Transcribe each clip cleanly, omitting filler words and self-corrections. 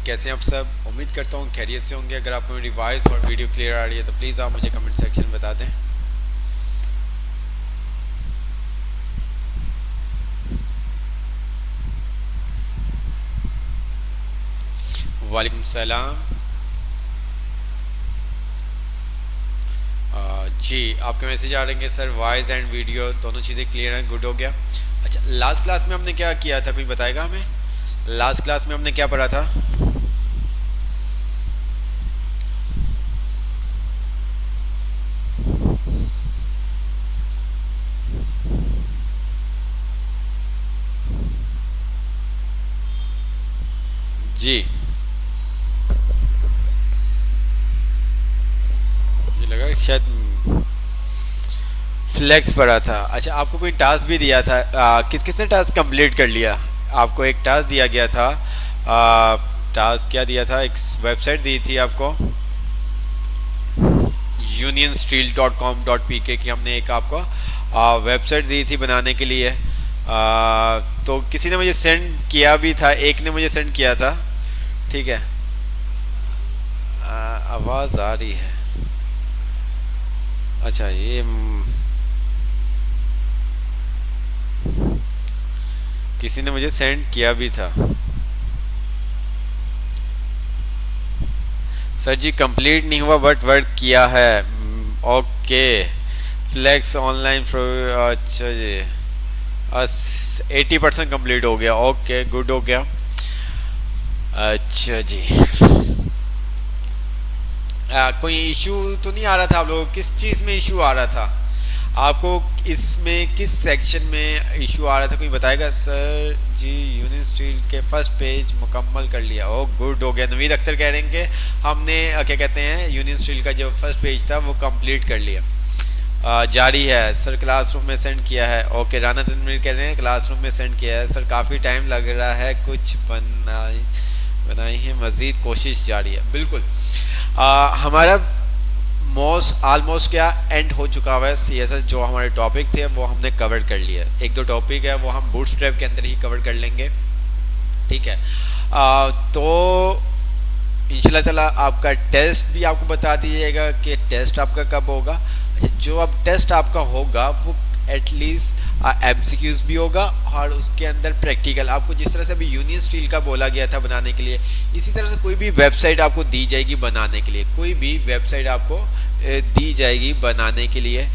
कैसे हैं आप सब। उम्मीद करता हूँ खैरियत से होंगे। अगर आपको मेरी वॉइस और वीडियो क्लियर आ रही है तो प्लीज़ आप मुझे कमेंट सेक्शन में बता दें। वालेकुम सलाम। जी, आपके मैसेज आ रहे हैं सर, वॉइस एंड वीडियो दोनों चीज़ें क्लियर हैं, गुड हो गया। अच्छा, लास्ट क्लास में हमने क्या किया था, कोई बताएगा हमें? लास्ट क्लास में हमने क्या पढ़ा था? जी, मुझे लगा कि शायद फ्लेक्स पढ़ा था। अच्छा, आपको कोई टास्क भी दिया था, किस किसने टास्क कंप्लीट कर लिया? आपको एक टास्क दिया गया था। टास्क क्या दिया था? एक वेबसाइट दी थी आपको, unionsteel.com.pk की हमने एक आपको वेबसाइट दी थी बनाने के लिए। तो किसी ने मुझे सेंड किया भी था, एक ने मुझे सेंड किया था। ठीक है। आवाज़ आ रही है। अच्छा, ये किसी ने मुझे सेंड किया भी था। सर जी, कंप्लीट नहीं हुआ बट वर्क किया है। ओके। फ्लेक्स ऑनलाइन अच्छा जी, 80% कंप्लीट हो गया। ओके, गुड हो गया। अच्छा जी। कोई इशू तो नहीं आ रहा था? आप लोगों को किस चीज़ में इशू आ रहा था? आपको इसमें किस सेक्शन में इशू आ रहा था, कोई बताएगा? सर जी, यूनियन स्टील के फर्स्ट पेज मुकम्मल कर लिया। ओ गुड हो गया। नवीद अख्तर कह रहे हैं कि हमने क्या कहते हैं, यूनियन स्टील का जो फर्स्ट पेज था वो कंप्लीट कर लिया। जारी है सर, क्लासरूम में सेंड किया है। ओके, राना तनवीर कह रहे हैं क्लासरूम में सेंड किया है। सर काफ़ी टाइम लग रहा है, कुछ बनाई है, मज़ीद कोशिश जारी है। बिल्कुल। हमारा मोस्ट ऑलमोस्ट क्या एंड हो चुका हुआ है। सीएसएस जो हमारे टॉपिक थे वो हमने कवर कर लिया है। एक दो टॉपिक है वो हम बूटस्ट्रैप के अंदर ही कवर कर लेंगे। ठीक है। तो इंशाल्लाह ताला आपका टेस्ट भी आपको बता दीजिएगा कि टेस्ट आपका कब होगा। अच्छा, जो अब टेस्ट आपका होगा वो एटलीस्ट एमसीक्यूज भी होगा और उसके अंदर प्रैक्टिकल। आपको जिस तरह से अभी यूनियन स्टील का बोला गया था बनाने के लिए, इसी तरह से कोई भी वेबसाइट आपको दी जाएगी बनाने के लिए। कोई भी वेबसाइट आपको दी जाएगी बनाने के लिए।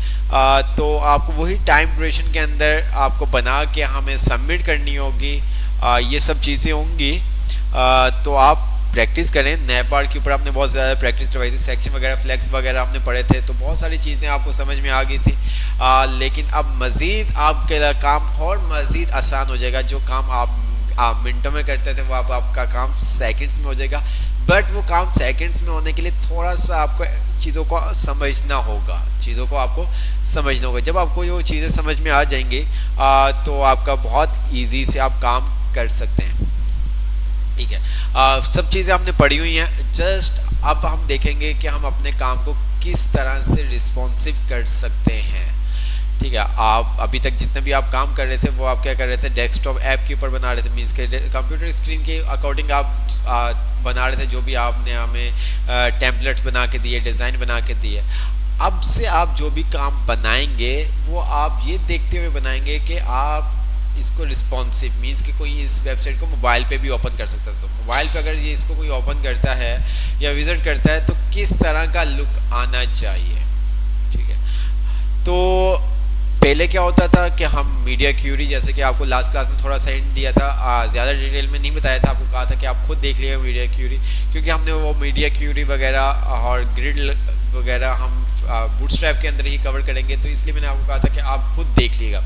तो आपको वही टाइम ड्यूरेशन के अंदर आपको बना के हमें सबमिट करनी होगी। ये सब चीज़ें होंगी। तो आप प्रैक्टिस करें। नेपार के ऊपर हमने बहुत ज़्यादा प्रैक्टिस करवाई थी। सेक्शन वगैरह, फ्लैक्स वगैरह हमने पढ़े थे, तो बहुत सारी चीज़ें आपको समझ में आ गई थी। लेकिन अब मज़ीद आपके काम और मज़ीद आसान हो जाएगा। जो काम आप मिनटों में करते थे वो आपका काम सेकंड्स में हो जाएगा। बट वो काम सेकंड्स में होने के लिए थोड़ा सा आपको चीज़ों को समझना होगा। जब आपको जो चीज़ें समझ में आ जाएंगी तो आपका बहुत ईजी से आप काम कर सकते हैं। ठीक है। सब चीज़ें हमने पढ़ी हुई हैं। जस्ट अब हम देखेंगे कि हम अपने काम को किस तरह से रिस्पॉन्सिव कर सकते हैं। ठीक है। आप अभी तक जितने भी आप काम कर रहे थे वो आप क्या कर रहे थे, डेस्कटॉप ऐप के ऊपर बना रहे थे। मीन्स के कंप्यूटर स्क्रीन के अकॉर्डिंग आप बना रहे थे। जो भी आपने हमें टेम्पलेट्स बना के दिए, डिज़ाइन बना के दिए। अब से आप जो भी काम बनाएंगे वो आप ये देखते हुए बनाएंगे कि आप इसको रिस्पॉन्सिव मीन्स कि कोई इस वेबसाइट को मोबाइल पे भी ओपन कर सकता है। तो मोबाइल पे अगर ये इसको कोई ओपन करता है या विजिट करता है तो किस तरह का लुक आना चाहिए। ठीक है। तो पहले क्या होता था कि हम मीडिया क्यूरी, जैसे कि आपको लास्ट क्लास में थोड़ा सा हिंट दिया था, ज़्यादा डिटेल में नहीं बताया था। आपको कहा था कि आप खुद देख लिएगा मीडिया क्यूरी, क्योंकि हमने वो मीडिया क्यूरी वगैरह और ग्रिड वगैरह हम बूटस्ट्रैप के अंदर ही कवर करेंगे। तो इसलिए मैंने आपको कहा था कि आप खुद देख लीजिएगा।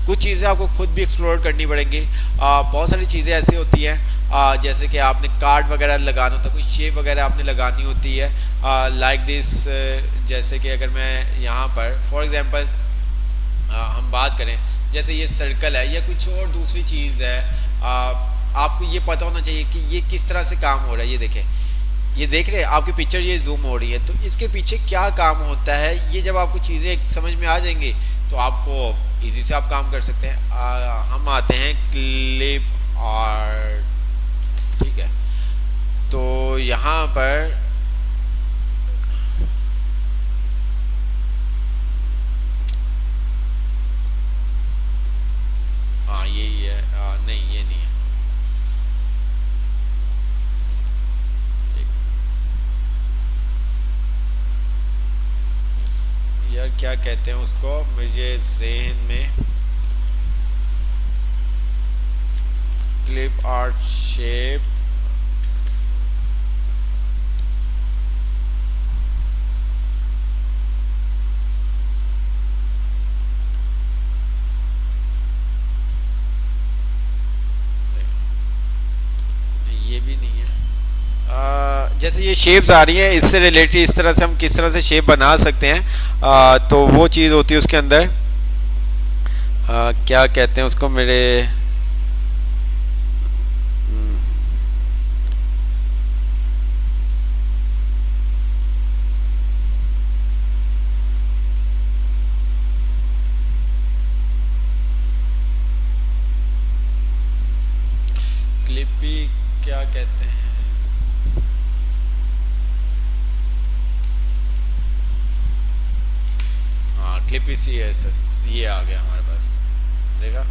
कुछ चीज़ें आपको खुद भी एक्सप्लोर करनी पड़ेंगी। बहुत सारी चीज़ें ऐसी होती हैं जैसे कि आपने कार्ड वगैरह लगाना होता है, कोई शेप वगैरह आपने लगानी होती है लाइक दिस। जैसे कि अगर मैं यहाँ पर फॉर एग्जांपल हम बात करें, जैसे ये सर्कल है या कुछ और दूसरी चीज़ है, आपको ये पता होना चाहिए कि ये किस तरह से काम हो रहा है। ये देखें, ये देख रहे हैं आपकी पिक्चर ये जूम हो रही है, तो इसके पीछे क्या काम होता है, ये जब आपको चीज़ें समझ में आ जाएंगी तो आपको इजी से आप काम कर सकते हैं। हम आते हैं क्लिप आर्ट। ठीक है। तो यहाँ पर हाँ यही है, नहीं ये नहीं है। यार क्या कहते हैं उसको, मुझे ज़हन में क्लिप आर्ट शेप, ये भी नहीं है। जैसे ये शेप्स आ रही हैं, इससे रिलेटेड इस तरह से हम किस तरह से शेप बना सकते हैं, तो वो चीज़ होती है उसके अंदर। क्या कहते हैं उसको मेरे, क्लिपी क्या कहते हैं, हाँ क्लिपी CSS ये आ गया हमारे पास, देखा।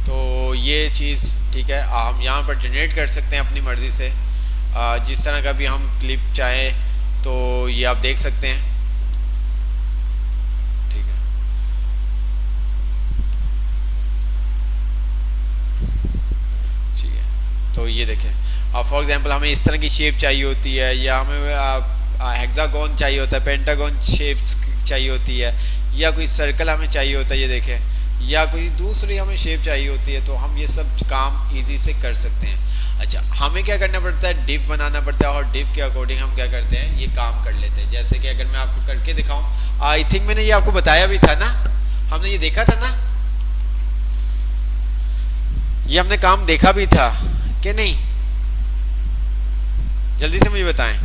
तो ये चीज़ ठीक है, हम यहाँ पर जनरेट कर सकते हैं अपनी मर्ज़ी से, जिस तरह का भी हम क्लिप चाहें, तो ये आप देख सकते हैं, ठीक है। ठीक है, तो ये देखें, अब फॉर एग्जांपल हमें इस तरह की शेप चाहिए होती है, या हमें हेक्सागोन चाहिए होता है, पेंटागोन शेप चाहिए होती है, या कोई सर्कल हमें चाहिए होता है, ये देखें, या कोई दूसरी हमें शेप चाहिए होती है, तो हम ये सब काम इजी से कर सकते हैं। अच्छा, हमें क्या करना पड़ता है, डिव बनाना पड़ता है, और डिव के अकॉर्डिंग हम क्या करते हैं, ये काम कर लेते हैं। जैसे कि अगर मैं आपको करके दिखाऊं, आई थिंक मैंने ये आपको बताया भी था ना, हमने ये देखा था ना, ये हमने काम देखा भी था कि नहीं, जल्दी से मुझे बताएं।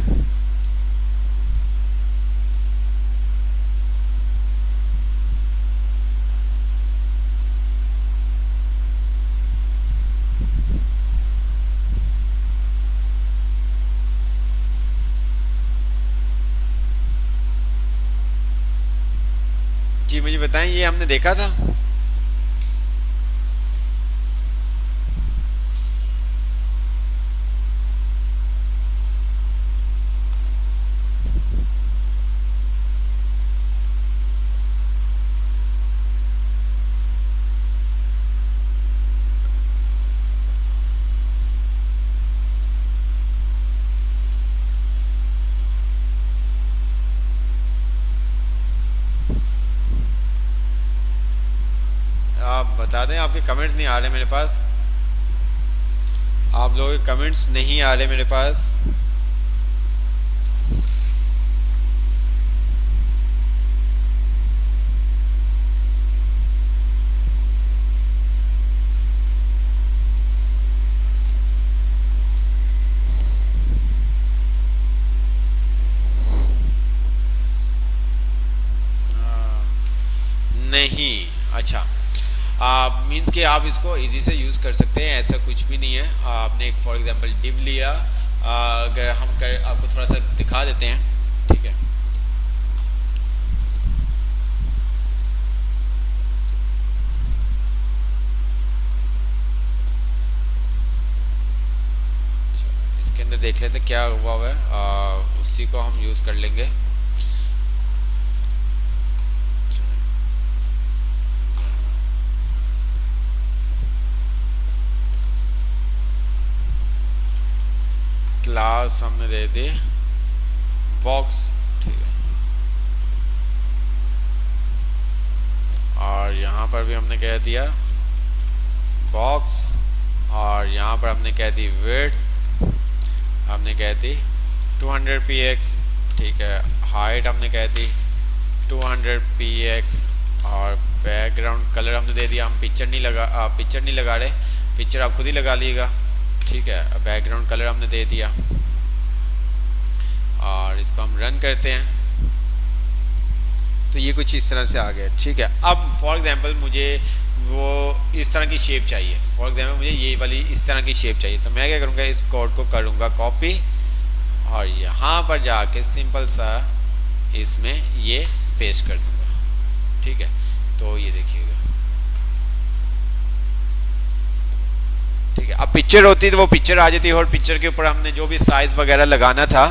जी मुझे बताएं, ये हमने देखा था। आप बता दें, आपके कमेंट्स नहीं आ रहे मेरे पास, आप लोगों के कमेंट्स नहीं आ रहे मेरे पास। नहीं, अच्छा, मीन्स कि आप इसको इजी से यूज़ कर सकते हैं, ऐसा कुछ भी नहीं है। आपने एक फॉर एग्जांपल डिव लिया, अगर हम आपको थोड़ा सा दिखा देते हैं, ठीक है। इसके अंदर देख लेते क्या हुआ हुआ है, उसी को हम यूज़ कर लेंगे। क्लास हमने दे दी बॉक्स, ठीक है, और यहाँ पर भी हमने कह दिया बॉक्स, और यहाँ पर हमने कह दी विड्थ, हमने कह दी 200 px, ठीक है। हाइट हमने कह दी 200 px, और बैकग्राउंड कलर हमने दे दिया, हम पिक्चर नहीं लगा रहे, पिक्चर आप खुद ही लगा लीजिएगा, ठीक है। बैकग्राउंड कलर हमने दे दिया, और इसको हम रन करते हैं, तो ये कुछ इस तरह से आ गया, ठीक है। अब फॉर एग्जांपल मुझे वो इस तरह की शेप चाहिए, फॉर एग्जांपल मुझे ये वाली इस तरह की शेप चाहिए, तो मैं क्या करूँगा, इस कोड को करूँगा कॉपी, और यहाँ पर जाके सिंपल सा इसमें ये पेस्ट कर दूंगा। ठीक है, तो ये देखिएगा। ठीक है, अब पिक्चर होती तो वो पिक्चर आ जाती है, और पिक्चर के ऊपर हमने जो भी साइज वगैरह लगाना था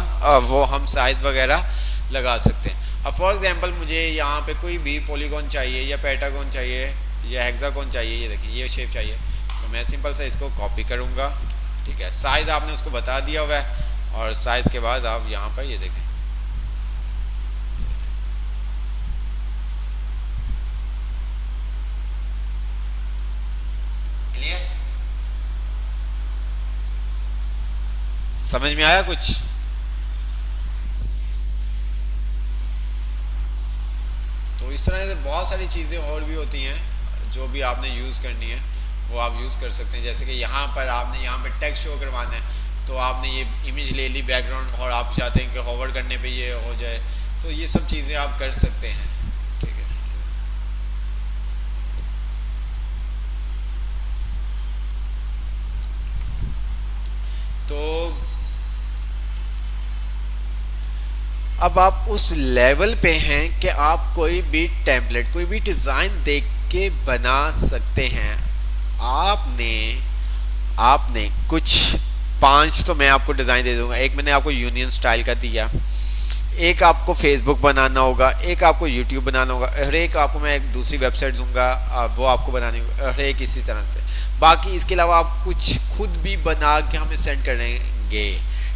वो हम साइज वगैरह लगा सकते हैं। अब फॉर एग्जांपल मुझे यहाँ पे कोई भी पॉलीगॉन चाहिए या पेंटागन चाहिए या हेक्सागोन चाहिए, ये देखिए ये शेप चाहिए, तो मैं सिंपल सा इसको कॉपी करूँगा। ठीक है, साइज आपने उसको बता दिया हुआ है, और साइज के बाद आप यहाँ पर ये देखें, क्लियर, समझ में आया कुछ? तो इस तरह से बहुत सारी चीज़ें और भी होती हैं जो भी आपने यूज़ करनी है वो आप यूज़ कर सकते हैं। जैसे कि यहाँ पर आपने यहाँ पे टेक्स्ट शो करवाना है, तो आपने ये इमेज ले ली बैकग्राउंड, और आप चाहते हैं कि होवर करने पे ये हो जाए, तो ये सब चीज़ें आप कर सकते हैं। ठीक है, तो अब आप उस लेवल पे हैं कि आप कोई भी टेम्पलेट, कोई भी डिज़ाइन देख के बना सकते हैं। आपने आपने कुछ 5 तो मैं आपको डिज़ाइन दे दूंगा। एक मैंने आपको यूनियन स्टाइल का दिया, एक आपको फेसबुक बनाना होगा, एक आपको यूट्यूब बनाना होगा, हर एक आपको मैं एक दूसरी वेबसाइट दूंगा, वो आपको बनानी होगी, हर एक इसी तरह से। बाकी इसके अलावा आप कुछ खुद भी बना के हमें सेंड करेंगे।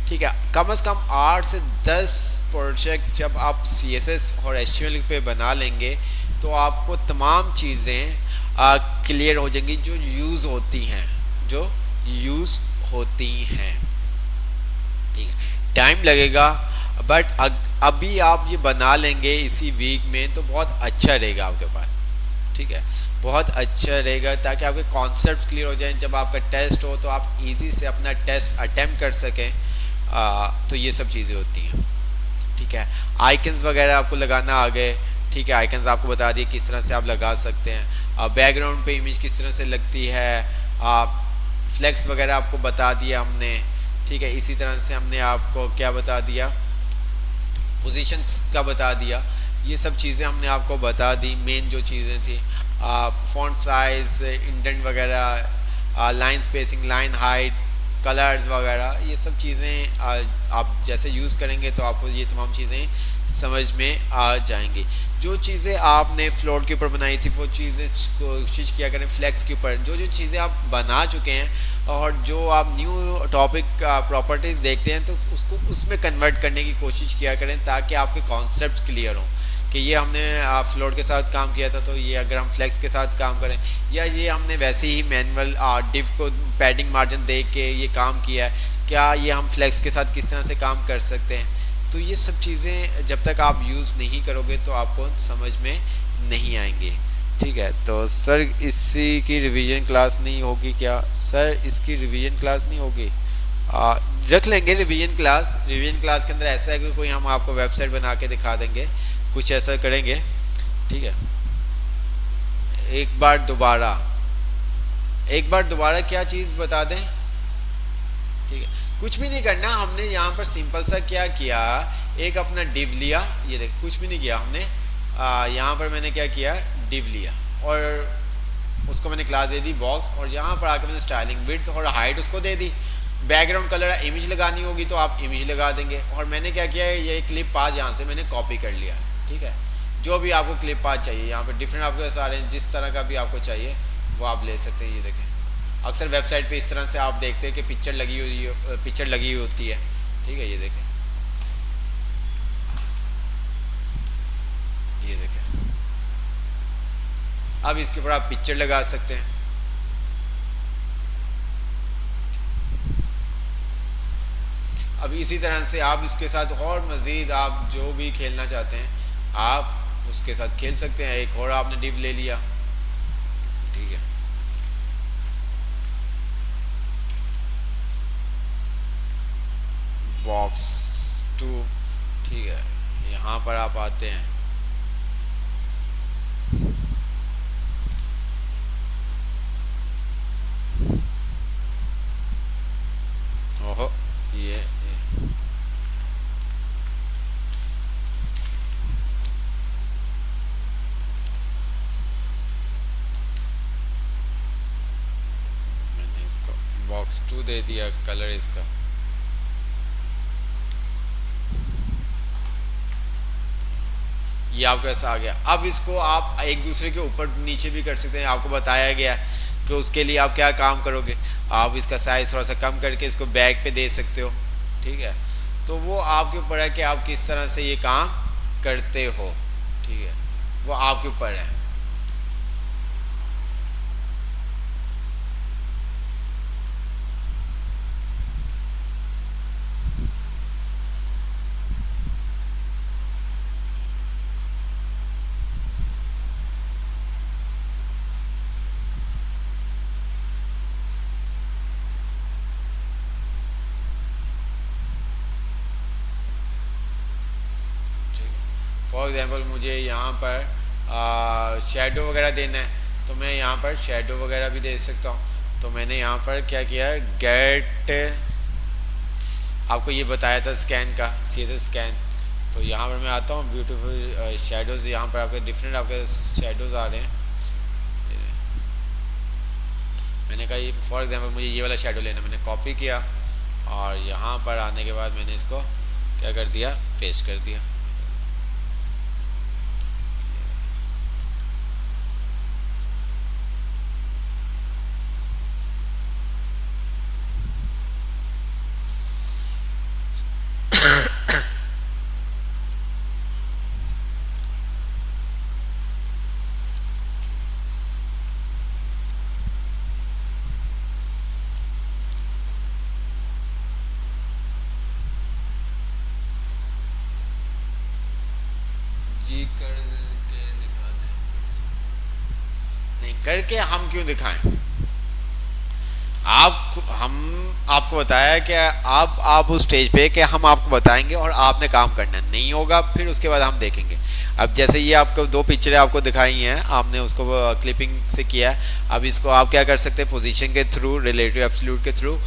ठीक है, कम से कम 8 से 10 प्रोजेक्ट जब आप CSS और HTML पे बना लेंगे तो आपको तमाम चीज़ें क्लियर हो जाएंगी जो यूज़ होती हैं, जो यूज़ होती हैं। ठीक है, टाइम लगेगा, बट अभी आप ये बना लेंगे इसी वीक में तो बहुत अच्छा रहेगा आपके पास। ठीक है, बहुत अच्छा रहेगा, ताकि आपके कॉन्सेप्ट क्लियर हो जाएं। जब आपका टेस्ट हो तो आप इजी से अपना टेस्ट अटेम्प्ट कर सकें। तो ये सब चीज़ें होती हैं। ठीक है, आइकन्स वगैरह आपको लगाना आ गए। ठीक है, आइकन्स आपको बता दिए किस तरह से आप लगा सकते हैं। बैकग्राउंड पे इमेज किस तरह से लगती है, फ्लेक्स वगैरह आपको बता दिया हमने। ठीक है, इसी तरह से हमने आपको क्या बता दिया, पोजीशंस का बता दिया। ये सब चीज़ें हमने आपको बता दी, मेन जो चीज़ें थी। फॉन्ट साइज, इंडेंट वगैरह, line spacing, line height, colours वगैरह, ये सब चीज़ें आप जैसे यूज़ करेंगे तो आपको ये तमाम चीज़ें समझ में आ जाएंगी। जो चीज़ें आपने फ्लोर के ऊपर बनाई थी वो चीज़ें कोशिश किया करें फ्लेक्स के ऊपर। जो जो चीज़ें आप बना चुके हैं और जो आप न्यू टॉपिक प्रॉपर्टीज़ देखते हैं तो उसको उसमें कन्वर्ट करने की कोशिश किया करें, ताकि आपके कॉन्सेप्ट क्लियर हों कि ये हमने फ्लोर के साथ काम किया था तो ये अगर हम फ्लेक्स के साथ काम करें, या ये हमने वैसे ही मैनुअल डिव को पैडिंग मार्जिन दे के ये काम किया है, क्या ये हम फ्लेक्स के साथ किस तरह से काम कर सकते हैं। तो ये सब चीज़ें जब तक आप यूज़ नहीं करोगे तो आपको समझ में नहीं आएंगे। ठीक है, तो सर इसी की रिवीजन क्लास नहीं होगी क्या? सर इसकी रिवीजन क्लास नहीं होगी, रख लेंगे रिवीजन क्लास। रिवीजन क्लास के अंदर ऐसा है कि कोई हम आपको वेबसाइट बना के दिखा देंगे, कुछ ऐसा करेंगे। ठीक है, एक बार दोबारा क्या चीज़ बता दें। ठीक है, कुछ भी नहीं करना हमने। यहाँ पर सिंपल सा क्या किया, एक अपना डिव लिया, ये देख कुछ भी नहीं किया हमने। यहाँ पर मैंने क्या किया, डिव लिया और उसको मैंने क्लास दे दी बॉक्स, और यहाँ पर आके मैंने स्टाइलिंग विड्थ और हाइट उसको दे दी। बैकग्राउंड कलर इमेज लगानी होगी तो आप इमेज लगा देंगे। और मैंने क्या किया, ये क्लिप पाथ यहाँ से मैंने कॉपी कर लिया। ठीक है, जो भी आपको क्लिप पाथ चाहिए यहाँ पर डिफरेंट आपके सारे, जिस तरह का भी आपको चाहिए वो आप ले सकते हैं। ये देखें, अक्सर वेबसाइट पे इस तरह से आप देखते हैं कि पिक्चर लगी हुई होती है। ठीक है, ये देखें, ये देखें, अब इसके ऊपर आप पिक्चर लगा सकते हैं। अब इसी तरह से आप इसके साथ और मज़ीद आप जो भी खेलना चाहते हैं आप उसके साथ खेल सकते हैं। एक और आपने डिव ले लिया। ठीक है, बॉक्स 2। ठीक है, यहाँ पर आप आते हैं, ओहो ये x2 दे दिया कलर इसका। ये आपको ऐसा आ गया। अब इसको आप एक दूसरे के ऊपर नीचे भी कर सकते हैं, आपको बताया गया कि उसके लिए आप क्या काम करोगे, आप इसका साइज थोड़ा सा कम करके इसको बैक पे दे सकते हो, ठीक है। तो वो आपके ऊपर है कि आप किस तरह से ये काम करते हो, ठीक है, वो आपके ऊपर है। फॉर एग्जांपल मुझे यहाँ पर शेडो वगैरह देना है, तो मैं यहाँ पर शेडो वगैरह भी दे सकता हूँ। तो मैंने यहाँ पर क्या किया है, गेट, आपको ये बताया था स्कैन का, CSS स्कैन। तो यहाँ पर मैं आता हूँ ब्यूटीफुल शेडोज़, यहाँ पर आपके डिफरेंट आपके शेडोज़ आ रहे हैं। मैंने कहा फॉर एग्जांपल मुझे ये वाला शेडो लेना, मैंने कॉपी किया और यहाँ पर आने के बाद मैंने इसको क्या कर दिया, पेस्ट कर दिया। जी करके दिखा दें, नहीं करके हम क्यों दिखाएं, हम आपको बताया कि आप उस स्टेज पे कि हम आपको बताएंगे और आपने काम करना नहीं होगा, फिर उसके बाद हम देखेंगे। अब जैसे ये आपको दो पिक्चरें आपको दिखाई हैं, आपने उसको क्लिपिंग से किया है। अब इसको आप क्या कर सकते हैं, पोजीशन के थ्रू, रिलेटिव एब्सोल्यूट के थ्रू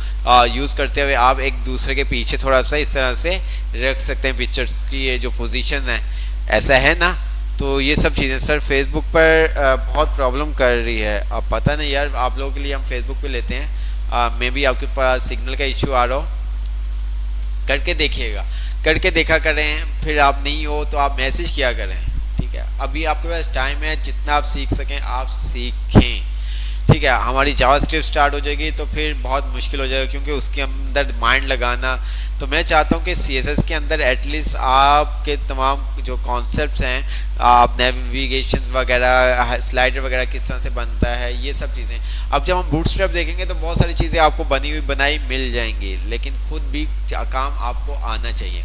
यूज़ करते हुए आप एक दूसरे के पीछे थोड़ा सा इस तरह से रख सकते हैं पिक्चर्स की, ये जो पोजीशन है, ऐसा है ना। तो ये सब चीज़ें सर फेसबुक पर बहुत प्रॉब्लम कर रही है। अब पता नहीं यार, आप लोगों के लिए हम फेसबुक पे लेते हैं, मे बी आपके पास सिग्नल का इश्यू आ रहा हो, करके देखिएगा, करके देखा करें, फिर आप नहीं हो तो आप मैसेज किया करें, ठीक है। अभी आपके पास टाइम है, जितना आप सीख सकें आप सीखें, ठीक है। हमारी जावास्क्रिप्ट स्टार्ट हो जाएगी तो फिर बहुत मुश्किल हो जाएगा, क्योंकि उसके अंदर माइंड लगाना। तो मैं चाहता हूँ कि CSS के अंदर एटलीस्ट आपके तमाम जो कॉन्सेप्ट्स हैं, आप नेविगेशन वगैरह, स्लाइडर वगैरह किस तरह से बनता है, ये सब चीज़ें। अब जब हम बूटस्ट्रैप देखेंगे तो बहुत सारी चीज़ें आपको बनी हुई बनाई मिल जाएंगी, लेकिन खुद भी काम आपको आना चाहिए।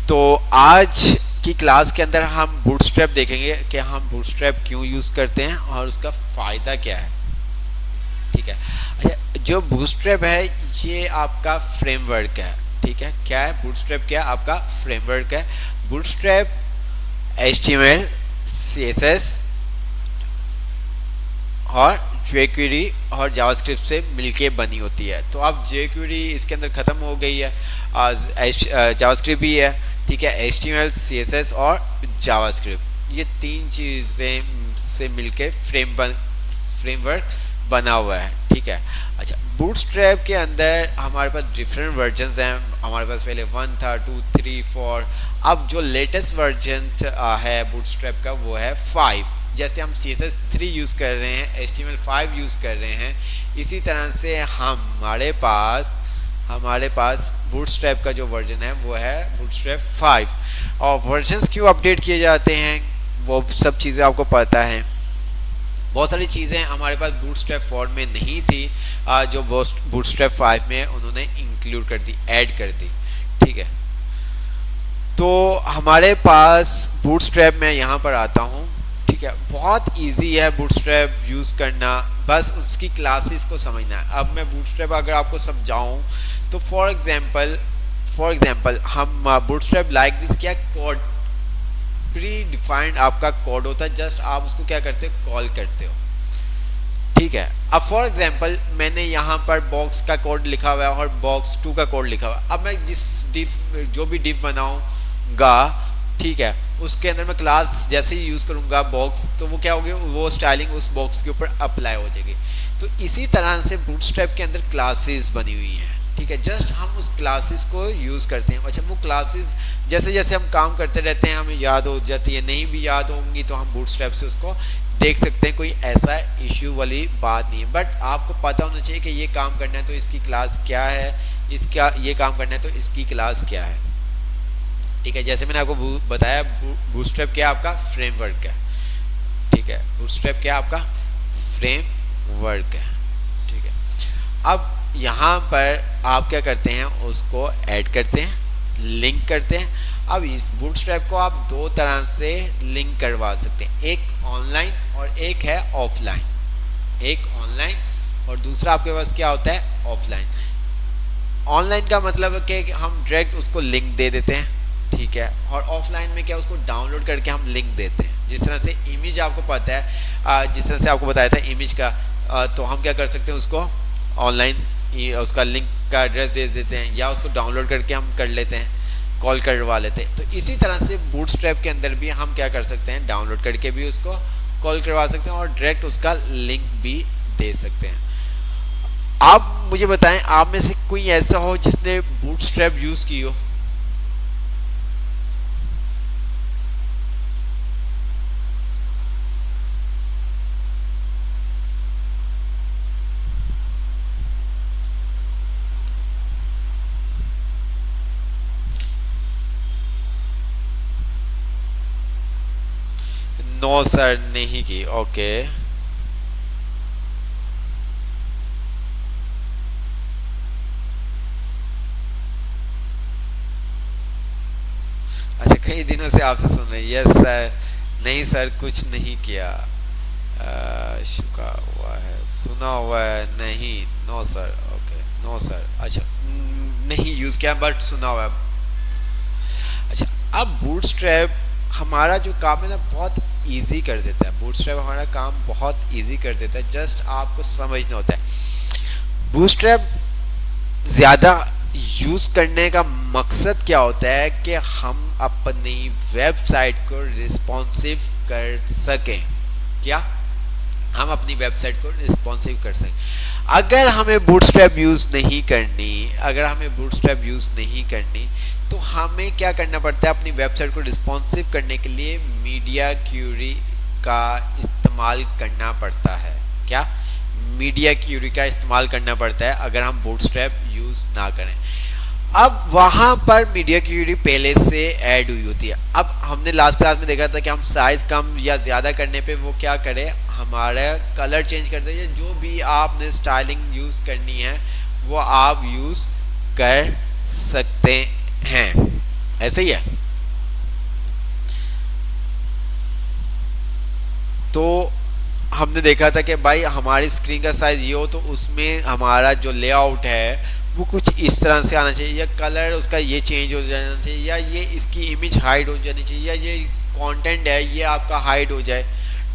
तो आज की क्लास के अंदर हम बूटस्ट्रैप देखेंगे कि हम बूटस्ट्रैप क्यों यूज़ करते हैं और उसका फ़ायदा क्या है, ठीक है। अच्छा, जो बूटस्ट्रैप है ये आपका फ्रेमवर्क है, ठीक है। क्या है बूटस्ट्रैप, क्या आपका फ्रेमवर्क है। बूटस्ट्रैप HTML, CSS और jQuery और जावास्क्रिप्ट से मिलके बनी होती है। तो अब jQuery इसके अंदर ख़त्म हो गई है, जावास्क्रिप्ट भी है, ठीक है। HTML, CSS और जावास्क्रिप्ट, ये तीन चीज़ें से मिलके फ्रेमवर्क बना हुआ है, ठीक है। अच्छा, बूटस्ट्रैप के अंदर हमारे पास डिफरेंट वर्जन्स हैं। हमारे पास पहले 1 था, 2, 3, 4, अब जो लेटेस्ट वर्जन है बूटस्ट्रैप का वो है 5। जैसे हम CSS 3 यूज़ कर रहे हैं, HTML 5 यूज़ कर रहे हैं, इसी तरह से हमारे पास बूटस्ट्रैप का जो वर्जन है वो है बूटस्ट्रैप 5। और वर्जन्स क्यों अपडेट किए जाते हैं वो सब चीज़ें आपको पता है। बहुत सारी चीज़ें हमारे पास बूटस्ट्रैप 4 में नहीं थी, जो बूटस्ट्रैप 5 में उन्होंने इंक्लूड कर दी, ऐड कर दी, ठीक है। तो हमारे पास बूटस्ट्रैप में यहाँ पर आता हूँ, ठीक है। बहुत इजी है बूटस्ट्रैप यूज़ करना, बस उसकी क्लासेस को समझना है। अब मैं बूटस्ट्रैप अगर आपको समझाऊँ तो फॉर एग्जांपल हम बूटस्ट्रैप लाइक दिस, क्या कोड प्री डिफाइंड आपका कोड होता है, जस्ट आप उसको क्या करते हो, कॉल करते हो, ठीक है। अब फॉर एग्जांपल मैंने यहाँ पर बॉक्स का कोड लिखा हुआ है और बॉक्स 2 का कोड लिखा हुआ है। अब मैं जो भी डिव बनाऊँगा, ठीक है, उसके अंदर मैं क्लास जैसे ही यूज़ करूँगा बॉक्स, तो वो क्या होगी, वो स्टाइलिंग उस बॉक्स के ऊपर अप्लाई हो जाएगी। तो इसी तरह से बूटस्ट्रैप के अंदर क्लासेस बनी हुई हैं, ठीक है। जस्ट हम उस क्लासेस को यूज़ करते हैं। अच्छा, वो क्लासेस जैसे जैसे हम काम करते रहते हैं हमें याद हो जाती है, नहीं भी याद होंगी तो हम बूटस्ट्रैप से उसको देख सकते हैं, कोई ऐसा इश्यू वाली बात नहीं है। बट आपको पता होना चाहिए कि ये काम करना है तो इसकी क्लास क्या है, इसका ये काम करना है तो इसकी क्लास क्या है, ठीक है। जैसे मैंने आपको बताया बूटस्ट्रैप क्या आपका फ्रेमवर्क है, ठीक है। बूटस्ट्रैप क्या आपका फ्रेमवर्क है, ठीक है। अब यहाँ पर आप क्या करते हैं, उसको ऐड करते हैं, लिंक करते हैं। अब इस बूटस्ट्रैप को आप दो तरह से लिंक करवा सकते हैं, एक ऑनलाइन और एक है ऑफलाइन। एक ऑनलाइन और दूसरा आपके पास क्या होता है, ऑफलाइन। ऑनलाइन का मतलब है कि हम डायरेक्ट उसको लिंक दे देते हैं, ठीक है। और ऑफलाइन में क्या, उसको डाउनलोड करके हम लिंक देते हैं। जिस तरह से इमेज आपको पता है, जिस तरह से आपको बताया था इमेज का, तो हम क्या कर सकते हैं, उसको ऑनलाइन उसका लिंक का एड्रेस दे देते हैं या उसको डाउनलोड करके हम कर लेते हैं, कॉल करवा लेते हैं। तो इसी तरह से बूटस्ट्रैप के अंदर भी हम क्या कर सकते हैं, डाउनलोड करके भी उसको कॉल करवा सकते हैं और डायरेक्ट उसका लिंक भी दे सकते हैं। आप मुझे बताएं, आप में से कोई ऐसा हो जिसने बूटस्ट्रैप यूज़ की हो? नो सर, नहीं की। ओके, अच्छा, कई दिनों से आपसे सुन रहे हैं। यस सर, नहीं सर, कुछ नहीं किया। शुका हुआ है, सुना हुआ है, नहीं। No sir, okay, no sir. अच्छा, नहीं यूज़ किया बट सुना हुआ है। अच्छा, अब बूटस्ट्रैप हमारा जो काम है ना बहुत इजी कर देता है। बूटस्ट्रैप हमारा काम बहुत इजी कर देता है, जस्ट आपको समझना होता है। बूटस्ट्रैप ज़्यादा यूज़ करने का मकसद क्या होता है कि हम अपनी वेबसाइट को रिस्पॉन्सिव कर सकें। क्या हम अपनी वेबसाइट को रिस्पॉन्सिव कर सकें। अगर हमें बूटस्ट्रैप यूज़ नहीं करनी, अगर हमें बूटस्ट्रैप यूज़ नहीं करनी, तो हमें क्या करना पड़ता है, अपनी वेबसाइट को रिस्पॉन्सिव करने के लिए मीडिया क्यूरी का इस्तेमाल करना पड़ता है। क्या मीडिया क्यूरी का इस्तेमाल करना पड़ता है अगर हम बूटस्ट्रैप यूज़ ना करें। अब वहाँ पर मीडिया क्यूरी पहले से ऐड हुई होती है। अब हमने लास्ट क्लास में देखा था कि हम साइज़ कम या ज़्यादा करने पे वो क्या करे, हमारा कलर चेंज कर दे। जो भी आपने स्टाइलिंग यूज़ करनी है वो आप यूज़ कर सकते हैं, ऐसे ही है। तो हमने देखा था कि भाई हमारी स्क्रीन का साइज़ ये हो तो उसमें हमारा जो लेआउट है वो कुछ इस तरह से आना चाहिए, या कलर उसका ये चेंज हो जाना चाहिए, या ये इसकी इमेज हाइड हो जानी चाहिए, या ये कंटेंट है ये आपका हाइड हो जाए,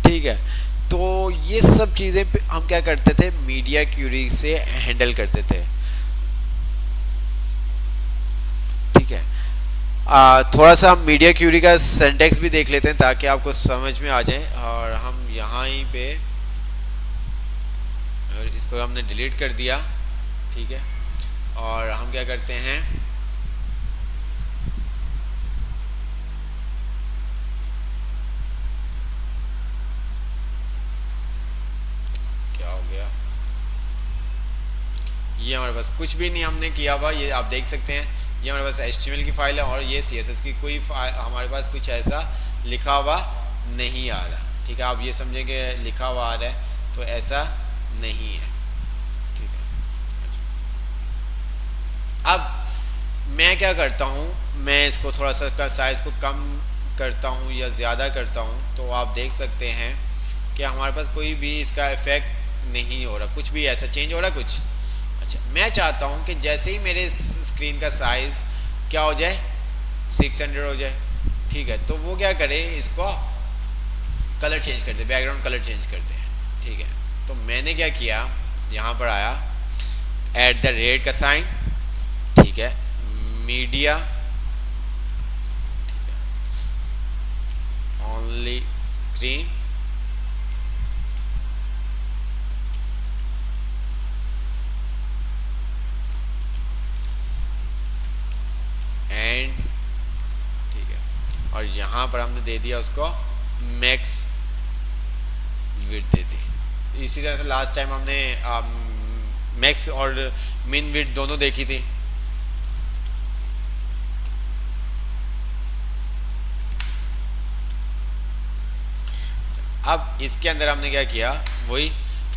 ठीक है। तो ये सब चीज़ें हम क्या करते थे, मीडिया क्यूरी से हैंडल करते थे, ठीक है। थोड़ा सा हम मीडिया क्यूरी का सिंटैक्स भी देख लेते हैं ताकि आपको समझ में आ जाए। और हम यहाँ ही पे, और इसको हमने डिलीट कर दिया, ठीक है। और हम क्या करते हैं, क्या हो गया, ये हमारे पास कुछ भी नहीं हमने किया हुआ, ये आप देख सकते हैं। ये हमारे पास HTML की फाइल है और ये CSS की कोई हमारे पास कुछ ऐसा लिखा हुआ नहीं आ रहा, ठीक है। आप ये समझें कि लिखा हुआ आ रहा है, तो ऐसा नहीं है, ठीक है। अच्छा, अब मैं क्या करता हूँ, मैं इसको थोड़ा सा साइज़ को कम करता हूँ या ज़्यादा करता हूँ, तो आप देख सकते हैं कि हमारे पास कोई भी इसका इफ़ेक्ट नहीं हो रहा, कुछ भी ऐसा चेंज हो रहा कुछ। अच्छा, मैं चाहता हूँ कि जैसे ही मेरे स्क्रीन का साइज़ क्या हो जाए, 600 हो जाए, ठीक है। तो वो क्या करे, इसको कलर चेंज कर दे, बैकग्राउंड कलर चेंज कर दे, ठीक है। तो मैंने क्या किया, यहाँ पर आया @ का साइन, ठीक है, मीडिया, ठीक है, ओनली स्क्रीन, एंड, ठीक है, और यहाँ पर हमने दे दिया उसको मैक्स विड्थ दे दी। इसी तरह से लास्ट टाइम हमने मैक्स और मिन विड्थ दोनों देखी थी। अब इसके अंदर हमने क्या किया, वही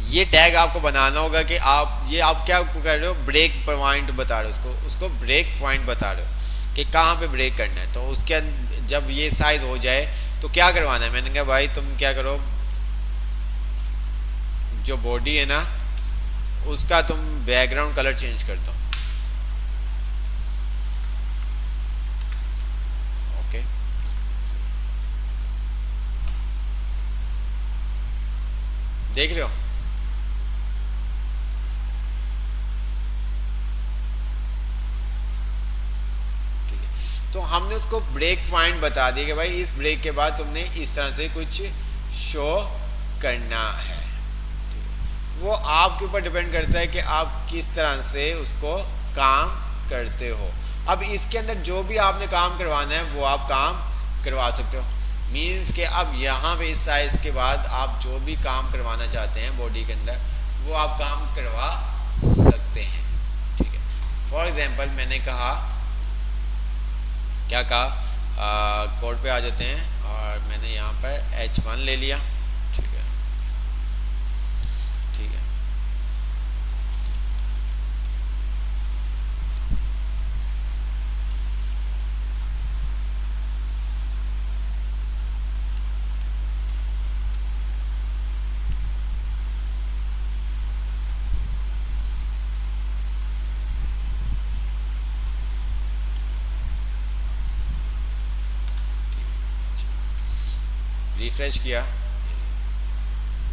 ये टैग आपको बनाना होगा कि आप क्या कर रहे हो, ब्रेक पॉइंट बता रहे हो उसको ब्रेक पॉइंट बता रहे हो कि कहाँ पे ब्रेक करना है। तो उसके जब ये साइज हो जाए तो क्या करवाना है, मैंने कहा भाई तुम क्या करो, जो बॉडी है ना उसका तुम बैकग्राउंड कलर चेंज कर दो। ओके, देख रहे हो, ठीक है। तो हमने उसको ब्रेक पॉइंट बता दिया कि भाई इस ब्रेक के बाद तुमने इस तरह से कुछ शो करना है। वो आपके ऊपर डिपेंड करता है कि आप किस तरह से उसको काम करते हो। अब इसके अंदर जो भी आपने काम करवाना है वो आप काम करवा सकते हो। मीन्स के अब यहाँ पे इस साइज के बाद आप जो भी काम करवाना चाहते हैं बॉडी के अंदर वो आप काम करवा सकते हैं, ठीक है। फॉर एग्जांपल मैंने कहा, क्या कहा, कोड पे आ जाते हैं और मैंने यहाँ पर H1 ले लिया, ठीक है, ठीक है। रिफ्रेश किया,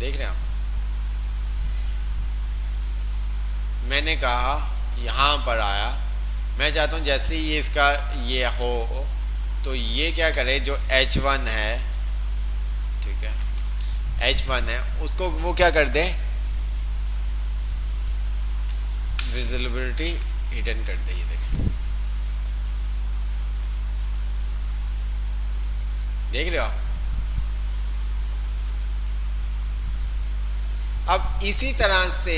देख रहे हैं आप, मैंने कहा यहाँ पर आया। मैं चाहता हूँ जैसे ही ये इसका ये हो तो ये क्या करे, जो H1 है, ठीक है, H1 है उसको वो क्या कर दे, विजिबिलिटी हिडन कर दे। ये देख रहे हो आप। अब इसी तरह से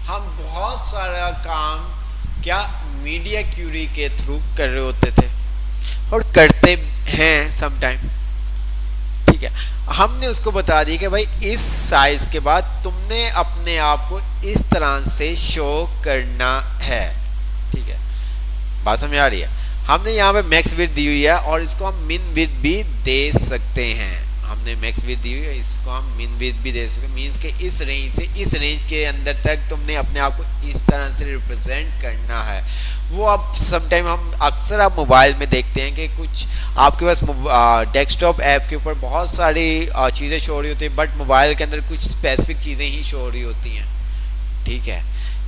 हम बहुत सारा काम क्या मीडिया क्यूरी के थ्रू कर रहे होते थे और करते हैं समटाइम, ठीक है। हमने उसको बता दी कि भाई इस साइज के बाद तुमने अपने आप को इस तरह से शो करना है, ठीक है, बात समझ आ रही है। हमने यहाँ पे मैक्स विड्थ दी हुई है और इसको हम मिन विड्थ भी दे सकते हैं। हमने मैक्स विड्थ दी हुई है, इसको हम मिन विड्थ भी दे सकते हैं। मीन्स के इस रेंज से इस रेंज के अंदर तक तुमने अपने आप को इस तरह से रिप्रेजेंट करना है। वो अब समटाइम हम अक्सर आप मोबाइल में देखते हैं कि कुछ आपके पास डेस्कटॉप ऐप के ऊपर बहुत सारी चीज़ें शो हो रही होती है, बट मोबाइल के अंदर कुछ स्पेसिफिक चीज़ें ही शो हो रही होती हैं, ठीक है।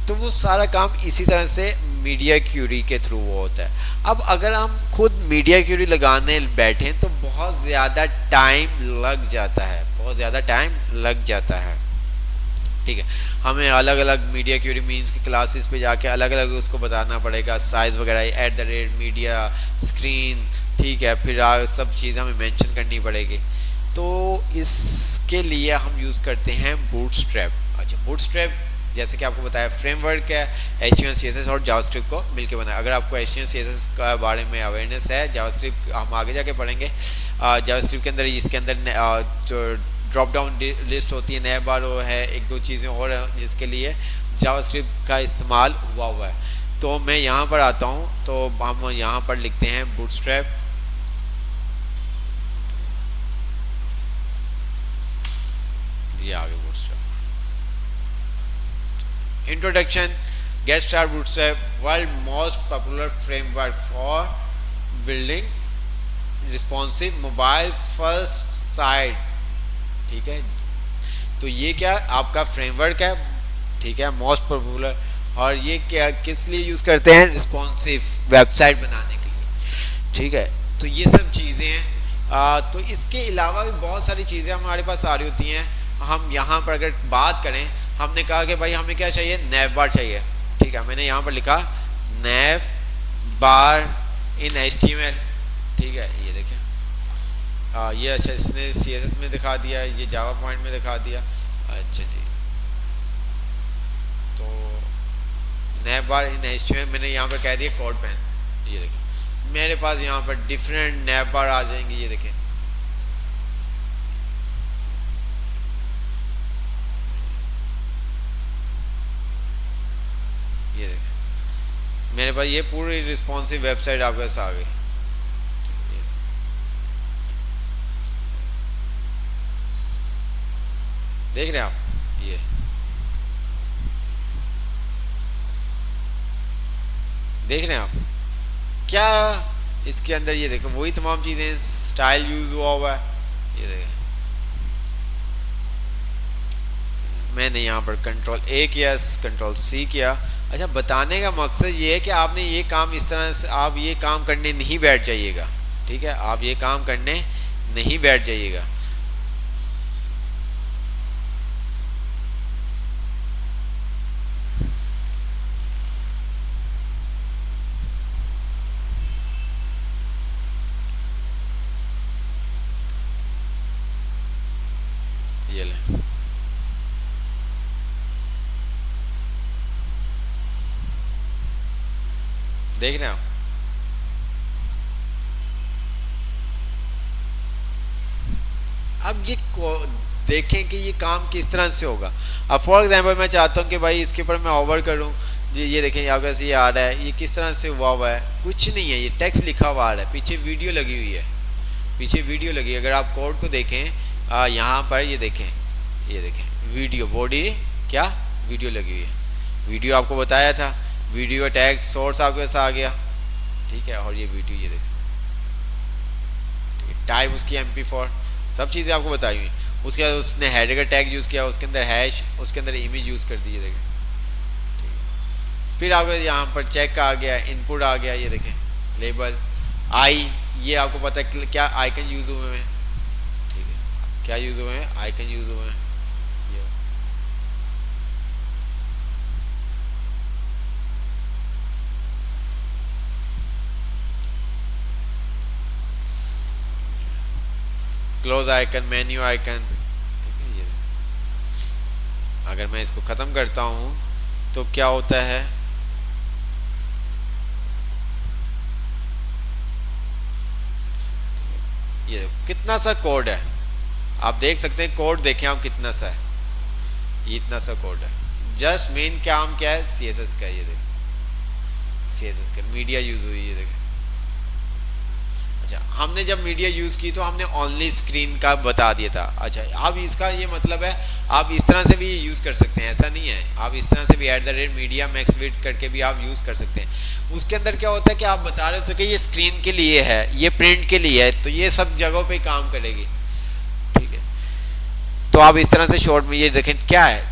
तो वो सारा काम इसी तरह से मीडिया क्यूरी के थ्रू वो होता है। अब अगर हम खुद मीडिया क्यूरी लगाने बैठें तो बहुत ज़्यादा टाइम लग जाता है, बहुत ज़्यादा टाइम लग जाता है, ठीक है। हमें अलग अलग मीडिया क्यूरी मीन्स के क्लासेस पे जाके अलग अलग उसको बताना पड़ेगा, साइज़ वगैरह @मीडिया स्क्रीन, ठीक है, फिर सब चीज़ें हमें मेंशन करनी पड़ेगी। तो इसके लिए हम यूज़ करते हैं बूटस्ट्रैप। अच्छा, बूटस्ट्रैप जैसे कि आपको बताया फ्रेमवर्क है HTML CSS और जावास्क्रिप्ट को मिलके बना। अगर आपको HTML CSS का बारे में अवेयरनेस है, जावास्क्रिप्ट हम आगे जाके पढ़ेंगे। जावास्क्रिप्ट के अंदर इसके अंदर जो ड्रॉप डाउन लिस्ट होती है, नए बार वो है, एक दो चीज़ें और हैं जिसके लिए जावास्क्रिप्ट का इस्तेमाल हुआ है। तो मैं यहाँ पर आता हूँ, तो हम यहाँ पर लिखते हैं बूटस्ट्रैप, ये आगे bootstrap. Introduction, Get Started Bootstrap, world most popular framework for building responsive mobile first site, ठीक है। तो ये क्या आपका फ्रेमवर्क है, ठीक है, मोस्ट पॉपुलर। और ये क्या किस लिए यूज़ करते हैं, रिस्पॉन्सिव वेबसाइट बनाने के लिए, ठीक है। तो ये सब चीज़ें हैं। तो इसके अलावा भी बहुत सारी चीज़ें हमारे पास आ रही होती हैं। हम यहाँ पर अगर बात करें, हमने कहा कि भाई हमें क्या चाहिए, नैव बार चाहिए, ठीक है। मैंने यहाँ पर लिखा नैव बार इन HTML, ठीक है। ये देखें, ये अच्छा इसने CSS में दिखा दिया, ये जावा पॉइंट में दिखा दिया। अच्छा जी, तो नैव बार इन HTML मैंने यहाँ पर कह दिया कोड पेन। ये देखें मेरे पास यहाँ पर डिफरेंट नैव बार आ जाएंगे। ये देखें, ये देखें मेरे पास ये पूरी रिस्पॉन्सिव वेबसाइट आपके पास आ गई। देख रहे हैं आप, ये देख रहे हैं आप क्या इसके अंदर, ये देखो वही तमाम चीज़ें, स्टाइल यूज़ हुआ है। ये देखें मैंने यहाँ पर Ctrl+A किया, Ctrl+C किया। अच्छा, बताने का मकसद ये है कि आपने ये काम इस तरह से, आप ये काम करने नहीं बैठ जाइएगा, ठीक है। आप ये काम करने नहीं बैठ जाइएगा। ये ले, देख रहे हैं आप, अब ये देखें कि ये काम किस तरह से होगा। अब फॉर एग्जांपल मैं चाहता हूँ कि भाई इसके ऊपर मैं ओवर करूँ जी। ये देखें यहाँ पे ये आ रहा है, ये किस तरह से हुआ है, कुछ नहीं है, ये टेक्स्ट लिखा हुआ आ रहा है, पीछे वीडियो लगी हुई है, पीछे वीडियो लगी है। अगर आप कोड को देखें यहाँ पर, ये देखें, ये देखें वीडियो बॉडी क्या वीडियो लगी हुई है। वीडियो आपको बताया था, वीडियो टैग सोर्स आपके पास आ गया, ठीक है। और ये वीडियो, ये देखें, टाइप उसकी MP4, सब चीज़ें आपको बताई हुई। उसके बाद उसने हेडर का टैग यूज़ किया, उसके अंदर हैश, उसके अंदर इमेज यूज़ कर दी, ये देखें, ठीक है। फिर आपको यहाँ पर चेक आ गया, इनपुट आ गया, ये देखें लेबल आई, ये आपको पता है क्या आइकन यूज़ हुए हैं, ठीक है। क्या यूज़ हुए हैं, आइकन यूज़ हुए हैं। क्लोज आइकन, मेन्यू आइकन, ठीक है। ये अगर मैं इसको ख़त्म करता हूँ तो क्या होता है, ये कितना सा कोड है, आप देख सकते हैं। कोड देखें आप कितना सा है, ये इतना सा कोड है। जस्ट मेन काम क्या है, CSS का। ये देखें CSS का मीडिया यूज़ हुई, ये देखें। अच्छा, हमने जब मीडिया यूज़ की तो हमने ओनली स्क्रीन का बता दिया था। अच्छा, अब इसका ये मतलब है आप इस तरह से भी यूज़ कर सकते हैं, ऐसा नहीं है। आप इस तरह से भी @media max width करके भी आप यूज़ कर सकते हैं। उसके अंदर क्या होता है कि आप बता रहे थे कि ये स्क्रीन के लिए है, ये प्रिंट के लिए है, तो ये सब जगहों पे काम करेगी, ठीक है। तो आप इस तरह से शॉर्ट में ये देखें क्या है,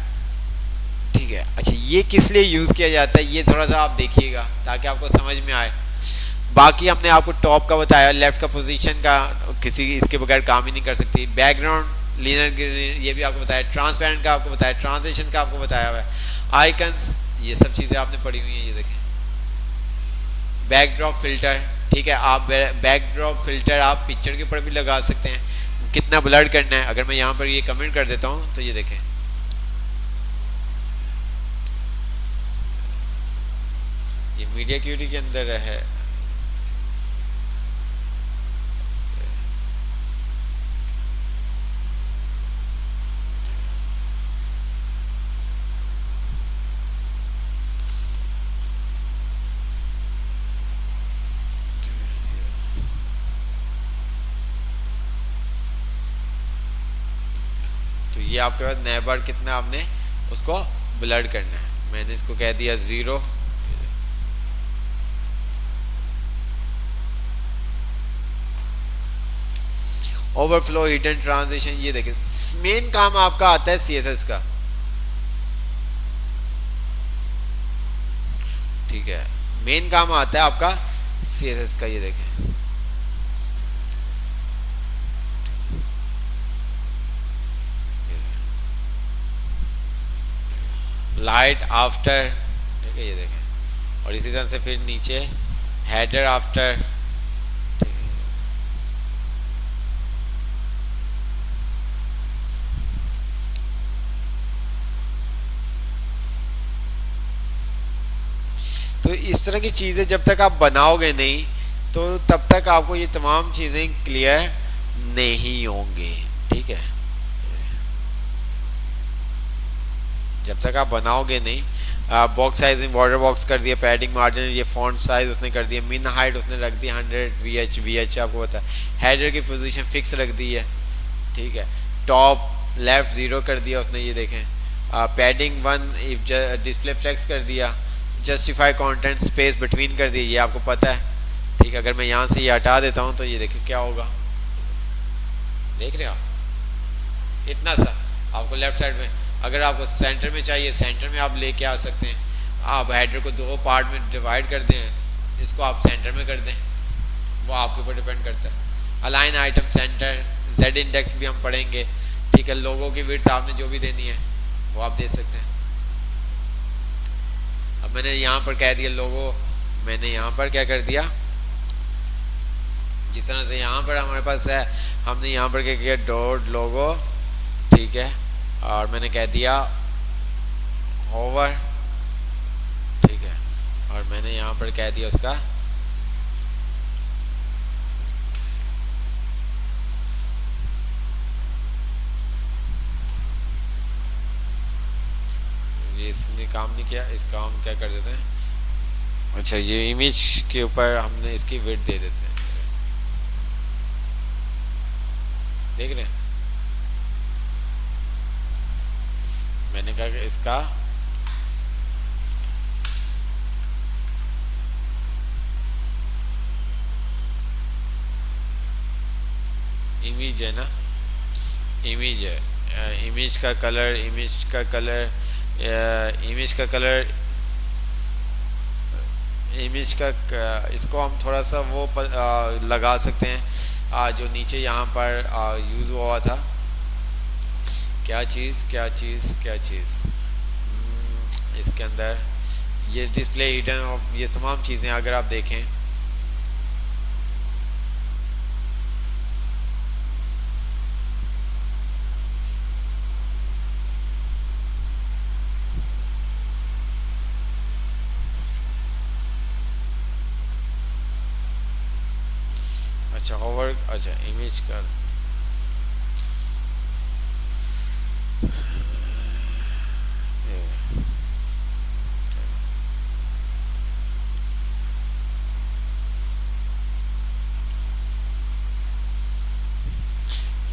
ठीक है। अच्छा, ये किस लिए यूज़ किया जाता है, ये थोड़ा सा आप देखिएगा ताकि आपको समझ में आए। बाकी हमने आपको टॉप का बताया, लेफ्ट का पोजीशन का किसी इसके बगैर काम ही नहीं कर सकती। बैकग्राउंड लीनर, ये भी आपको बताया। ट्रांसपेरेंट का आपको बताया, ट्रांजिशन का आपको बताया हुआ है। आइकन्स, ये सब चीज़ें आपने पढ़ी हुई हैं। ये देखें बैकड्रॉप फिल्टर, ठीक है। आप बैकड्रॉप फिल्टर आप पिक्चर के ऊपर भी लगा सकते हैं, कितना ब्लर करना है। अगर मैं यहाँ पर ये कमेंट कर देता हूँ तो ये देखें, ये मीडिया क्यूटी के अंदर है। तो ये आपके पास नया बार कितना आपने उसको ब्लर करना है। मैंने इसको कह दिया 0। ओवरफ्लो, हिडन ट्रांजिशन, ये देखें मेन काम आपका आता है CSS का, ठीक है। मेन काम आता है आपका CSS का। ये देखें लाइट आफ्टर, ठीक है। ये देखें और इसी तरह से फिर नीचे हेडर आफ्टर, इस तरह की चीज़ें जब तक आप बनाओगे नहीं तो तब तक आपको ये तमाम चीज़ें क्लियर नहीं होंगी। ठीक है, जब तक आप बनाओगे नहीं। बॉक्स साइज में बॉर्डर बॉक्स कर दिया, पैडिंग मार्जिन, ये फॉन्ट साइज उसने कर दिया, मिन हाइट उसने रख दी 100 VH आपको पता है। हेडर की पोजीशन फिक्स रख दी है। ठीक है, टॉप लेफ्ट 0 कर दिया उसने, ये देखें। पैडिंग 1 डिस्प्ले फ्लेक्स कर दिया, जस्टिफाई कंटेंट स्पेस बिटवीन कर दिया, ये आपको पता है। ठीक है, अगर मैं यहाँ से ये हटा देता हूँ तो ये देखिए क्या होगा, देख रहे हो आप, इतना सा आपको लेफ्ट साइड में। अगर आपको सेंटर में चाहिए, सेंटर में आप लेके आ सकते हैं। आप हेडर को 2 पार्ट में डिवाइड कर दें, इसको आप सेंटर में कर दें, वो आपके ऊपर डिपेंड करता है। Align item centre, Z index भी हम पढ़ेंगे। ठीक है, लोगों की विड्थ आपने जो भी देनी है वो आप दे सकते हैं। अब मैंने यहाँ पर कह दिया लोगो, मैंने यहाँ पर क्या कर दिया, जिस तरह से यहाँ पर हमारे पास है, हमने यहाँ पर क्या किया, डॉट लोगो। ठीक है, और मैंने कह दिया ओवर। ठीक है, और मैंने यहाँ पर कह दिया उसका ये, इसने काम नहीं किया, इसका हम क्या कर देते हैं, अच्छा ये इमेज के ऊपर हमने इसकी विड्थ दे देते हैं। देख रहे हैं, मैंने कहा कि इसका इमेज है ना, इमेज है, इमेज का कलर, इमेज का कलर, इमेज का कलर, इमेज का इसको हम थोड़ा सा वो लगा सकते हैं, जो नीचे यहाँ पर यूज़ हुआ था। क्या चीज़, क्या चीज़, क्या चीज़, इसके अंदर ये डिस्प्ले हिडन और ये तमाम चीज़ें अगर आप देखें, अच्छा होवर, अच्छा इमेज का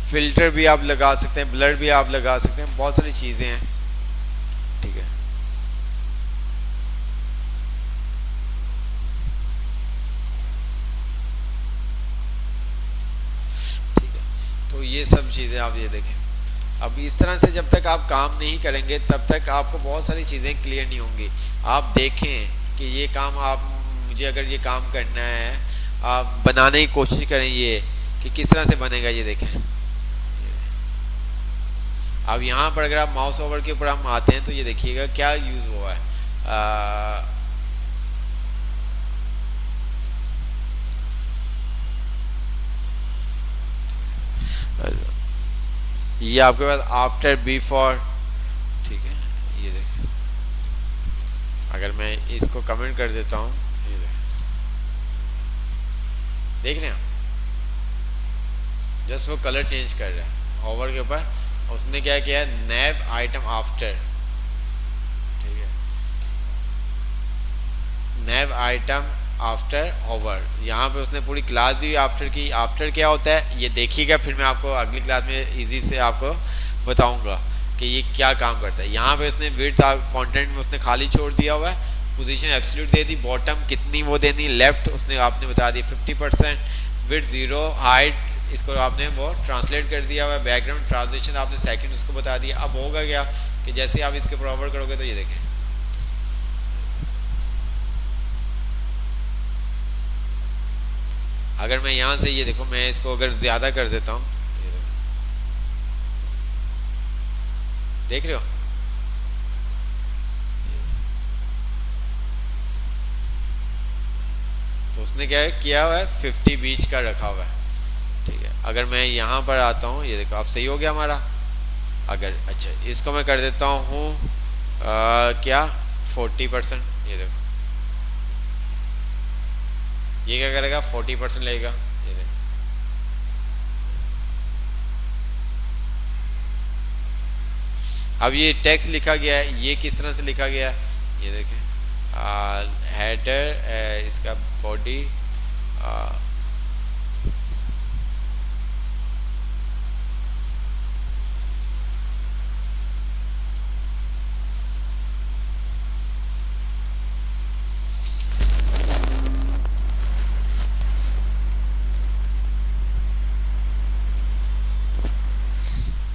फिल्टर भी आप लगा सकते हैं, ब्लर भी आप लगा सकते हैं, बहुत सारी चीज़ें हैं। ठीक है, ठीक है, तो ये सब चीज़ें आप ये देखें। अब इस तरह से जब तक आप काम नहीं करेंगे तब तक आपको बहुत सारी चीज़ें क्लियर नहीं होंगी। आप देखें कि ये काम आप, मुझे अगर ये काम करना है, आप बनाने की कोशिश करें, ये कि किस तरह से बनेगा, ये देखें। अब यहाँ पर अगर आप माउस ओवर के ऊपर हम आते हैं तो ये देखिएगा क्या यूज़ हुआ है। ये आपके पास आफ्टर बिफोर। ठीक है, ये देखें, अगर मैं इसको कमेंट कर देता हूँ, ये देख रहे हैं, जस्ट वो कलर चेंज कर रहा है ओवर के ऊपर। उसने क्या किया, नैव आइटम आफ्टर। ठीक है, नैव आइटम आफ्टर ओवर, यहाँ पे उसने पूरी क्लास दी आफ्टर की। आफ्टर क्या होता है ये देखिएगा, फिर मैं आपको अगली क्लास में इजी से आपको बताऊंगा कि ये क्या काम करता है। यहाँ पे उसने विड्थ कंटेंट में उसने खाली छोड़ दिया हुआ है, पोजीशन एब्सोल्यूट दे दी, बॉटम कितनी वो देनी, लेफ्ट उसने आपने बता दिया 50%, विड्थ 0, हाइट इसको आपने वो ट्रांसलेट कर दिया हुआ है, बैकग्राउंड ट्रांसलेशन आपने सेकंड उसको बता दिया। अब होगा क्या कि जैसे आप इसके फॉरवर्ड करोगे तो ये देखें, अगर मैं यहाँ से ये देखो, मैं इसको अगर ज़्यादा कर देता हूँ, ये देखो, देख रहे हो, तो उसने क्या किया हुआ है 50 बीच का रखा हुआ है। ठीक है, अगर मैं यहाँ पर आता हूँ, ये देखो अब सही हो गया हमारा। अगर अच्छा इसको मैं कर देता हूँ क्या 40%, ये देखो ये क्या करेगा, 40% लेगा। ये देखें, अब ये टेक्स्ट लिखा गया है, ये किस तरह से लिखा गया है, ये देखें, हेडर, इसका बॉडी,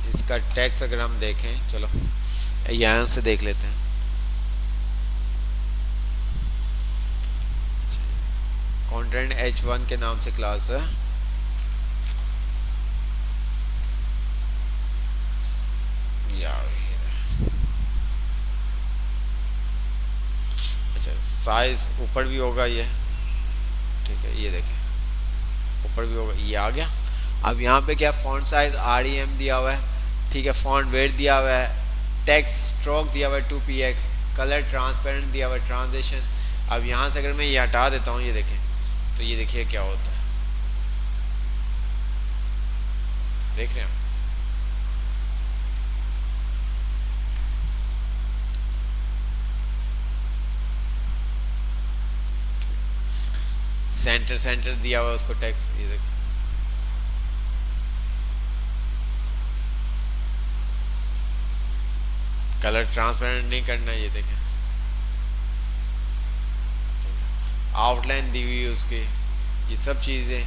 इसका टेक्स्ट अगर हम देखें, चलो यहाँ से देख लेते हैं। कंटेंट H1 के नाम से क्लास है। यार अच्छा, साइज ऊपर भी होगा ये, ठीक है, ये देखें ऊपर भी होगा, ये आ गया। अब यहाँ पे क्या, फॉन्ट साइज REM दिया हुआ है, ठीक है, फॉन्ट वेट दिया हुआ है, टेक्स्ट स्ट्रोक दिया हुआ है 2px, कलर ट्रांसपेरेंट दिया हुआ है, ट्रांजिशन। अब यहाँ से अगर मैं ये हटा देता हूँ, ये देखें, तो ये देखिए क्या होता है, देख रहे हैं आप? सेंटर सेंटर दिया हुआ है उसको टेक्स्ट, ये देखें, कलर ट्रांसपेरेंट नहीं करना, ये देखें, आउटलाइन दी हुई है उसकी, ये सब चीज़ें।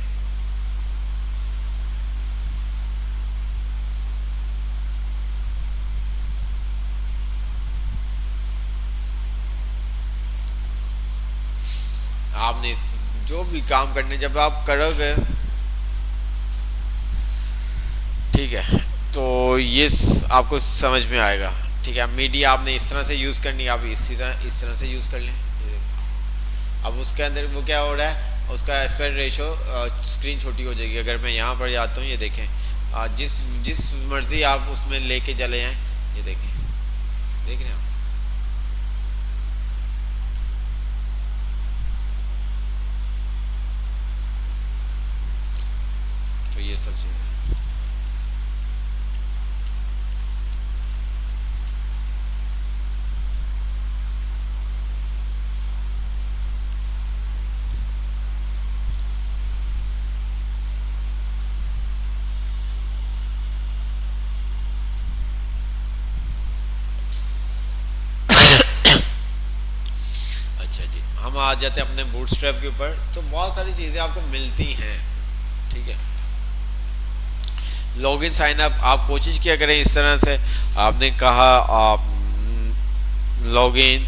आपने इस जो भी काम करने जब आप करोगे, ठीक है, तो ये आपको समझ में आएगा, ठीक है। मीडिया आपने इस तरह से यूज़ करनी, आप इस तरह से यूज़ कर लें। अब उसके अंदर वो क्या हो रहा है, उसका एस्पेक्ट रेशो, स्क्रीन छोटी हो जाएगी। अगर मैं यहाँ पर जाता हूँ, ये देखें, जिस जिस मर्ज़ी आप उसमें लेके चले जाएँ, ये देखें, देख रहे हैं आप? तो ये सब चीज़ें हम आ जाते हैं अपने बूटस्ट्रैप के ऊपर। तो बहुत सारी चीज़ें आपको मिलती हैं, ठीक है। लॉगिन साइन अप आप कोशिश किया करें इस तरह से, आपने कहा लॉगिन,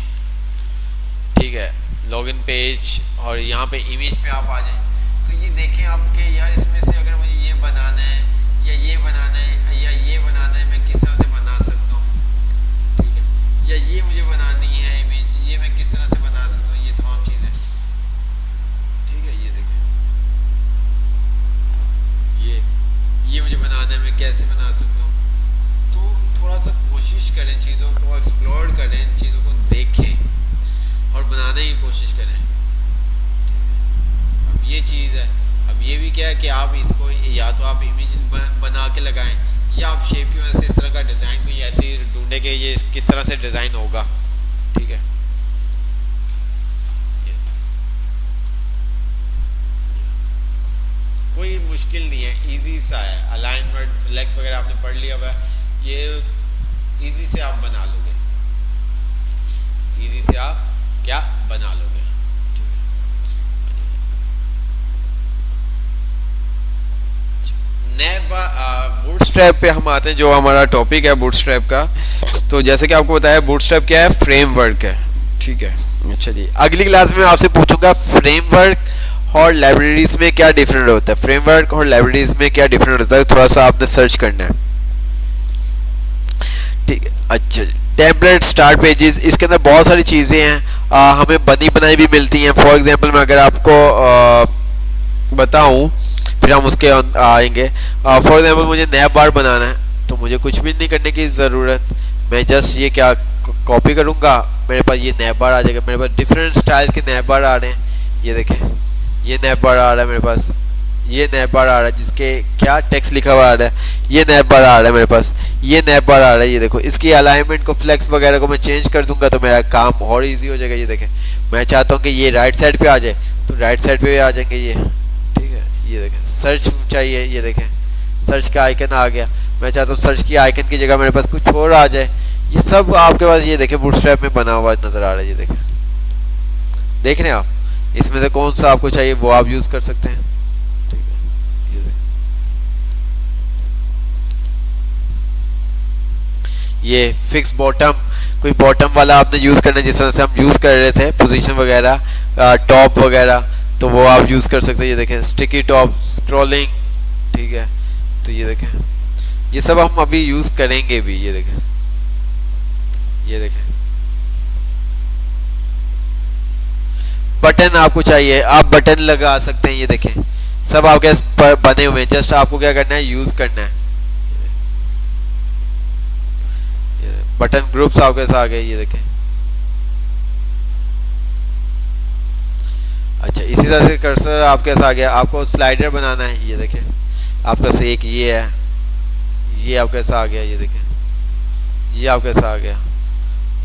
ठीक है, लॉगिन पेज, और यहाँ पे इमेज पे आप आ जाएं। तो ये देखें आपके यार, इसमें से अगर मुझे ये बनाना है या ये बनाना है या ये बनाना है, मैं किस तरह से बना सकता हूँ, ठीक है, या ये मुझे बनानी है इमेज, ये मैं किस तरह से बना सकता हूँ, ये तमाम चीज़ें, ठीक है। ये देखें, ये मुझे बनाना है, मैं कैसे बना सकता हूँ। तो थोड़ा सा कोशिश करें, चीज़ों को एक्सप्लोर करें, चीज़ों को देखें और बनाने की कोशिश करें। अब ये चीज़ है, अब ये भी क्या है कि आप इसको या तो आप इमेज बना के लगाएं, या आप शेप की वजह से इस तरह का डिज़ाइन कोई ऐसे ढूंढे कि ये किस तरह से डिज़ाइन होगा, ठीक है। कोई मुश्किल नहीं है, इजी सा है। अलाइनमेंट, फ्लेक्स वगैरह आपने पढ़ लिया हुआ है, ये इजी से आप बना लोगे, इजी से आप क्या बना लोगे, ठीक है। नए बूटस्ट्रैप पे हम आते हैं, जो हमारा टॉपिक है बूटस्ट्रैप का। तो जैसे कि आपको बताया, बूटस्ट्रैप क्या है, फ्रेमवर्क है, ठीक है। अच्छा जी, अगली क्लास में आपसे पूछूंगा फ्रेमवर्क और लाइब्रेरीज में क्या डिफरेंट होता है, फ्रेमवर्क और लाइब्रेरीज में क्या डिफरेंट होता है, थोड़ा सा आपने सर्च करना है, ठीक है। अच्छा, टेम्पलेट, स्टार्ट पेजेस, इसके अंदर बहुत सारी चीज़ें हैं, हमें बनी बनाई भी मिलती हैं। फॉर एग्जांपल मैं अगर आपको बताऊं, फिर हम उसके आएंगे। फॉर एग्जांपल मुझे नया बार बनाना है, तो मुझे कुछ भी नहीं करने की ज़रूरत, मैं जस्ट ये क्या कॉपी करूँगा, मेरे पास ये नया बार आ जाएगा। मेरे पास डिफरेंट स्टाइल के नया बार आ रहे हैं, ये देखें, ये नैप बार आ रहा है मेरे पास, ये नैप बार आ रहा है जिसके क्या टेक्स्ट लिखा हुआ आ रहा है, ये नैप बार आ रहा है मेरे पास, ये नैप बार आ रहा है। ये देखो इसकी अलाइनमेंट को फ्लेक्स वगैरह को मैं चेंज कर दूंगा तो मेरा काम और इजी हो जाएगा। ये देखें, मैं चाहता हूँ कि ये राइट साइड पे आ जाए तो राइट साइड पे भी आ जाएंगे ये, ठीक है। ये देखें सर्च चाहिए, ये देखें सर्च का आइकन आ गया, मैं चाहता हूँ सर्च की आइकन की जगह मेरे पास कुछ और आ जाए। ये सब आपके पास ये देखें बूटस्ट्रैप में बना हुआ नजर आ रहा है। ये देखें, देख रहे हैं आप, इसमें से कौन सा आपको चाहिए वो आप यूज कर सकते हैं, ठीक है। ये देखें, ये फिक्स बॉटम, कोई बॉटम वाला आपने यूज करना है जिस तरह से हम यूज कर रहे थे पोजीशन वगैरह टॉप वगैरह, तो वो आप यूज कर सकते हैं। ये देखें स्टिकी टॉप, स्क्रॉलिंग, ठीक है। तो ये देखें ये सब हम अभी यूज करेंगे भी। ये देखें, ये देखें बटन आपको चाहिए आप बटन लगा सकते हैं। ये देखें सब आपके बने हुए हैं, जस्ट आपको क्या करना है यूज करना है। बटन ग्रुप्स आपके साथ आ गए। ये देखें, अच्छा इसी तरह से कर्सर आपके साथ आ गया। आपको स्लाइडर बनाना है, ये देखें आपका से एक ये है, ये आपके साथ आ गया। ये देखें ये आपके साथ आ गया।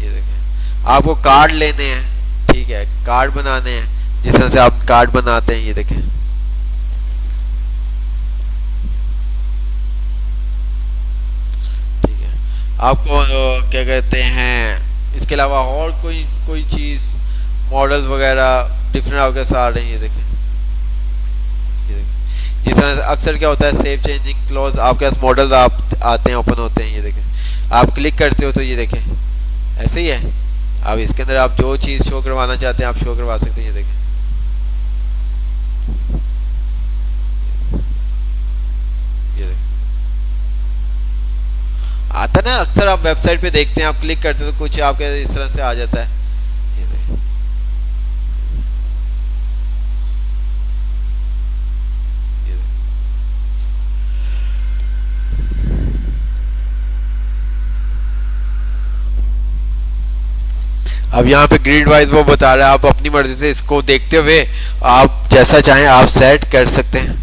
ये देखें आपको कार्ड लेने हैं, ठीक है, कार्ड बनाने हैं जिस तरह से आप कार्ड बनाते हैं। ये देखें ठीक है, आपको क्या कहते हैं इसके अलावा और कोई चीज मॉडल वगैरह डिफरेंट आपके साथ आ रहे हैं। ये देखें, ये देखें जिस तरह से अक्सर क्या होता है सेव चेंजिंग क्लॉज आपके पास मॉडल आप आते हैं ओपन होते हैं। ये देखें आप क्लिक करते हो तो ये देखें ऐसे ही है। अब इसके अंदर आप जो चीज शो करवाना चाहते हैं आप शो करवा सकते हैं। ये देखें, ये देखें आता ना अक्सर आप वेबसाइट पे देखते हैं, आप क्लिक करते हैं तो कुछ आपके इस तरह से आ जाता है। ये देखें, ये देखें। अब यहाँ पे ग्रिड वाइज वो बता रहा है, आप अपनी मर्जी से इसको देखते हुए आप जैसा चाहें आप सेट कर सकते हैं।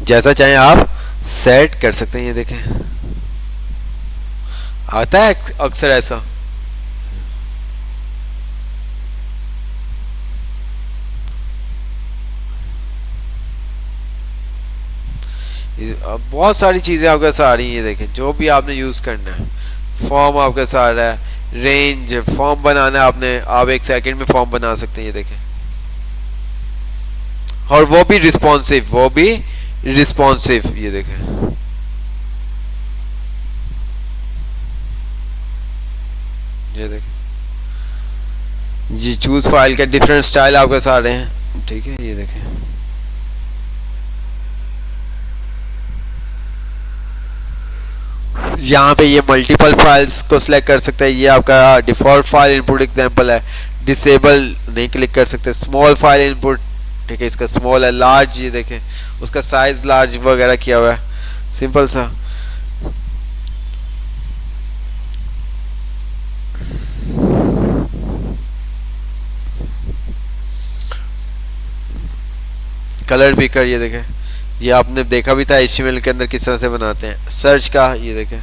जैसा चाहें आप सेट कर सकते हैं। ये देखें आता है अक्सर ऐसा। बहुत सारी चीजें आपके साथ आ रही हैं। ये देखें जो भी आपने यूज करना है, फॉर्म आपके साथ आ रहा है, रेंज फॉर्म बनाना है आपने, आप एक सेकंड में फॉर्म बना सकते हैं। ये देखें और वो भी रिस्पॉन्सिव, वो भी रिस्पॉन्सिव। ये देखें ये देखें जी चूज फाइल के डिफरेंट स्टाइल आपके साथ आ रहे हैं, ठीक है। ये देखें यहाँ पे ये मल्टीपल फाइल्स को सिलेक्ट कर सकते हैं। ये आपका डिफॉल्ट फाइल इनपुट एग्जांपल है, डिसेबल नहीं क्लिक कर सकते। स्मॉल फाइल इनपुट, ठीक है, इसका स्मॉल है। लार्ज, ये देखें उसका साइज लार्ज वगैरह किया हुआ है, सिंपल सा। कलर पिकर, ये देखें ये आपने देखा भी था HTML के अंदर किस तरह से बनाते हैं। सर्च का, ये देखें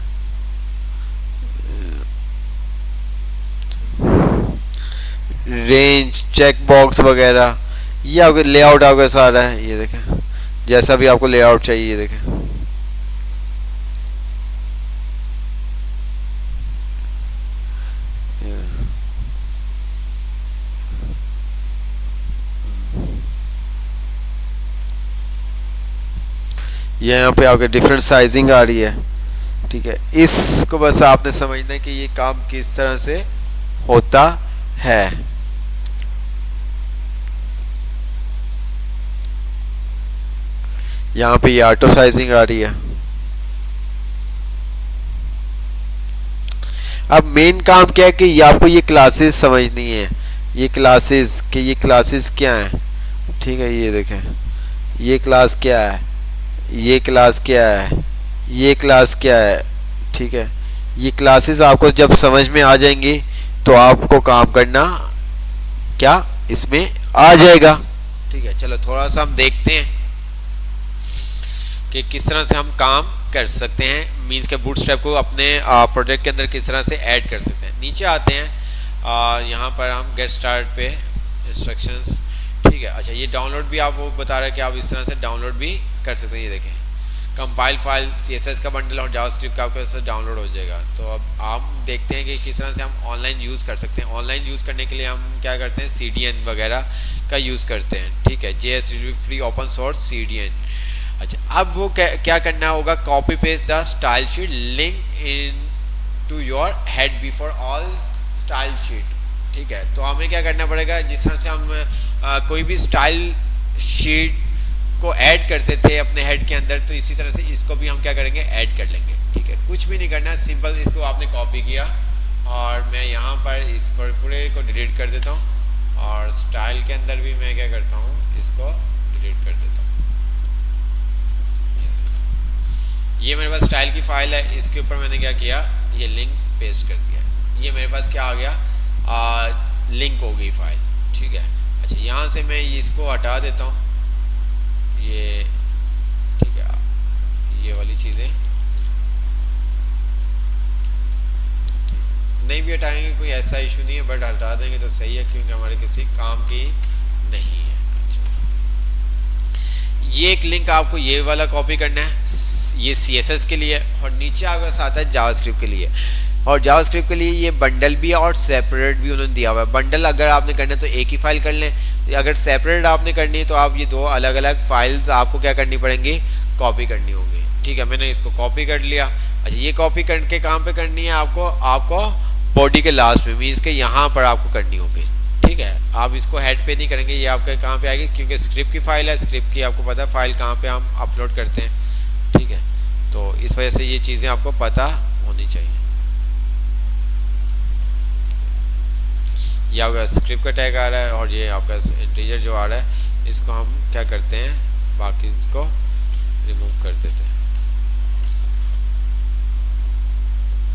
रेंज, चेक बॉक्स वगैरह, ये आपके लेआउट आपके साथ आ रहा है। ये देखें जैसा भी आपको लेआउट चाहिए। ये देखें ये यहाँ पे आपके डिफरेंट साइजिंग आ रही है, ठीक है। इसको बस आपने समझना है कि ये काम किस तरह से होता है। यहाँ पे ये ऑटो साइजिंग आ रही है। अब मेन काम क्या है कि ये आपको ये क्लासेस समझनी है, ये क्लासेस कि ये क्लासेस क्या है, ठीक है। ये देखें ये क्लास क्या है, ये क्लास क्या है, ये क्लास क्या है, ठीक है। ये क्लासेस आपको जब समझ में आ जाएंगी तो आपको काम करना क्या इसमें आ जाएगा। ठीक है, चलो थोड़ा सा हम देखते हैं कि किस तरह से हम काम कर सकते हैं, मींस के बूटस्ट्रैप को अपने प्रोजेक्ट के अंदर किस तरह से ऐड कर सकते हैं। नीचे आते हैं, यहाँ पर हम गेट स्टार्ट पे इंस्ट्रक्शंस। ठीक है, अच्छा ये डाउनलोड भी आप वो बता रहे हैं कि आप इस तरह से डाउनलोड भी कर सकते हैं। ये देखें, कंपाइल फाइल CSS का बंडल और जावास्क्रिप्ट का आपके वैसे डाउनलोड हो जाएगा। तो अब हम देखते हैं कि किस तरह से हम ऑनलाइन यूज़ कर सकते हैं। ऑनलाइन यूज़ करने के लिए हम क्या करते हैं, CDN वगैरह का यूज़ करते हैं। ठीक है, JS free open source CDN। अच्छा, अब वो क्या करना होगा, copy paste the style sheet link into your head before all style sheet. ठीक है, तो हमें क्या करना पड़ेगा, जिस तरह से हम कोई भी स्टाइल शीट को ऐड करते थे अपने हेड के अंदर, तो इसी तरह से इसको भी हम क्या करेंगे, ऐड कर लेंगे। ठीक है, कुछ भी नहीं करना, सिंपल इसको आपने कॉपी किया और मैं यहाँ पर इस पर पूरे को डिलीट कर देता हूँ और स्टाइल के अंदर भी मैं क्या करता हूँ, इसको डिलीट कर देता हूँ। ये मेरे पास स्टाइल की फाइल है, इसके ऊपर मैंने क्या किया, ये लिंक पेस्ट कर दिया। ये मेरे पास क्या आ गया, लिंक हो गई फाइल। ठीक है, अच्छा यहाँ से मैं इसको हटा देता हूँ, ये ठीक है, ये वाली चीज़ें नहीं भी हटाएंगे, कोई ऐसा इशू नहीं है, बट हटा देंगे तो सही है क्योंकि हमारे किसी काम की नहीं है। अच्छा, ये एक लिंक आपको ये वाला कॉपी करना है, ये CSS के लिए, और नीचे आपके पास आता है जावास्क्रिप्ट के लिए। और जावास्क्रिप्ट के लिए ये बंडल भी है और सेपरेट भी उन्होंने दिया हुआ है। बंडल अगर आपने करना है तो एक ही फाइल कर लें, अगर सेपरेट आपने करनी है तो आप ये दो अलग अलग फाइल्स आपको क्या करनी पड़ेंगी, कॉपी करनी होगी। ठीक है, मैंने इसको कॉपी कर लिया। अच्छा, ये कॉपी करके कहाँ पे करनी है आपको बॉडी के लास्ट में, मीन्स के यहाँ पर आपको करनी होगी। ठीक है, आप इसको हेड पे नहीं करेंगे, ये आपके कहाँ पे आएगी, क्योंकि स्क्रिप्ट की फाइल है, स्क्रिप्ट की आपको पता है फाइल कहाँ पे हम अपलोड करते हैं। ठीक है, तो इस वजह से ये चीज़ें आपको पता होनी चाहिए। ये आपका स्क्रिप्ट का टैग आ रहा है और ये आपका इंटीजर जो आ रहा है, इसको हम क्या करते हैं, बाकी इसको रिमूव कर देते हैं।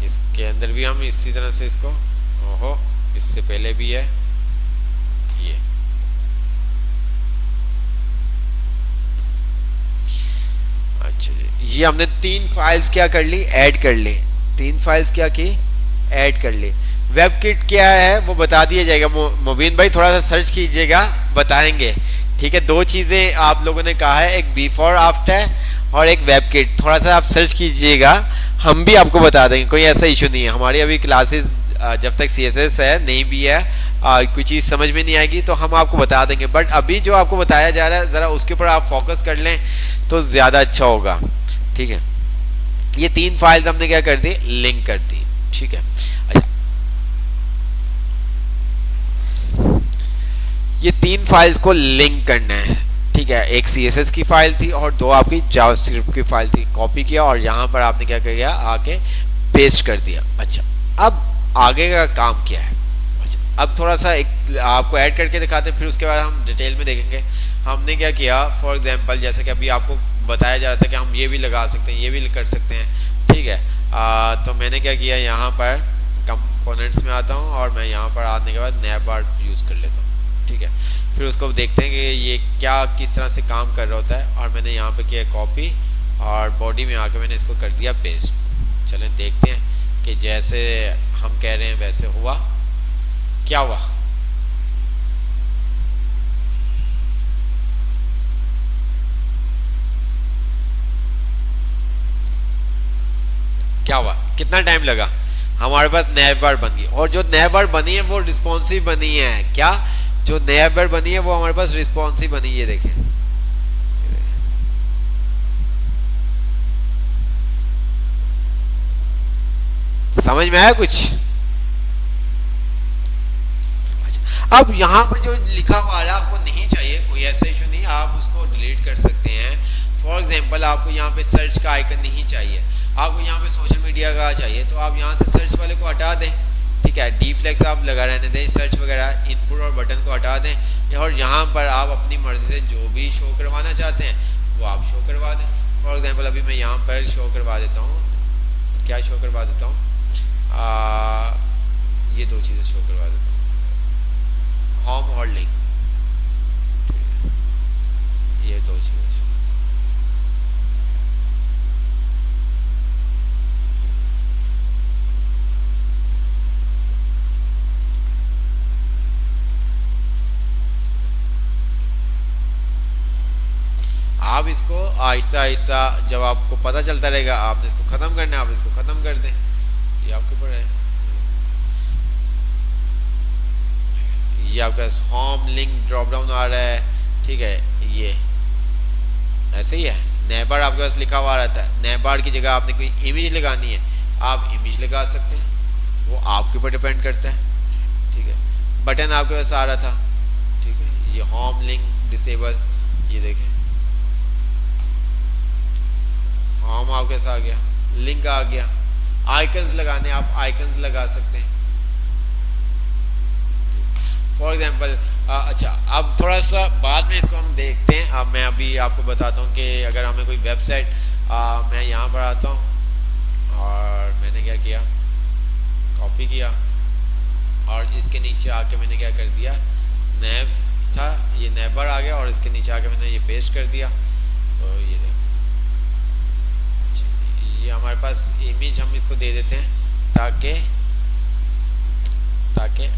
इसके अंदर भी हम इसी तरह से इसको, ओहो इससे पहले भी है ये। अच्छा जी, ये हमने 3 फाइल्स क्या कर ली, ऐड कर ली। 3 फाइल्स क्या की, ऐड कर ली। वेब किट क्या है वो बता दिया जाएगा, मुबीन भाई थोड़ा सा सर्च कीजिएगा, बताएंगे। ठीक है, 2 चीज़ें आप लोगों ने कहा है, एक बिफोर आफ्टर और एक वेब किट, थोड़ा सा आप सर्च कीजिएगा, हम भी आपको बता देंगे, कोई ऐसा इशू नहीं है। हमारी अभी क्लासेस जब तक CSS है नहीं भी है, कोई चीज़ समझ में नहीं आएगी तो हम आपको बता देंगे, बट अभी जो आपको बताया जा रहा है ज़रा उसके ऊपर आप फोकस कर लें तो ज़्यादा अच्छा होगा। ठीक है, ये 3 फाइल्स हमने क्या कर दी, लिंक कर दी। ठीक है, अच्छा ये 3 फाइल्स को लिंक करना है। ठीक है, एक CSS की फाइल थी और 2 आपकी जावास्क्रिप्ट की फाइल थी, कॉपी किया और यहाँ पर आपने क्या किया, आके पेस्ट कर दिया। अच्छा, अब आगे का काम क्या है, अच्छा अब थोड़ा सा एक आपको ऐड करके दिखाते हैं, फिर उसके बाद हम डिटेल में देखेंगे हमने क्या किया। फॉर एग्जांपल जैसे कि अभी आपको बताया जा रहा था कि हम ये भी लगा सकते हैं, ये भी कर सकते हैं। ठीक है, तो मैंने क्या किया, यहाँ पर कंपोनेंट्स में आता हूँ और मैं यहाँ पर आने के बाद नैव बार यूज़ कर लेता हूँ। ठीक है, फिर उसको देखते हैं कि ये क्या किस तरह से काम कर रहा होता है, और मैंने यहाँ पे किया कॉपी और बॉडी में आके मैंने इसको कर दिया पेस्ट। चलें देखते हैं कि जैसे हम कह रहे हैं वैसे हुआ, क्या हुआ। क्या हुआ, कितना टाइम लगा, हमारे पास नैव बार बन गई, और जो नैव बार बनी है वो रिस्पॉन्सिव बनी है। क्या, जो नैव बार बनी है वो हमारे पास रिस्पॉन्सिव बनी है। ये देखें, समझ में आया कुछ। अच्छा, अब यहाँ पर जो लिखा हुआ है आपको नहीं चाहिए, कोई ऐसा इशू नहीं, आप उसको डिलीट कर सकते हैं। फॉर एग्जांपल आपको यहाँ पे सर्च का आइकन नहीं चाहिए, आपको यहाँ पे सोशल मीडिया का चाहिए, तो आप यहाँ से सर्च वाले को हटा दें। ठीक है, डीफ्लेक्स आप लगा रहने दें, सर्च वगैरह इनपुट और बटन को हटा दें, और यहाँ पर आप अपनी मर्जी से जो भी शो करवाना चाहते हैं वो आप शो करवा दें। फॉर एग्जांपल अभी मैं यहाँ पर शो करवा देता हूँ, क्या शो करवा देता हूँ, ये दो चीज़ें शो करवा देता हूँ, होम और लिंक, ये दो चीज़ें। आप इसको आहिस्ता आहिस्ता जब आपको पता चलता रहेगा, आपने इसको ख़त्म करना है, आप इसको ख़त्म कर दें, ये आपके ऊपर है। ये आपका होम लिंक ड्रॉप डाउन आ रहा है, ठीक है, ये ऐसे ही है। नेबार आपके पास लिखा हुआ रहता है, नेबार की जगह आपने कोई इमेज लगानी है, आप इमेज लगा सकते हैं, वो आपके ऊपर डिपेंड करता है, ठीक है। बटन आपके पास आ रहा था, ठीक है, ये होम लिंक डिसेबल, ये देखें होम आपके पास आ गया, लिंक आ गया। आइकन्स लगाने, आप आइकन्स लगा सकते हैं, फॉर एग्जाम्पल। अच्छा, अब थोड़ा सा बाद में इसको हम देखते हैं। अब मैं अभी आपको बताता हूँ कि अगर हमें कोई वेबसाइट, मैं यहाँ पर आता हूँ और मैंने क्या किया, कॉपी किया और इसके नीचे आके मैंने क्या कर दिया, नेव था, ये नेबर आ गया और इसके नीचे आके मैंने ये पेस्ट कर दिया। तो ये देख, ये हमारे पास इमेज, हम इसको दे देते हैं ताकि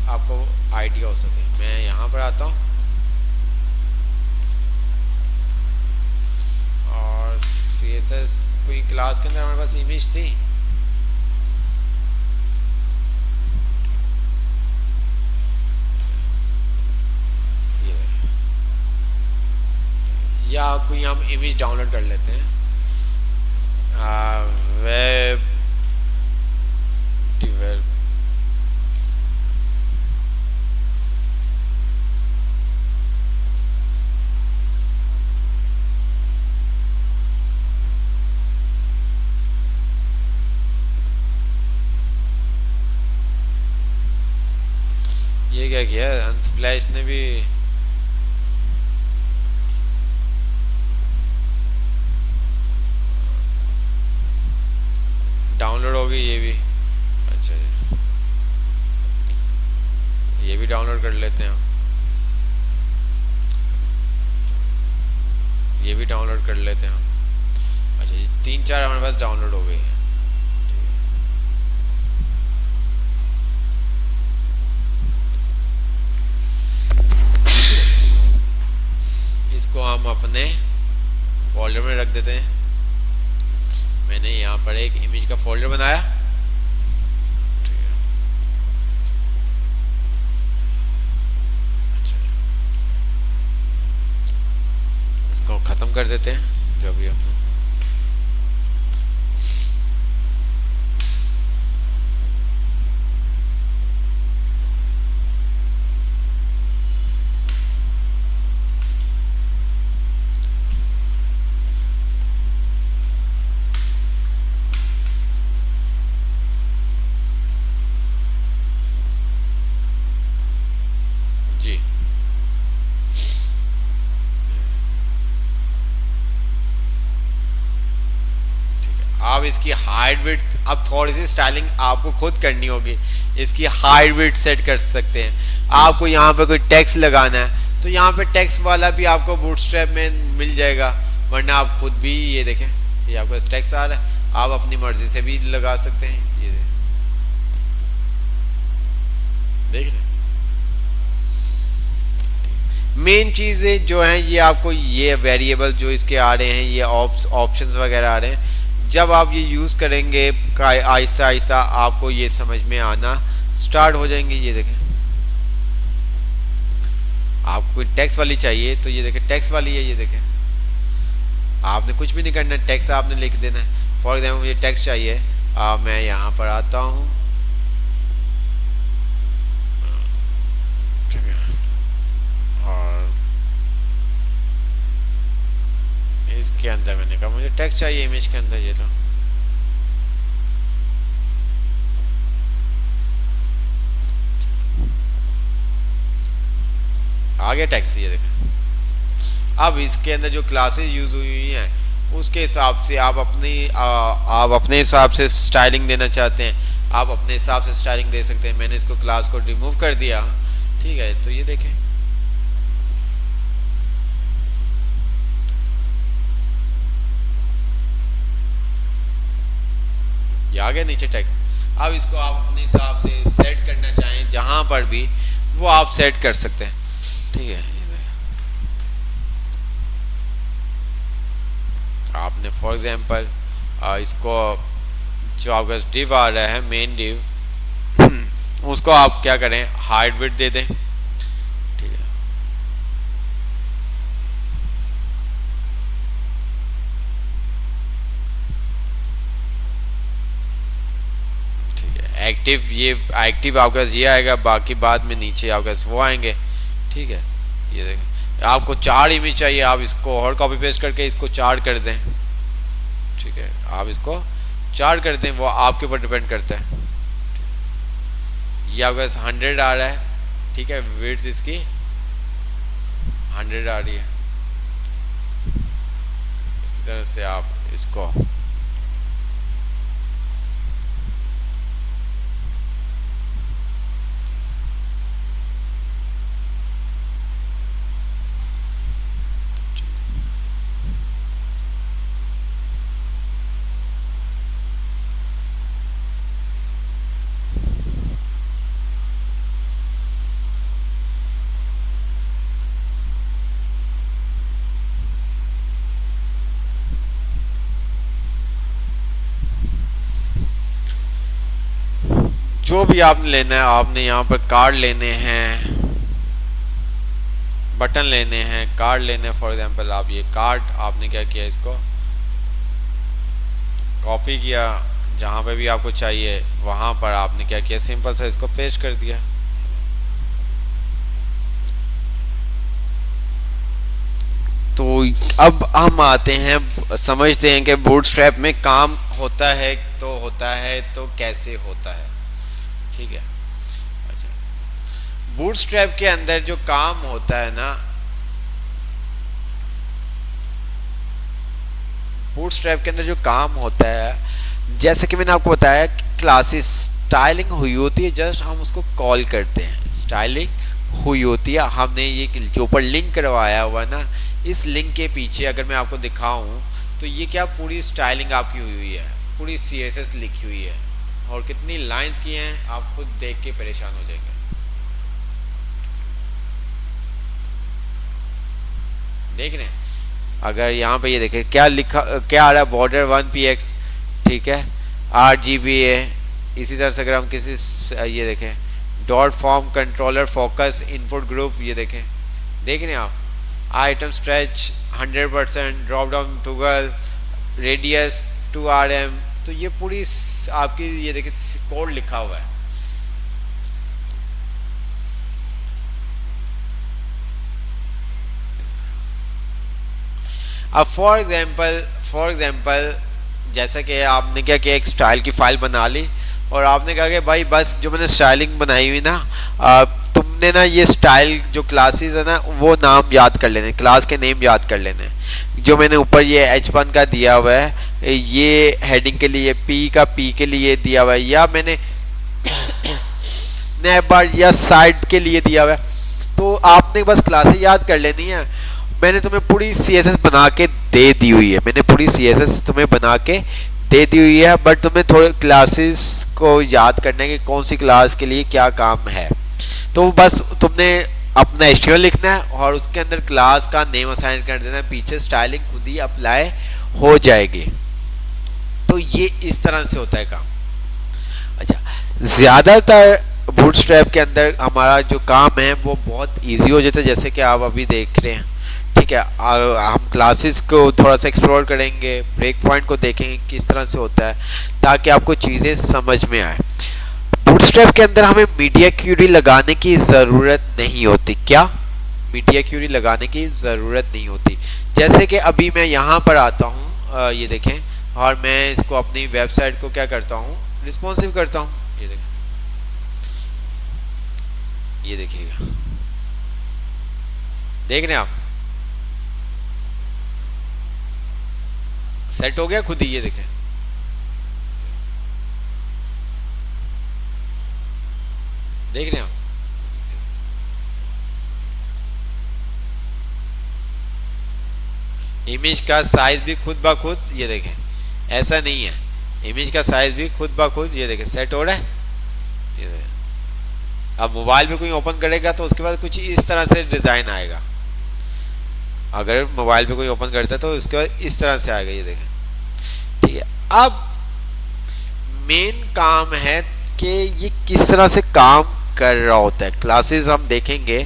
आपको आइडिया हो सके। मैं यहाँ पर आता हूँ और CSS कोई क्लास के अंदर हमारे पास इमेज थी, या कोई हम इमेज डाउनलोड कर लेते हैं, वेब डेवलप, ये क्या किया अनस्प्लैश ने भी, डाउनलोड हो गई ये भी। अच्छा जी, ये भी डाउनलोड कर लेते हैं, ये भी डाउनलोड कर लेते हैं। अच्छा, ये 3-4 हमारे पास डाउनलोड हो गई है। इसको हम अपने फोल्डर में रख देते हैं। मैंने यहाँ पर एक इमेज का फोल्डर बनाया, अच्छा, इसको ख़त्म कर देते हैं जो भी हम, जी ठीक है। अब इसकी हाइट विड्थ, अब थोड़ी सी स्टाइलिंग आपको खुद करनी होगी। इसकी हाइट विड्थ सेट कर सकते हैं। आपको यहाँ पे कोई टेक्स्ट लगाना है तो यहाँ पे टेक्स्ट वाला भी आपको बूटस्ट्रैप में मिल जाएगा, वरना आप खुद भी, ये देखें, ये आपको टेक्स्ट आ रहा है, आप अपनी मर्जी से भी लगा सकते हैं। ये देख लें, मेन चीज़ें जो हैं ये आपको, ये वेरिएबल जो इसके आ रहे हैं, ये ऑप्शंस वगैरह आ रहे हैं, जब आप ये यूज़ करेंगे आहिस्ता आहिस्ता आपको ये समझ में आना स्टार्ट हो जाएंगे। ये देखें, आपको कोई टेक्स्ट वाली चाहिए तो ये देखें टेक्स्ट वाली है, ये देखें, आपने कुछ भी नहीं करना, टेक्स्ट आपने लिख देना है। फॉर एग्जाम्पल मुझे टेक्स्ट चाहिए, मैं यहाँ पर आता हूँ, इसके अंदर मैंने कहा मुझे टेक्स्ट चाहिए इमेज के अंदर, ये तो आ गया टेक्स्ट, ये देखें। अब इसके अंदर जो क्लासेस यूज हुई हैं उसके हिसाब से आप अपने हिसाब से स्टाइलिंग देना चाहते हैं आप अपने हिसाब से स्टाइलिंग दे सकते हैं। मैंने इसको क्लास को रिमूव कर दिया, ठीक है। तो ये देखें, ये आ गया नीचे टेक्स्ट। अब इसको आप अपने हिसाब से सेट करना चाहें जहां पर भी, वो आप सेट कर सकते हैं, ठीक है। आपने फॉर एग्जांपल इसको जो आपका डिव आ रहा है, मेन डिव, उसको आप क्या करें, हाइट विड्थ दे दें, ठीक है। ठीक है, एक्टिव, ये एक्टिव आपका ये आएगा, बाकी बाद में नीचे आपका वो आएंगे, ठीक है। ये देखें, आपको 4 इमेज चाहिए, आप इसको और कॉपी पेस्ट करके इसको 4 कर दें, ठीक है। आप इसको 4 कर दें, वो आपके ऊपर डिपेंड करता है। ये आपका 100 आ रहा है, ठीक है, विड्थ इसकी 100 आ रही है। इसी तरह से आप इसको जो भी आपने लेना है, आपने यहाँ पर कार्ड लेने हैं, बटन लेने हैं, कार्ड लेने हैं। फॉर एग्जांपल आप ये कार्ड, आपने क्या किया, इसको कॉपी किया, जहाँ पे भी आपको चाहिए वहाँ पर आपने क्या किया, सिंपल सा इसको पेस्ट कर दिया। तो अब हम आते हैं, समझते हैं कि बूटस्ट्रैप में काम होता है तो कैसे होता है, ठीक है। अच्छा, बूटस्ट्रैप के अंदर जो काम होता है ना, बूटस्ट्रैप के अंदर जो काम होता है, जैसे कि मैंने आपको बताया, क्लासेस स्टाइलिंग हुई होती है, जस्ट हम उसको कॉल करते हैं, स्टाइलिंग हुई होती है। हमने ये जो ऊपर लिंक करवाया हुआ ना, इस लिंक के पीछे अगर मैं आपको दिखाऊं तो ये क्या पूरी स्टाइलिंग आपकी हुई हुई है, पूरी CSS लिखी हुई है, और कितनी लाइंस की हैं आप खुद देख के परेशान हो जाएंगे। देख रहे हैं, अगर यहाँ पे ये देखें क्या लिखा, क्या आ रहा है, बॉर्डर 1px, ठीक है, RGBA। इसी तरह से अगर हम किसी ये देखें, dot form controller focus input group, ये देखें, देख रहे हैं आप, item stretch 100%, drop down toggle, radius 2rm। तो ये पूरी आपकी ये देखिए कोड लिखा हुआ है। अब फॉर एग्जांपल जैसा कि आपने क्या किया, एक स्टाइल की फाइल बना ली, और आपने कहा कि भाई बस जो मैंने स्टाइलिंग बनाई हुई ना, तुमने ना ये स्टाइल जो क्लासेस है ना, वो नाम याद कर लेने, क्लास के नेम याद कर लेने। जो मैंने ऊपर ये H1 का दिया हुआ है, ये हेडिंग के लिए, P का P के लिए दिया हुआ है, या मैंने नेबर या साइड के लिए दिया हुआ है। तो आपने बस क्लासेस याद कर लेनी है। मैंने तुम्हें पूरी CSS बना के दे दी हुई है, मैंने पूरी CSS तुम्हें बना के दे दी हुई है, बट तुम्हें थोड़े क्लासेस को याद करने की कौन सी क्लास के लिए क्या काम है। तो बस तुमने अपना HTML लिखना है और उसके अंदर क्लास का नेम असाइन कर देना है, पीछे स्टाइलिंग खुद ही अप्लाई हो जाएगी। तो ये इस तरह से होता है काम। अच्छा, ज़्यादातर बूटस्ट्रैप के अंदर हमारा जो काम है वो बहुत इजी हो जाता है, जैसे कि आप अभी देख रहे हैं, ठीक है। हम क्लासेस को थोड़ा सा एक्सप्लोर करेंगे, ब्रेक पॉइंट को देखेंगे किस तरह से होता है, ताकि आपको चीज़ें समझ में आए। बूटस्ट्रैप के अंदर हमें मीडिया क्यूरी लगाने की ज़रूरत नहीं होती। क्या? मीडिया क्यूरी लगाने की ज़रूरत नहीं होती। जैसे कि अभी मैं यहाँ पर आता हूँ, ये देखें, और मैं इसको अपनी वेबसाइट को क्या करता हूँ, रिस्पॉन्सिव करता हूँ। ये देखें, ये देखिएगा, देख रहे हैं आप, सेट हो गया खुद ही। ये देखें, इमेज का साइज भी खुद ब खुद, ये देखें, ऐसा नहीं है, इमेज का साइज भी खुद ब खुद ये देखें सेट हो रहा है। ये देखें, अब मोबाइल पे कोई ओपन करेगा तो उसके बाद कुछ इस तरह से डिज़ाइन आएगा। अगर मोबाइल पे कोई ओपन करता है तो उसके बाद इस तरह से आएगा, ये देखें, ठीक है। अब मेन काम है कि ये किस तरह से काम कर रहा होता है। क्लासेस हम देखेंगे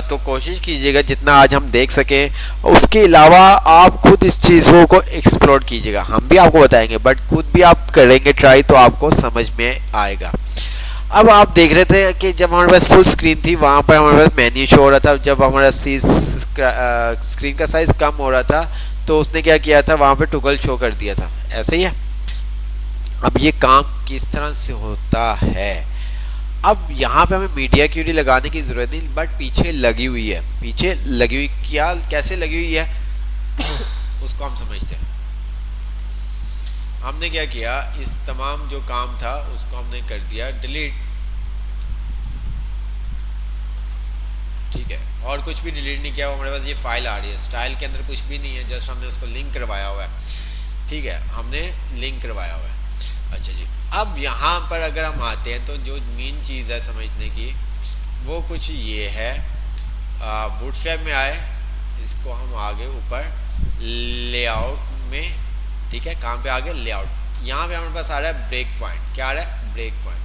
तो कोशिश कीजिएगा जितना आज हम देख सकें, उसके अलावा आप खुद इस चीज़ों को एक्सप्लोर कीजिएगा। हम भी आपको बताएंगे बट खुद भी आप करेंगे ट्राई तो आपको समझ में आएगा। अब आप देख रहे थे कि जब हमारे पास फुल स्क्रीन थी वहाँ पर हमारे पास मेन्यू शो हो रहा था। जब हमारा स्क्रीन का साइज़ कम हो रहा था तो उसने क्या किया था, वहाँ पे टॉगल शो कर दिया था, ऐसे ही है। अब ये काम किस तरह से होता है, अब यहाँ पे हमें मीडिया क्यूरी लगाने की ज़रूरत नहीं, बट पीछे लगी हुई है, पीछे लगी हुई क्या, कैसे लगी हुई है उसको हम समझते हैं। हमने क्या किया, इस तमाम जो काम था उसको हमने कर दिया डिलीट, ठीक है, और कुछ भी डिलीट नहीं किया। हमारे पास ये फाइल आ रही है, स्टाइल के अंदर कुछ भी नहीं है, जस्ट हमने उसको लिंक करवाया हुआ है, ठीक है, हमने लिंक करवाया हुआ है। अच्छा जी, अब यहाँ पर अगर हम आते हैं तो जो मेन चीज़ है समझने की वो कुछ ये है। बूटस्ट्रैप में आए, इसको हम आगे ऊपर लेआउट में, ठीक है, कहाँ पे आगे लेआउट, यहाँ पे हमारे पास आ रहा है ब्रेक पॉइंट। क्या आ रहा है, ब्रेक पॉइंट।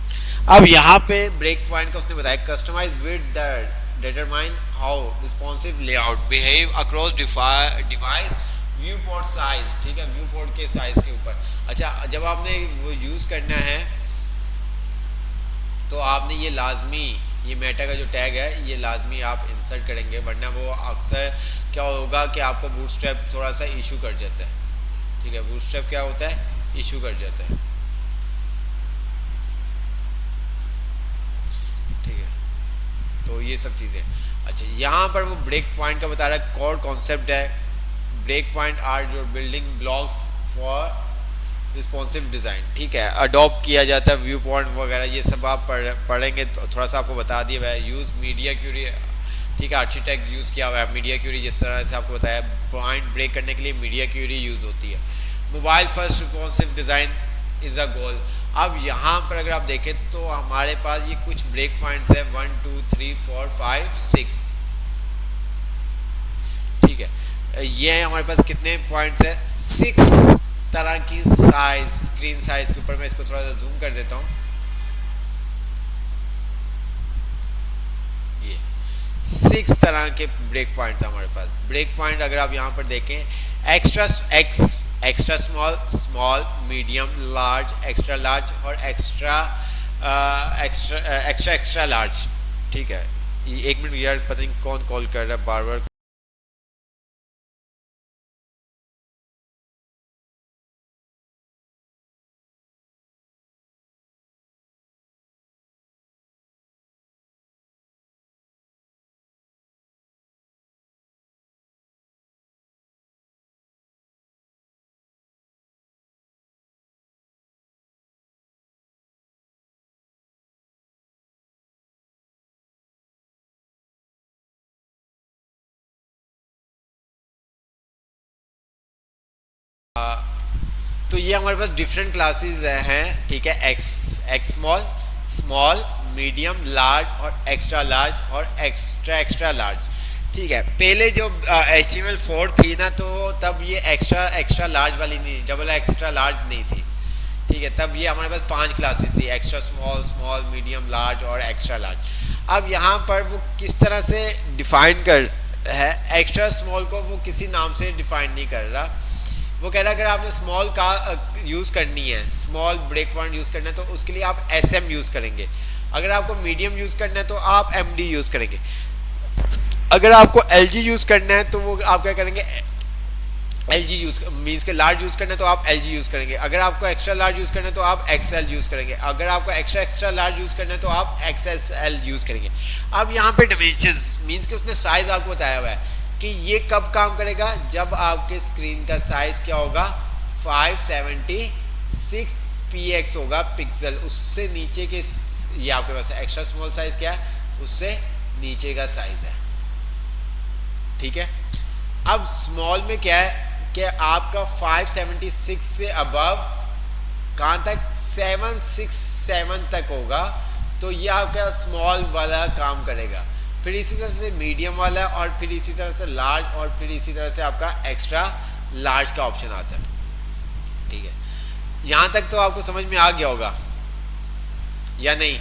अब यहाँ पे ब्रेक पॉइंट का उसने बताया customize with the determine how responsive layout behave across device viewport size, ठीक है, व्यू पोर्ट के साइज के ऊपर। अच्छा, जब आपने वो यूज़ करना है तो आपने ये लाजमी, ये मेटा का जो टैग है ये लाजमी आप इंसर्ट करेंगे, वरना वो अक्सर क्या होगा कि आपको बूटस्ट्रैप थोड़ा सा इशू कर जाता है, ठीक है, बूटस्ट्रैप क्या होता है, इशू कर जाता है, ठीक है, तो ये सब चीज़ें। अच्छा, यहाँ पर वो ब्रेक पॉइंट का बता रहा है, कोर कॉन्सेप्ट है, breakpoint are your building blocks for responsive design, ठीक है, अडॉप्ट किया जाता है व्यू पॉइंट वगैरह, ये सब आप पढ़ेंगे तो थोड़ा सा आपको बता दिया हुआ है। यूज़ मीडिया क्यूरी, ठीक है, आर्किटेक्ट यूज़ किया हुआ है मीडिया क्यूरी, जिस तरह से आपको बताया पॉइंट ब्रेक करने के लिए मीडिया क्यूरी यूज़ होती है। Mobile first responsive design is a goal. अब यहाँ पर अगर आप देखें तो हमारे पास ये कुछ ब्रेक पॉइंट्स है 1 2 3 4 5 6, ठीक है, ये हमारे पास कितने पॉइंट्स है, 6 तरह की साइज, स्क्रीन साइज के ऊपर मैं इसको थोड़ा सा जूम कर देता हूँ, ये 6 तरह के ब्रेक पॉइंट्स हमारे पास। ब्रेक पॉइंट अगर आप यहाँ पर देखें, extra small, small, medium, large, extra large और एक्स्ट्रा लार्ज, ठीक है। एक मिनट यार, पता नहीं कौन कॉल कर रहा है बार बार। तो ये हमारे पास डिफरेंट क्लासेस हैं, ठीक है, x small, small, medium, large और एक्स्ट्रा लार्ज और एक्स्ट्रा लार्ज, ठीक है। पहले जो HTML4 थी ना, तो तब ये एक्स्ट्रा लार्ज वाली नहीं थी, डबल एक्स्ट्रा लार्ज नहीं थी, ठीक है, तब ये हमारे पास 5 क्लासेस थी, extra small, small, medium, large और एक्स्ट्रा लार्ज। अब यहाँ पर वो किस तरह से डिफाइन कर है, एक्स्ट्रा स्मॉल को वो किसी नाम से डिफाइन नहीं कर रहा, वो कह रहा है अगर आपने स्मॉल का यूज़ करनी है, स्मॉल ब्रेक पॉइंट यूज़ करना है तो उसके लिए आप SM यूज़ करेंगे। अगर आपको मीडियम यूज़ करना है तो आप MD यूज़ करेंगे। अगर आपको LG यूज़ करना है तो वो आप क्या करेंगे, LG यूज़ मीन्स के लार्ज यूज़ करना है तो आप LG यूज़ करेंगे। अगर आपको एक्स्ट्रा लार्ज यूज़ करना है तो आप XL यूज़ करेंगे। अगर आपको एक्स्ट्रा लार्ज यूज़ करना है तो आप XSL यूज़ करेंगे। अब यहाँ पे डायमेंशंस मीन्स के उसने साइज़ आपको बताया हुआ है कि ये कब काम करेगा, जब आपके स्क्रीन का साइज क्या होगा, 576 px होगा पिक्सल, उससे नीचे के ये आपके पास एक्स्ट्रा स्मॉल साइज क्या है, उससे नीचे का साइज है, ठीक है। अब स्मॉल में क्या है कि आपका 576 से अबव कहाँ तक 767 तक होगा, तो ये आपका स्मॉल वाला काम करेगा। फिर इसी तरह से मीडियम वाला, और फिर इसी तरह से लार्ज, और फिर इसी तरह से आपका एक्स्ट्रा लार्ज का ऑप्शन आता है। ठीक है, यहाँ तक तो आपको समझ में आ गया होगा या नहीं?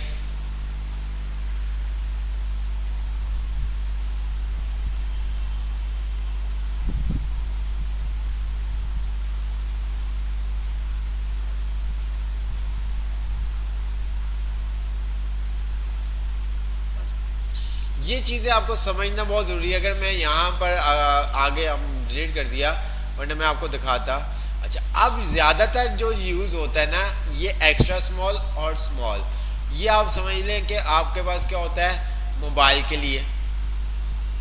ये चीज़ें आपको समझना बहुत ज़रूरी है। अगर मैं यहाँ पर आगे हम डिलीट कर दिया, वरना मैं आपको दिखाता। अच्छा, अब ज़्यादातर जो यूज़ होता है ना, ये एक्स्ट्रा स्मॉल और स्मॉल, ये आप समझ लें कि आपके पास क्या होता है मोबाइल के लिए।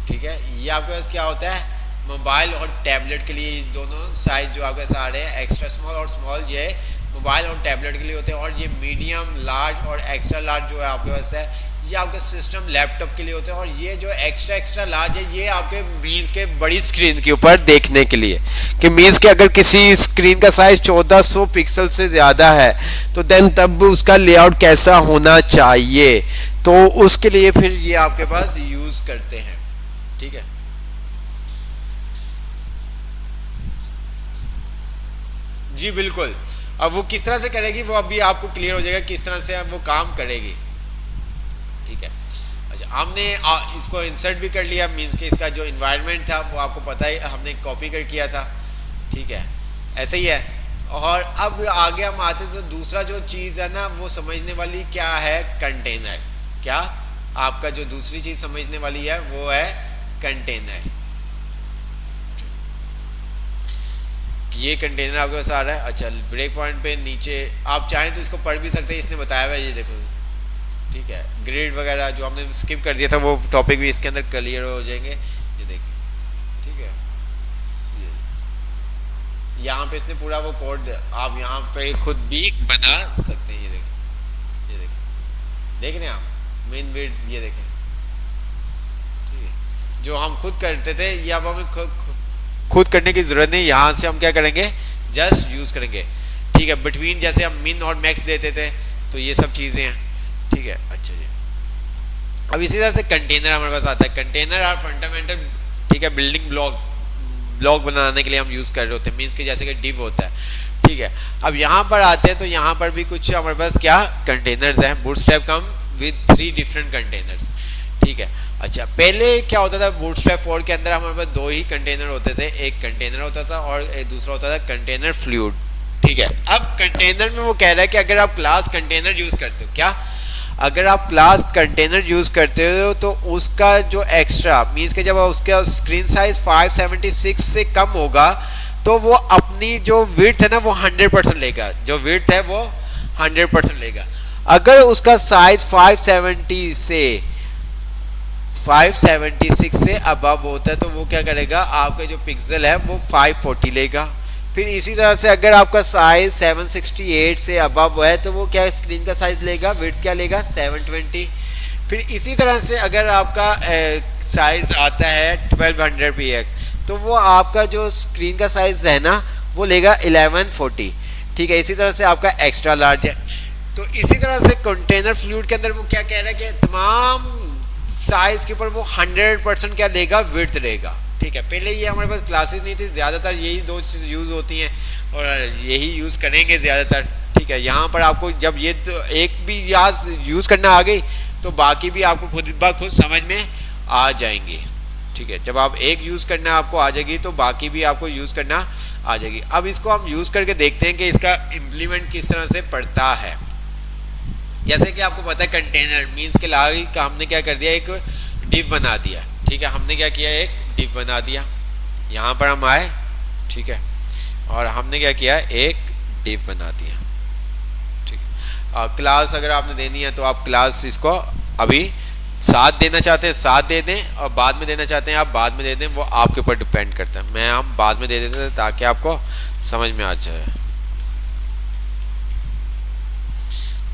ठीक है, ये आपके पास क्या होता है मोबाइल और टैबलेट के लिए। दोनों साइज जो आपके पास आ रहे हैं एक्स्ट्रा स्मॉल और स्मॉल, ये मोबाइल और टैबलेट के लिए होते हैं। और ये मीडियम, लार्ज और एक्स्ट्रा लार्ज जो है आपके पास है, ये आपके सिस्टम लैपटॉप के लिए होते हैं। और ये जो एक्स्ट्रा लार्ज है, ये आपके मीन्स के बड़ी स्क्रीन के ऊपर देखने के लिए, कि मीन्स के अगर किसी स्क्रीन का साइज 1400 पिक्सल से ज़्यादा है तो देन तब उसका लेआउट कैसा होना चाहिए, तो उसके लिए फिर ये आपके पास यूज़ करते हैं। ठीक है, जी बिल्कुल। अब वो किस तरह से करेगी वो अभी आपको क्लियर हो जाएगा किस तरह से वो काम करेगी। ठीक है, अच्छा, हमने इसको इंसर्ट भी कर लिया, मीन्स कि इसका जो इन्वायरमेंट था वो आपको पता है, हमने कॉपी कर किया था। ठीक है, ऐसे ही है। और अब आगे हम आते तो दूसरा जो चीज़ है ना, वो समझने वाली क्या है कंटेनर। क्या आपका जो दूसरी चीज़ समझने वाली है वो है कंटेनर। ये कंटेनर आपके पास आ रहा है। अच्छा, ब्रेक पॉइंट पे नीचे आप चाहें तो इसको पढ़ भी सकते हैं, इसने बताया हुआ है, ये देखो। ठीक है, ग्रिड वगैरह जो हमने स्किप कर दिया था वो टॉपिक भी इसके अंदर क्लियर हो जाएंगे। ये देखिए, ठीक है, यहाँ पे इसने पूरा वो कोड आप यहाँ पे खुद भी बना सकते हैं। ये देखें, ये देखें, देख रहे हैं आप मेन विड्थ, ये देखें। ठीक है, जो हम खुद करते थे ये अब हमें खुद करने की जरूरत नहीं, यहाँ से हम क्या करेंगे जस्ट यूज करेंगे। ठीक है, बिटवीन जैसे हम मिन और मैक्स देते थे, तो ये सब चीज़ें हैं। ठीक है, अच्छा जी। अब इसी तरह से कंटेनर हमारे पास आता है। कंटेनर आर फंडामेंटल, ठीक है, बिल्डिंग ब्लॉक बनाने के लिए हम यूज़ कर रहे होते हैं, मीन्स कि जैसे कि डिव होता है। ठीक है, अब यहाँ पर आते हैं तो यहाँ पर भी कुछ हमारे पास क्या कंटेनर्स हैं। Bootstrap come with 3 different containers. ठीक है, अच्छा, पहले क्या होता था बूटस्ट्रैप 4 के अंदर हमारे पास 2 ही कंटेनर होते थे, एक कंटेनर होता था और एक दूसरा होता था कंटेनर फ्लूइड। ठीक है, अब कंटेनर में वो कह रहा है कि अगर आप क्लास कंटेनर यूज़ करते हो, क्या अगर आप क्लास कंटेनर यूज़ करते हो तो उसका जो एक्स्ट्रा मीन्स कि जब उसका स्क्रीन साइज 576 से कम होगा तो वो अपनी जो विड्थ है ना वो 100% लेगा, जो विड्थ है वो 100% लेगा। अगर उसका साइज 576 से अबव होता है तो वो क्या करेगा, आपका जो पिक्सल है वो 540 लेगा। फिर इसी तरह से अगर आपका साइज 768 से अबव है तो वो क्या स्क्रीन का साइज लेगा, विड्थ क्या लेगा 720। फिर इसी तरह से अगर आपका साइज आता है 1200 px तो वो आपका जो स्क्रीन का साइज है ना वो लेगा 1140। ठीक है, इसी तरह से आपका एक्स्ट्रा लार्ज है। तो इसी तरह से कंटेनर फ्लूइड के अंदर वो क्या कह रहा है कि तमाम साइज के ऊपर वो 100% क्या देगा, विड्थ देगा। ठीक है, पहले ये हमारे पास क्लासेस नहीं थी, ज़्यादातर यही 2 यूज़ होती हैं और यही यूज़ करेंगे ज़्यादातर। ठीक है, यहाँ पर आपको जब ये तो एक भी यहाँ यूज़ करना आ गई तो बाकी भी आपको खुद ब खुद समझ में आ जाएंगे। ठीक है, जब आप एक यूज़ करना आपको आ जाएगी तो बाकी भी आपको यूज़ करना आ जाएगी। अब इसको हम यूज़ करके देखते हैं कि इसका इम्प्लीमेंट किस तरह से पड़ता है। जैसे कि आपको पता है कंटेनर मीन्स के लागी का हमने क्या कर दिया, एक डिव बना दिया। ठीक है, हमने क्या किया, एक डिव बना दिया, यहाँ पर हम आए। ठीक है, और हमने क्या किया, एक डिव बना दिया। ठीक है, क्लास अगर आपने देनी है तो आप क्लास इसको अभी साथ देना चाहते हैं साथ दे दें, और बाद में देना चाहते हैं आप बाद में दे दें, वो आपके ऊपर डिपेंड करता है। मैं हम बाद में दे देते हैं ताकि आपको समझ में आ जाए।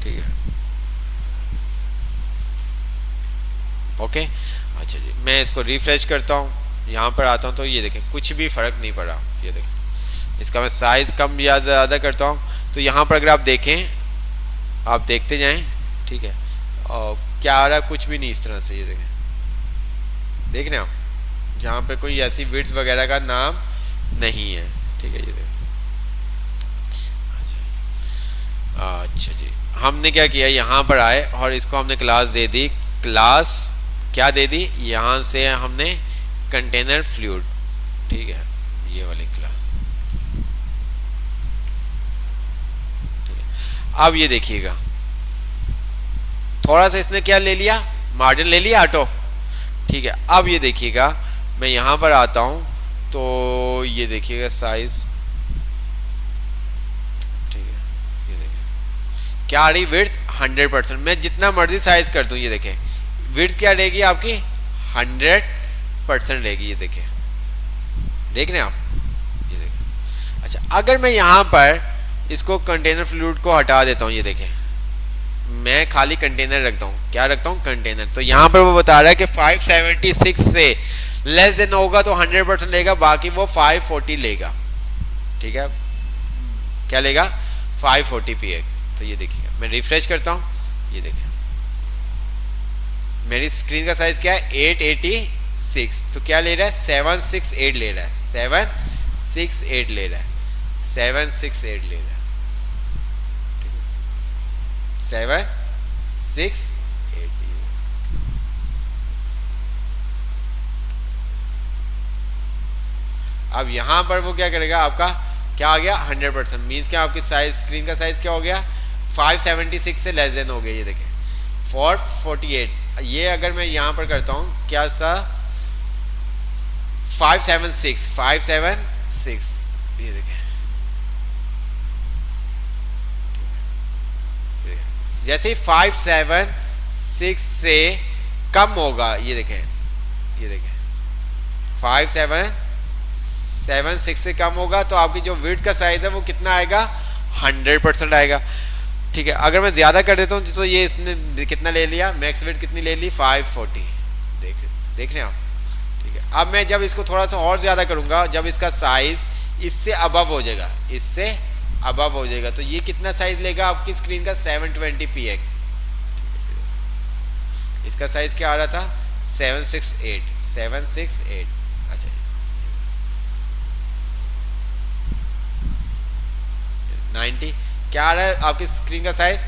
ठीक है, ओके, अच्छा जी, मैं इसको रिफ्रेश करता हूँ। यहाँ पर आता हूँ तो ये देखें कुछ भी फ़र्क नहीं पड़ा। ये देखें इसका मैं साइज़ कम या ज़्यादा करता हूँ तो यहाँ पर अगर आप देखें, आप देखते जाएं, ठीक है, और क्या आ रहा है, कुछ भी नहीं इस तरह से। ये देखें, देख रहे हैं आप, जहाँ पर कोई ऐसी विड्थ वगैरह का नाम नहीं है, ठीक है। ये देखें, अच्छा जी, हमने क्या किया, यहाँ पर आए और इसको हमने क्लास दे दी। क्लास क्या दे दी, यहाँ से हमने कंटेनर फ्लूइड, ठीक है, ये वाली क्लास, ठीक है। अब ये देखिएगा, थोड़ा सा इसने क्या ले लिया, मार्जिन ले लिया ऑटो, ठीक है। अब ये देखिएगा, मैं यहाँ पर आता हूँ तो ये देखिएगा साइज, क्या आ रही, विड्थ 100%। मैं जितना मर्जी साइज कर दूं, ये देखें विड्थ क्या रहेगी आपकी, 100% रहेगी। ये देखें, देख रहे हैं आप, ये देखें। अच्छा, अगर मैं यहाँ पर इसको कंटेनर फ्लूइड को हटा देता हूँ, ये देखें, मैं खाली कंटेनर रखता हूँ, क्या रखता हूँ, कंटेनर, तो यहाँ पर वो बता रहा है कि 576 से लेस देन होगा तो 100% लेगा, बाकी वो 540 लेगा, ठीक है। क्या लेगा, 540 px। तो ये देखिए, मैं रिफ्रेश करता हूँ, ये देखिए मेरी स्क्रीन का साइज क्या है, 886, तो क्या ले रहा है, 768 ले रहा है, 768 ले रहा है, 768 ले रहा है, 768। अब यहां पर वो क्या करेगा, आपका क्या आ गया, 100%, मीन्स क्या, आपकी साइज, स्क्रीन का साइज क्या हो गया, 576 से लेस देन हो गया। ये देखें 448, ये अगर मैं यहाँ पर करता हूँ क्या सा, 576, ये देखें, जैसे ही 576 से कम होगा, ये देखें, ये देखें 576 से कम होगा तो आपकी जो विड्थ का साइज है वो कितना आएगा, 100% आएगा, ठीक है। अगर मैं ज़्यादा कर देता हूँ तो ये इसने कितना ले लिया, मैक्स विड्थ कितनी ले ली, 540, देख रहे हैं आप, ठीक है। अब मैं जब इसको थोड़ा सा और ज़्यादा करूँगा, जब इसका साइज इससे अबव हो जाएगा, इससे अबव हो जाएगा, तो ये कितना साइज लेगा आपकी स्क्रीन का, 720 px। इसका साइज क्या आ रहा था, 768। अच्छा, 90, क्या आ रहा है आपकी स्क्रीन का साइज,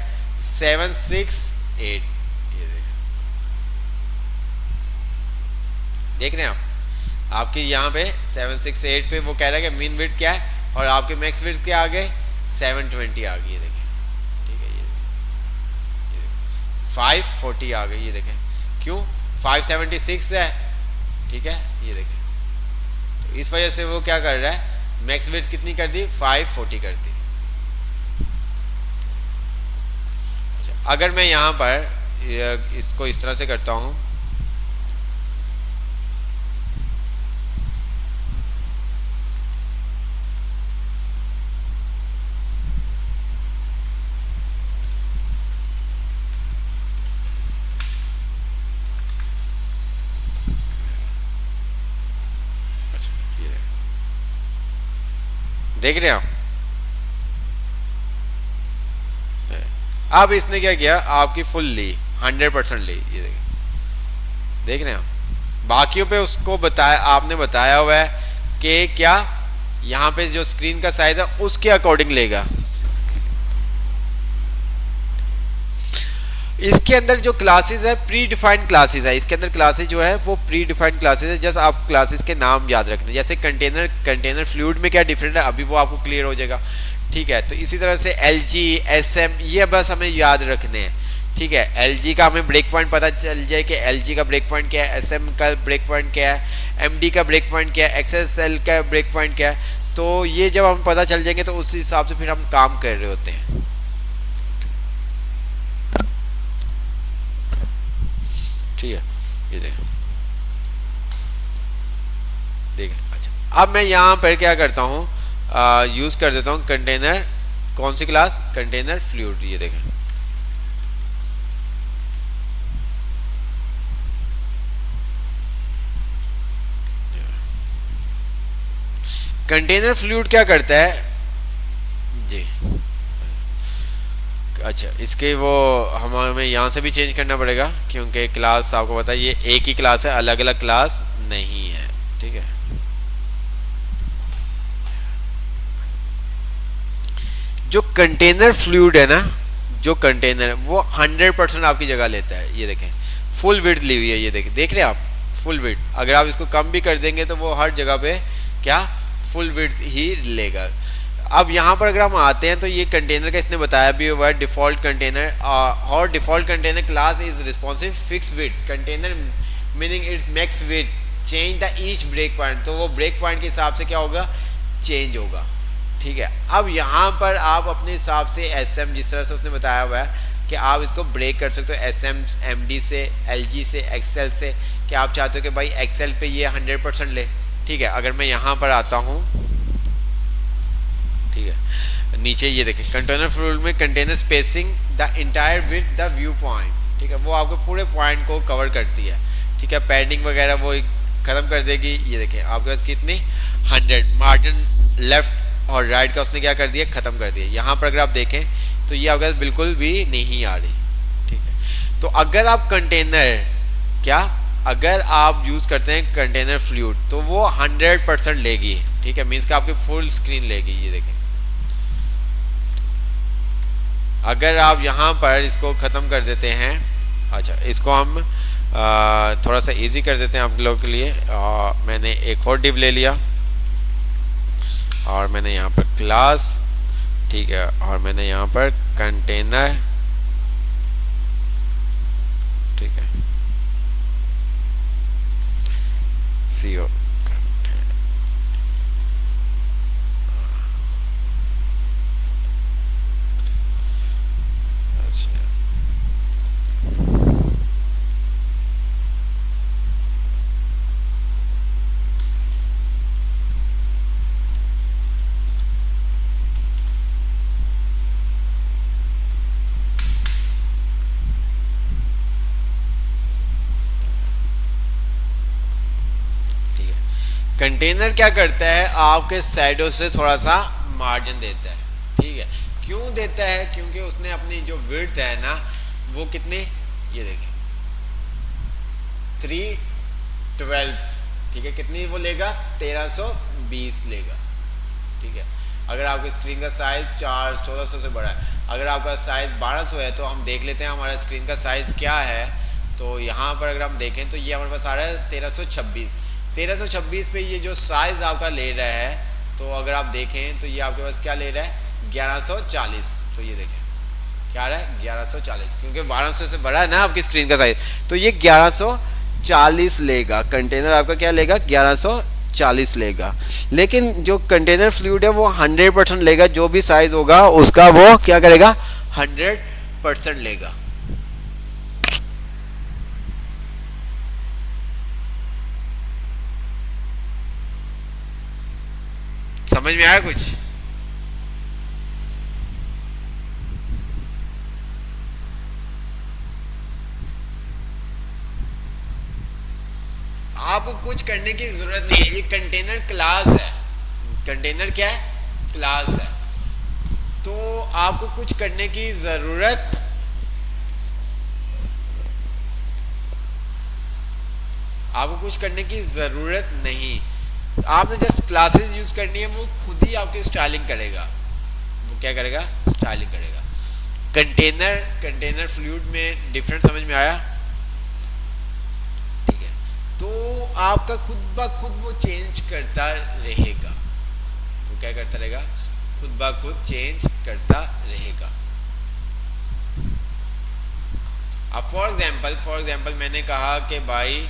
768। देख रहे हैं आप, आपकी यहाँ पे 768 पे वो कह रहा है कि मीन विड्थ क्या है, और आपके मैक्स विड्थ क्या आ गए, 720 आ गई, ये देखें, ठीक है। ये 540 आ गई, ये देखें, क्यों, 576 है, ठीक है। ये देखें, तो इस वजह से वो क्या कर रहा है, मैक्स विड्थ कितनी कर दी, 540 कर दी। अगर मैं यहाँ पर इसको इस तरह से करता हूँ, अच्छा ये देख रहे हैं आप, अब इसने क्या किया, आपकी फुल ली, 100% ली, ये देख रहे हैं आप। बाकियों पे उसको बताया, आपने बताया हुआ है कि क्या, यहाँ पे जो स्क्रीन का साइज है उसके अकॉर्डिंग लेगा। इसके अंदर जो क्लासेस है प्री डिफाइंड क्लासेस है, इसके अंदर क्लासेस जो है वो प्री डिफाइंड क्लासेस है, जस्ट आप क्लासेस के नाम याद रखना। जैसे कंटेनर फ्लूइड में क्या डिफरेंट है अभी वो आपको क्लियर हो जाएगा, ठीक है। तो इसी तरह से LG SM ये बस हमें याद रखने हैं, ठीक है। LG का हमें ब्रेक पॉइंट पता चल जाए कि LG का ब्रेक पॉइंट क्या है, SM का ब्रेक पॉइंट क्या है, MD का ब्रेक पॉइंट क्या है, XSL का ब्रेक पॉइंट क्या है, तो ये जब हम पता चल जाएंगे तो उस हिसाब से फिर हम काम कर रहे होते हैं, ठीक है। ये देख अच्छा, अब मैं यहाँ पर क्या करता हूँ, यूज़ कर देता हूँ कंटेनर, कौन सी क्लास, कंटेनर फ्लूइड। ये देखें, कंटेनर फ्लूइड क्या करता है जी। अच्छा, इसके वो हमें यहाँ से भी चेंज करना पड़ेगा क्योंकि क्लास आपको पता है ये एक ही क्लास है, अलग अलग क्लास नहीं है। ठीक है, जो कंटेनर फ्लूइड है ना, जो कंटेनर वो 100% आपकी जगह लेता है। ये देखें फुल विड्थ ली हुई है, ये देखें, देख रहे हैं आप फुल विड्थ। अगर आप इसको कम भी कर देंगे तो वो हर जगह पे क्या फुल विड्थ ही लेगा। अब यहाँ पर अगर हम आते हैं तो ये कंटेनर का इसने बताया भी हुआ है डिफॉल्ट कंटेनर, और default container class is responsive fix width container meaning its max width change the each breakpoint. तो वो ब्रेक पॉइंट के हिसाब से क्या होगा, चेंज होगा। ठीक है, अब यहाँ पर आप अपने हिसाब से एस एम जिस तरह से उसने बताया हुआ है कि आप इसको ब्रेक कर सकते हो एस एम एम डी से, एल जी से, एक्सेल से, कि आप चाहते हो कि भाई एक्सेल पे ये 100% ले। ठीक है, अगर मैं यहाँ पर आता हूँ, ठीक है, नीचे ये देखें कंटेनर फ्लूइड में container spacing the entire with the view point. ठीक है, वो आपको पूरे पॉइंट को कवर करती है। ठीक है, पैडिंग वगैरह वो ख़त्म कर देगी। ये देखें आपके पास कितनी 100 मार्जिन लेफ्ट और राइट का उसने क्या कर दिया, ख़त्म कर दिया। यहाँ पर अगर आप देखें तो ये आपके पास बिल्कुल भी नहीं आ रही। ठीक है, तो अगर आप कंटेनर क्या अगर आप यूज़ करते हैं कंटेनर फ्लूइड तो वो 100% लेगी। ठीक है, मीन्स कि आपकी फुल स्क्रीन लेगी। ये देखें, अगर आप यहाँ पर इसको ख़त्म कर देते हैं, अच्छा इसको हम थोड़ा सा इजी कर देते हैं आप लोगों के लिए। मैंने एक और डिव ले लिया और मैंने यहाँ पर क्लास, ठीक है, और मैंने यहाँ पर कंटेनर, ठीक है, सीओ कंटेनर क्या करता है, आपके साइडों से थोड़ा सा मार्जिन देता है। ठीक है, क्यों देता है, क्योंकि उसने अपनी जो विड्थ है ना वो कितने, ये देखें 312, ठीक है, कितनी वो लेगा 1320 लेगा। ठीक है, अगर आपकी स्क्रीन का साइज 1400 से बड़ा है, अगर आपका साइज 1200 है तो हम देख लेते हैं हमारा स्क्रीन का साइज क्या है। तो यहाँ पर अगर हम देखें तो ये हमारे पास आ रहा है 1326 पे ये जो साइज आपका ले रहा है, तो अगर आप देखें तो ये आपके पास क्या ले रहा है 1140। तो ये देखें क्या रहा है 1140, क्योंकि 1200 से बड़ा है ना आपकी स्क्रीन का साइज, तो ये 1140 लेगा। कंटेनर आपका क्या लेगा 1140 लेगा। लेकिन जो कंटेनर फ्लूइड है वो 100% लेगा, जो भी साइज होगा उसका वो क्या करेगा 100% लेगा। समझ में आया कुछ? आपको कुछ करने की जरूरत नहीं है, ये कंटेनर क्लास है। कंटेनर क्या है, क्लास है, तो आपको कुछ करने की जरूरत नहीं। आपने जस्ट क्लासेस यूज करनी है, वो खुद ही आपकी स्टाइलिंग करेगा। वो क्या करेगा, स्टाइलिंग करेगा। कंटेनर फ्लूइड में डिफरेंट समझ में आया? ठीक है, तो आपका खुद ब खुद वो चेंज करता रहेगा। वो क्या करता रहेगा, खुद ब खुद चेंज करता रहेगा। अब फॉर एग्जांपल मैंने कहा कि भाई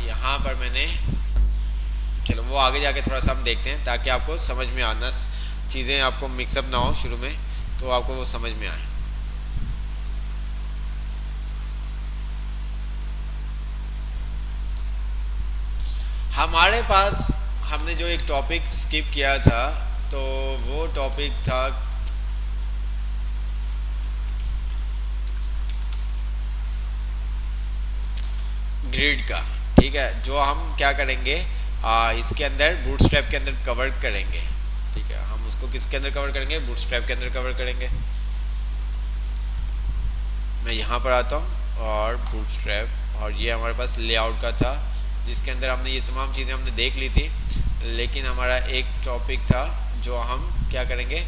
यहाँ पर मैंने, चलो वो आगे जाके थोड़ा सा हम देखते हैं ताकि आपको समझ में आना, चीज़ें आपको मिक्सअप ना हो शुरू में, तो आपको वो समझ में आए। हमारे पास हमने जो एक टॉपिक स्किप किया था, तो वो टॉपिक था ग्रिड का। ठीक है, जो हम क्या करेंगे इसके अंदर बूटस्ट्रैप के अंदर कवर करेंगे। ठीक है, हम उसको किसके अंदर कवर करेंगे, बूटस्ट्रैप के अंदर कवर करेंगे। मैं यहाँ पर आता हूँ और बूटस्ट्रैप, और ये हमारे पास लेआउट का था जिसके अंदर हमने ये तमाम चीज़ें हमने देख ली थी, लेकिन हमारा एक टॉपिक था जो हम क्या करेंगे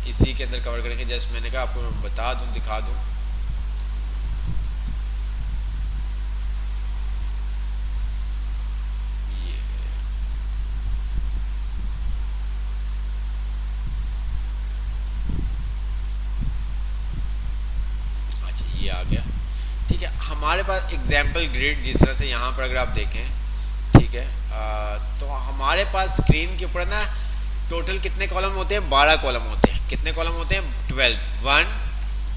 इसी के अंदर कवर करेंगे। जस्ट मैंने कहा आपको मैं बता दूं, दिखा दूं। ये अच्छा, ये आ गया। ठीक है, हमारे पास एग्जाम्पल ग्रिड जिस तरह से यहाँ पर अगर आप देखें, ठीक है, तो हमारे पास स्क्रीन के ऊपर ना टोटल कितने कॉलम होते हैं, 12 कॉलम होते हैं। कितने कॉलम होते हैं, 12। 1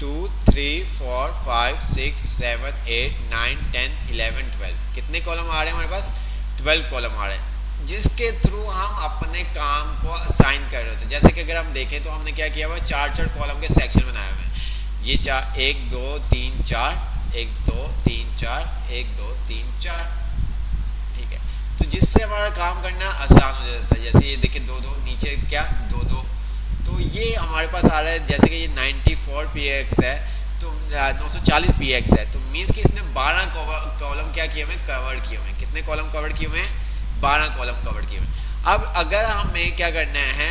2 3 4 5 6 7 8 9 10 11 12। कितने कॉलम आ रहे हैं हमारे पास, 12 कॉलम आ रहे हैं, जिसके थ्रू हम अपने काम को असाइन कर रहे होते हैं। जैसे कि अगर हम देखें तो हमने क्या किया हुआ है, 4 कॉलम के सेक्शन बनाए हुए हैं। ये 1 2 3 4 1 2 3 4 1 2 3 4। ठीक है, तो जिससे हमारा काम करना आसान हो जाता है। जैसे ये देखिए 2 2 नीचे क्या 2 2, तो ये हमारे पास आ रहा है। जैसे कि ये 94 px है तो 940 px है, तो मीन्स कि इसने 12 कॉलम क्या किए हुए, कवर किए हुए। कितने कॉलम कवर किए हुए हैं, 12 कॉलम कवर किए हुए। अब अगर हमें क्या करना है,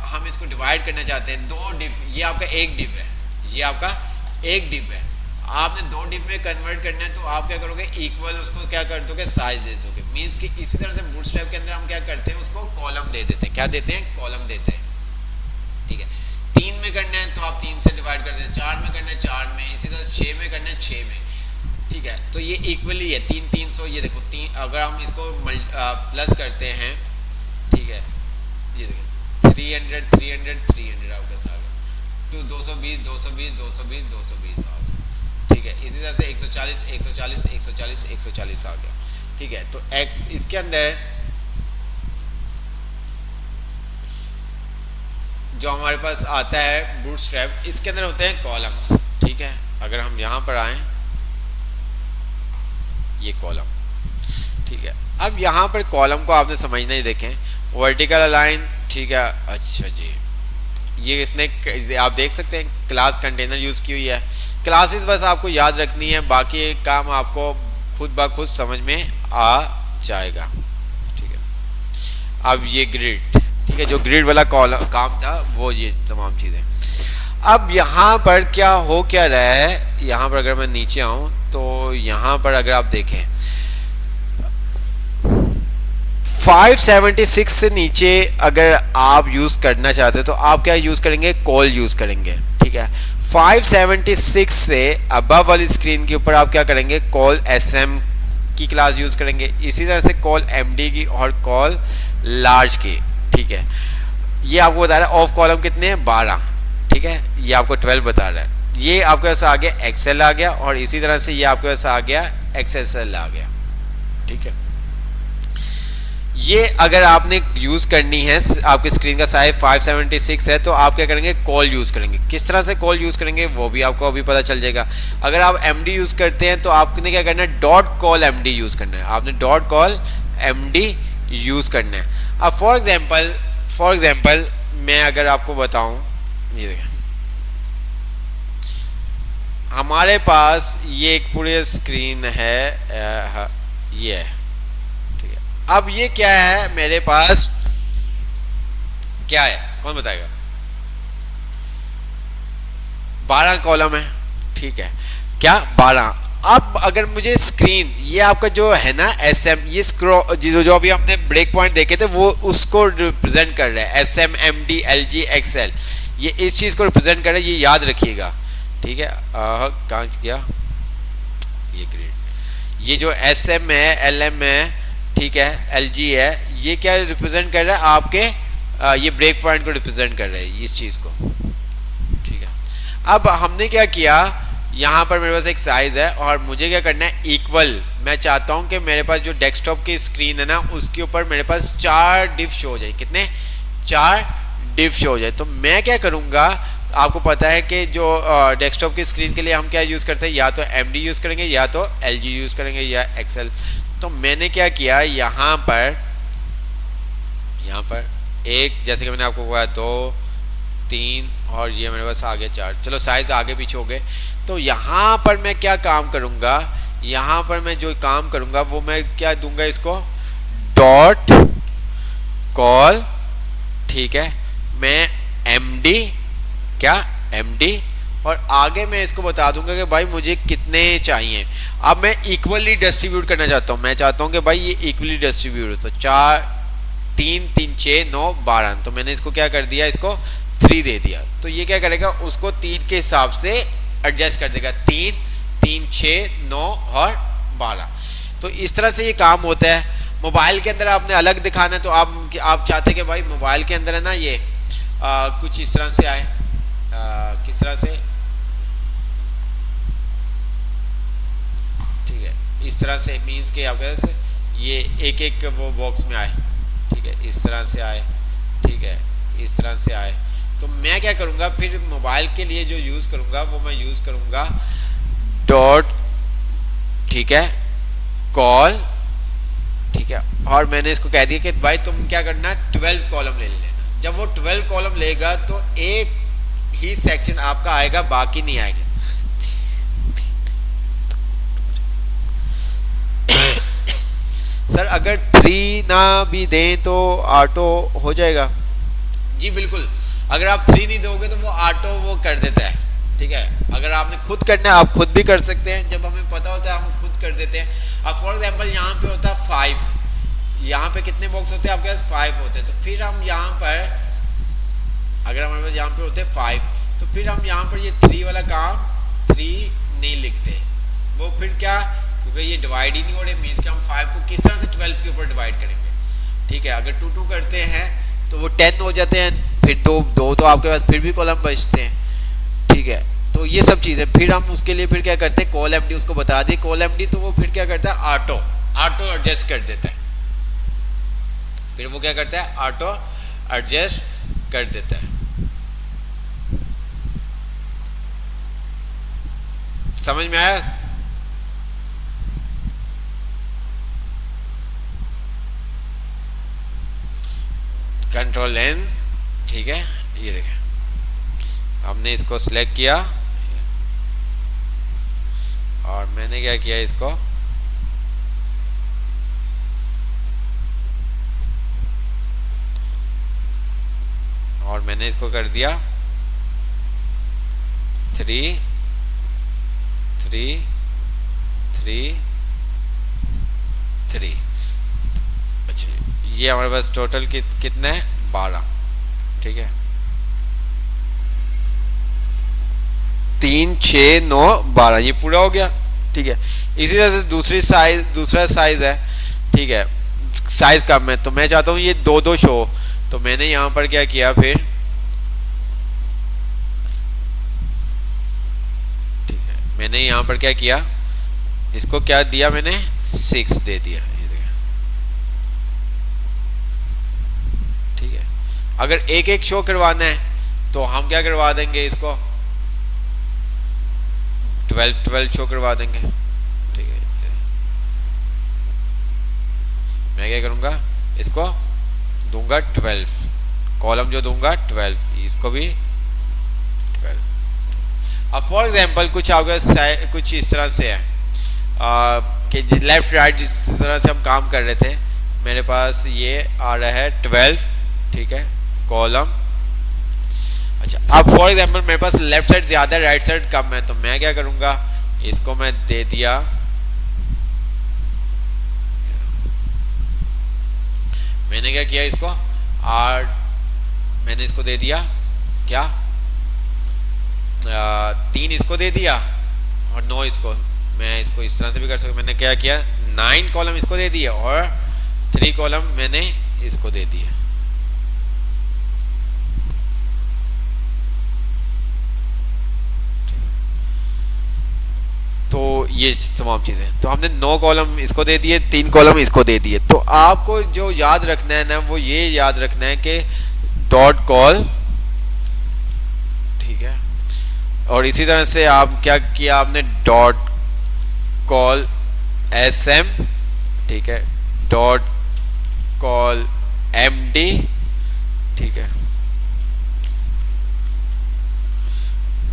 हम इसको डिवाइड करना चाहते हैं 2 डिव। ये आपका एक डिव है, ये आपका एक डिव है। आपने 2 डिव में कन्वर्ट करना है, तो आप क्या करोगे, इक्वल उसको क्या कर दोगे, साइज दे दोगे। मीन्स कि इसी तरह से बूटस्ट्रैप के अंदर हम क्या करते हैं, उसको कॉलम दे देते हैं। क्या देते हैं, कॉलम देते हैं। ठीक है, 3 में करना है तो आप 3 से डिवाइड कर देते हैं, 4 में करना है 4 में, इसी तरह 6 में करना है 6 में। ठीक है, तो ये इक्वली है 3 300। ये देखो 3, अगर हम इसको प्लस करते हैं, ठीक है, ये देखिए 300 300 300 आपके साथ आ गया, तो 220 220 220 220 आ गया। ठीक है, इसी तरह से 140 140 140 140 आ गया। ठीक है, तो x इसके अंदर जो हमारे पास आता है बूटस्ट्रैप, इसके अंदर होते हैं कॉलम्स। ठीक है, अगर हम यहाँ पर आएं, ये कॉलम। ठीक है, अब यहाँ पर कॉलम को आपने समझना ही, देखें वर्टिकल अलाइन। ठीक है, अच्छा जी, ये इसने आप देख सकते हैं क्लास कंटेनर यूज़ की हुई है। क्लासेस बस आपको याद रखनी है, बाकी काम आपको खुद ब खुद समझ में आ जाएगा। ठीक है, अब ये ग्रिड, ठीक है, जो ग्रिड वाला काम था वो ये तमाम चीज़ें। अब यहाँ पर क्या हो क्या रहा है, यहाँ पर अगर मैं नीचे आऊँ तो यहाँ पर अगर आप देखें 576 से नीचे अगर आप यूज़ करना चाहते हैं तो आप क्या यूज़ करेंगे, कॉल यूज़ करेंगे। ठीक है, 576 से अबव वाली स्क्रीन के ऊपर आप क्या करेंगे, कॉल SM की क्लास यूज़ करेंगे। इसी तरह से कॉल MD की और कॉल लार्ज की। ठीक है, ये आपको बता रहा है ऑफ कॉलम कितने हैं, 12। ठीक है, ये आपको 12 बता रहा है। ये आपके पास आ गया एक्सेल आ गया, और इसी तरह से ये आपके पास आ गया XSL आ गया। ठीक है, ये अगर आपने यूज़ करनी है, आपकी स्क्रीन का साइज 576 है, तो आप क्या करेंगे, कॉल यूज़ करेंगे। किस तरह से कॉल यूज़ करेंगे वो भी आपको अभी पता चल जाएगा। अगर आप MD यूज़ करते हैं तो आपने क्या करना है, डॉट कॉल MD यूज़ करना है। आपने डॉट कॉल MD यूज़ करना है। अब फॉर एग्जांपल मैं अगर आपको बताऊं, ये देखें हमारे पास ये एक पूरी स्क्रीन है, ये है। ठीक है, अब ये क्या है, मेरे पास क्या है, कौन बताएगा, 12 कॉलम है। ठीक है, क्या 12। अब अगर मुझे स्क्रीन, ये आपका जो है ना SM, ये जो अभी हमने ब्रेक पॉइंट देखे थे वो उसको रिप्रेजेंट कर रहा है। SM MD LG XL, ये इस चीज़ को रिप्रेजेंट कर रहा है, ये याद रखिएगा। ठीक है, कहाँ गया ये ग्रेड, ये जो SM है LM है, ठीक है, LG है, ये क्या रिप्रेजेंट कर रहा है, आपके ये ब्रेक पॉइंट को रिप्रेजेंट कर रहा है, इस चीज़ को। ठीक है, अब हमने क्या किया, यहाँ पर मेरे पास एक साइज है और मुझे क्या करना है, इक्वल। मैं चाहता हूँ कि मेरे पास जो डेस्कटॉप की स्क्रीन है ना, उसके ऊपर मेरे पास 4 डिव शो हो जाए। कितने, 4 डिव शो हो जाए। तो मैं क्या करूँगा, आपको पता है कि जो डेस्कटॉप की स्क्रीन के लिए हम क्या यूज़ करते हैं, या तो MD यूज़ करेंगे या तो LG यूज़ करेंगे या XL। तो मैंने क्या किया, यहाँ पर यहाँ पर एक, जैसे कि मैंने आपको कहा 2 3 और ये मेरे पास आगे 4, चलो साइज आगे पीछे हो गए। तो यहाँ पर मैं क्या काम करूँगा, यहाँ पर मैं जो काम करूँगा वो मैं क्या दूंगा इसको, डॉट कॉल, ठीक है, मैं एमडी, क्या एमडी, और आगे मैं इसको बता दूंगा कि भाई मुझे कितने चाहिए। अब मैं इक्वली डिस्ट्रीब्यूट करना चाहता हूँ, मैं चाहता हूँ कि भाई ये इक्वली डिस्ट्रीब्यूट हो, तो 4 3 3 6 9 12, तो मैंने इसको क्या कर दिया, इसको 3 दे दिया। तो ये क्या करेगा, उसको 3 के हिसाब से एडजस्ट कर देगा, 3 3 6 9 और 12। तो इस तरह से ये काम होता है। मोबाइल के अंदर आपने अलग दिखाना है, तो आप चाहते हैं कि भाई मोबाइल के अंदर है ना ये कुछ इस तरह से आए, किस तरह से, ठीक है, इस तरह से मीन्स के आपके ये एक एक वो बॉक्स में आए, ठीक है, इस तरह से आए, ठीक है, इस तरह से आए। तो मैं क्या करूँगा फिर मोबाइल के लिए जो यूज़ करूँगा वो मैं यूज़ करूँगा डॉट, ठीक है, कॉल, ठीक है, और मैंने इसको कह दिया कि भाई तुम क्या करना, 12 कॉलम ले लेना। जब वो 12 कॉलम लेगा तो एक ही सेक्शन आपका आएगा, बाकी नहीं आएगा। सर अगर 3 ना भी दें तो ऑटो हो जाएगा? जी बिल्कुल, अगर आप 3 नहीं दोगे तो वो ऑटो वो कर देता है, ठीक है। अगर आपने खुद करना है आप खुद भी कर सकते हैं, जब हमें पता होता है हम खुद कर देते हैं। अब फॉर एग्जांपल यहाँ पे होता है 5, यहाँ पे कितने बॉक्स होते हैं आपके पास, 5 होते हैं। तो फिर हम यहाँ पर, अगर हमारे पास यहाँ पे होते हैं 5, तो फिर हम यहाँ पर ये 3 वाला काम 3 नहीं लिखते, वो फिर क्या, क्योंकि ये डिवाइड ही नहीं हो रहे, मीन्स कि हम 5 को किस तरह से 12 के ऊपर डिवाइड करेंगे, ठीक है। अगर 2 2 करते हैं तो वो 10 हो जाते हैं, फिर दो तो आपके पास फिर भी कॉलम बचते हैं, ठीक है। तो ये सब चीज़ें फिर हम उसके लिए फिर क्या करते हैं, कॉल एमडी उसको बता दिए, कॉल एमडी, तो वो फिर क्या करता है, ऑटो एडजस्ट कर देता है, फिर वो क्या करता है, ऑटो एडजस्ट कर देता है। समझ में आया? कंट्रोल एन, ठीक है, ये देखें हमने इसको सिलेक्ट किया और मैंने क्या किया, इसको और मैंने इसको कर दिया 3 3 3 3। अच्छा, ये हमारे पास टोटल कितने हैं, 12, ठीक है, 3 6 9 12, ये पूरा हो गया, ठीक है। इसी तरह से दूसरा साइज है, ठीक है, साइज कम है, तो मैं चाहता हूँ ये 2 2 शो, तो मैंने यहाँ पर क्या किया फिर, ठीक है, मैंने यहाँ पर क्या किया, इसको क्या दिया मैंने, 6 दे दिया, ये देखिए, ठीक है। अगर एक एक शो करवाना है तो हम क्या करवा देंगे, इसको 12 शो करवा देंगे, ठीक है। मैं क्या करूँगा, इसको दूंगा 12, कॉलम जो दूंगा 12, इसको भी 12। अब फॉर एग्जांपल कुछ आपके कुछ इस तरह से है कि लेफ्ट राइट जिस तरह से हम काम कर रहे थे, मेरे पास ये आ रहा है 12, ठीक है, कॉलम। अच्छा, अब फॉर एग्जांपल मेरे पास लेफ्ट साइड ज़्यादा है, राइट साइड कम है, तो मैं क्या करूँगा, इसको मैं दे दिया, मैंने क्या किया, इसको 8, मैंने इसको दे दिया क्या, 3 इसको दे दिया और 9 इसको। मैं इसको इस तरह से भी कर सकता हूँ, मैंने क्या किया, 9 कॉलम इसको दे दिया और 3 कॉलम मैंने इसको दे दिया। तो ये तमाम चीज़ें, तो हमने 9 कॉलम इसको दे दिए, 3 कॉलम इसको दे दिए। तो आपको जो याद रखना है ना, वो ये याद रखना है कि डॉट कॉल, ठीक है, और इसी तरह से आप क्या किया, आपने डॉट कॉल एसएम, ठीक है, डॉट कॉल MD, ठीक है,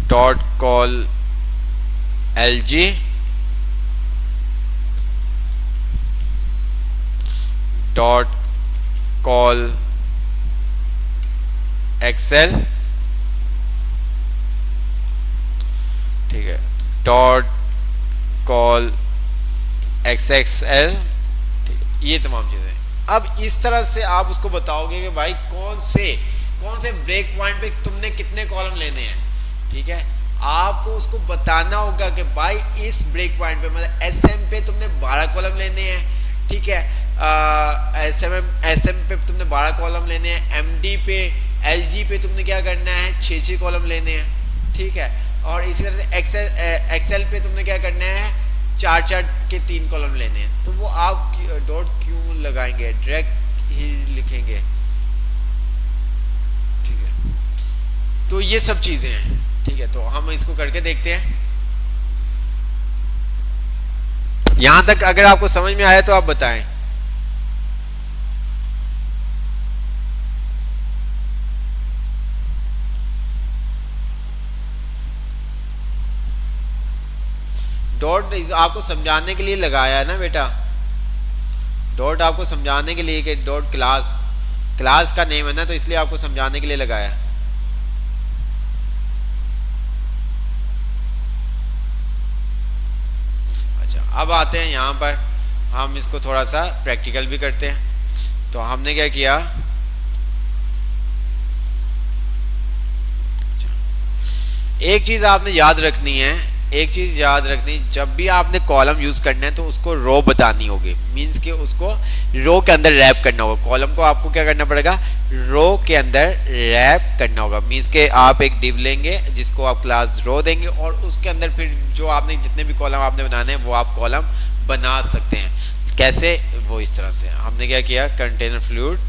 dot col LG, dot col XL, ठीक है, डॉट कॉल XXL, ठीक है, ये तमाम चीजें। अब इस तरह से आप उसको बताओगे कि भाई कौन से ब्रेक पॉइंट पे तुमने कितने कॉलम लेने हैं, ठीक है। आपको उसको बताना होगा कि भाई इस ब्रेक पॉइंट पे मतलब SM पे तुमने 12 कॉलम लेने हैं, ठीक है, SM पे तुमने 12 कॉलम लेने हैं, MD पे LG पे तुमने क्या करना है 6 कॉलम लेने हैं, ठीक है। और इसी तरह से एक्सेल पे तुमने क्या करना है 4 के 3 कॉलम लेने हैं। तो वो आप डॉट क्यों लगाएंगे, डायरेक्ट ही लिखेंगे, ठीक है। तो ये सब चीजें हैं, ठीक है। तो हम इसको करके देखते हैं। यहां तक अगर आपको समझ में आया तो आप बताएं। डॉट आपको समझाने के लिए लगाया है ना बेटा, डॉट आपको समझाने के लिए कि डॉट क्लास का नेम है ना, तो इसलिए आपको समझाने के लिए लगाया। अच्छा, अब आते हैं यहाँ पर, हम इसको थोड़ा सा प्रैक्टिकल भी करते हैं। तो हमने क्या किया, एक चीज आपने याद रखनी है, एक चीज याद रखनी, जब भी आपने कॉलम यूज करना है तो उसको रो बतानी होगी, मींस कि उसको रो के अंदर रैप करना होगा। कॉलम को आपको क्या करना पड़ेगा, रो के अंदर रैप करना होगा। मींस के आप एक डिव लेंगे जिसको आप क्लास रो देंगे और उसके अंदर फिर जो आपने जितने भी कॉलम आपने बनाने हैं वो आप कॉलम बना सकते हैं। कैसे, वो इस तरह से। हमने क्या किया, कंटेनर फ्लूइड,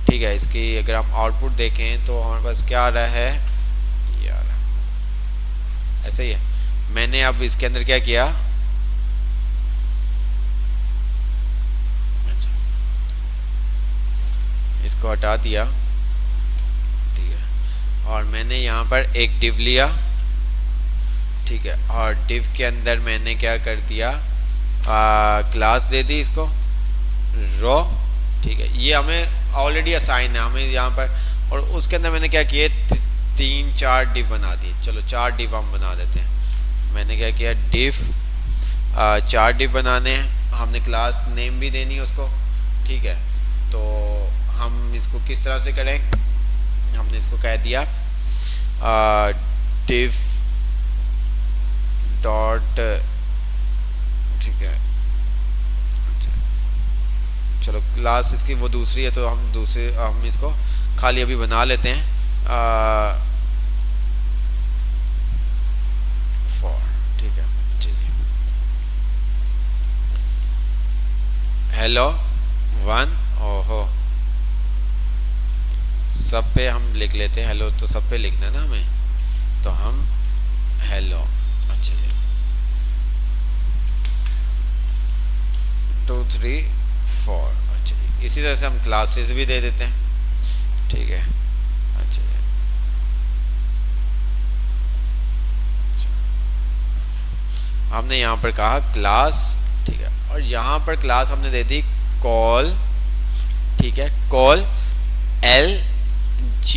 ठीक है। इसकी अगर हम आउटपुट देखें तो हमारे पास क्या आ रहा है यार, ऐसे ही है। मैंने अब इसके अंदर क्या किया, इसको हटा दिया, ठीक है। और मैंने यहाँ पर एक डिव लिया, ठीक है। और डिव के अंदर मैंने क्या कर दिया, क्लास दे दी इसको रो, ठीक है। ये हमें ऑलरेडी असाइन है हमें यहाँ पर, और उसके अंदर मैंने क्या किए 3-4 डिव बना दिए। चलो 4 डिव हम बना देते हैं। मैंने क्या किया, डिव 4 डिव बनाने हैं, हमने क्लास नेम भी देनी है उसको, ठीक है। तो हम इसको किस तरह से करें, हमने इसको कह दिया डिव डॉट, ठीक है। चलो क्लास इसकी वो दूसरी है तो हम इसको खाली अभी बना लेते हैं फॉर, ठीक है। चलिए हेलो 1, ओहो सब पे हम लिख लेते हैं हेलो, तो सब पे लिखना है ना हमें, तो हम हेलो, अच्छा जी 2 3 4, अच्छा जी। इसी तरह से हम क्लासेस भी दे देते हैं, ठीक है। अच्छा जी, हमने यहाँ पर कहा क्लास, ठीक है। और यहाँ पर क्लास हमने दे दी कॉल, ठीक है, कॉल LG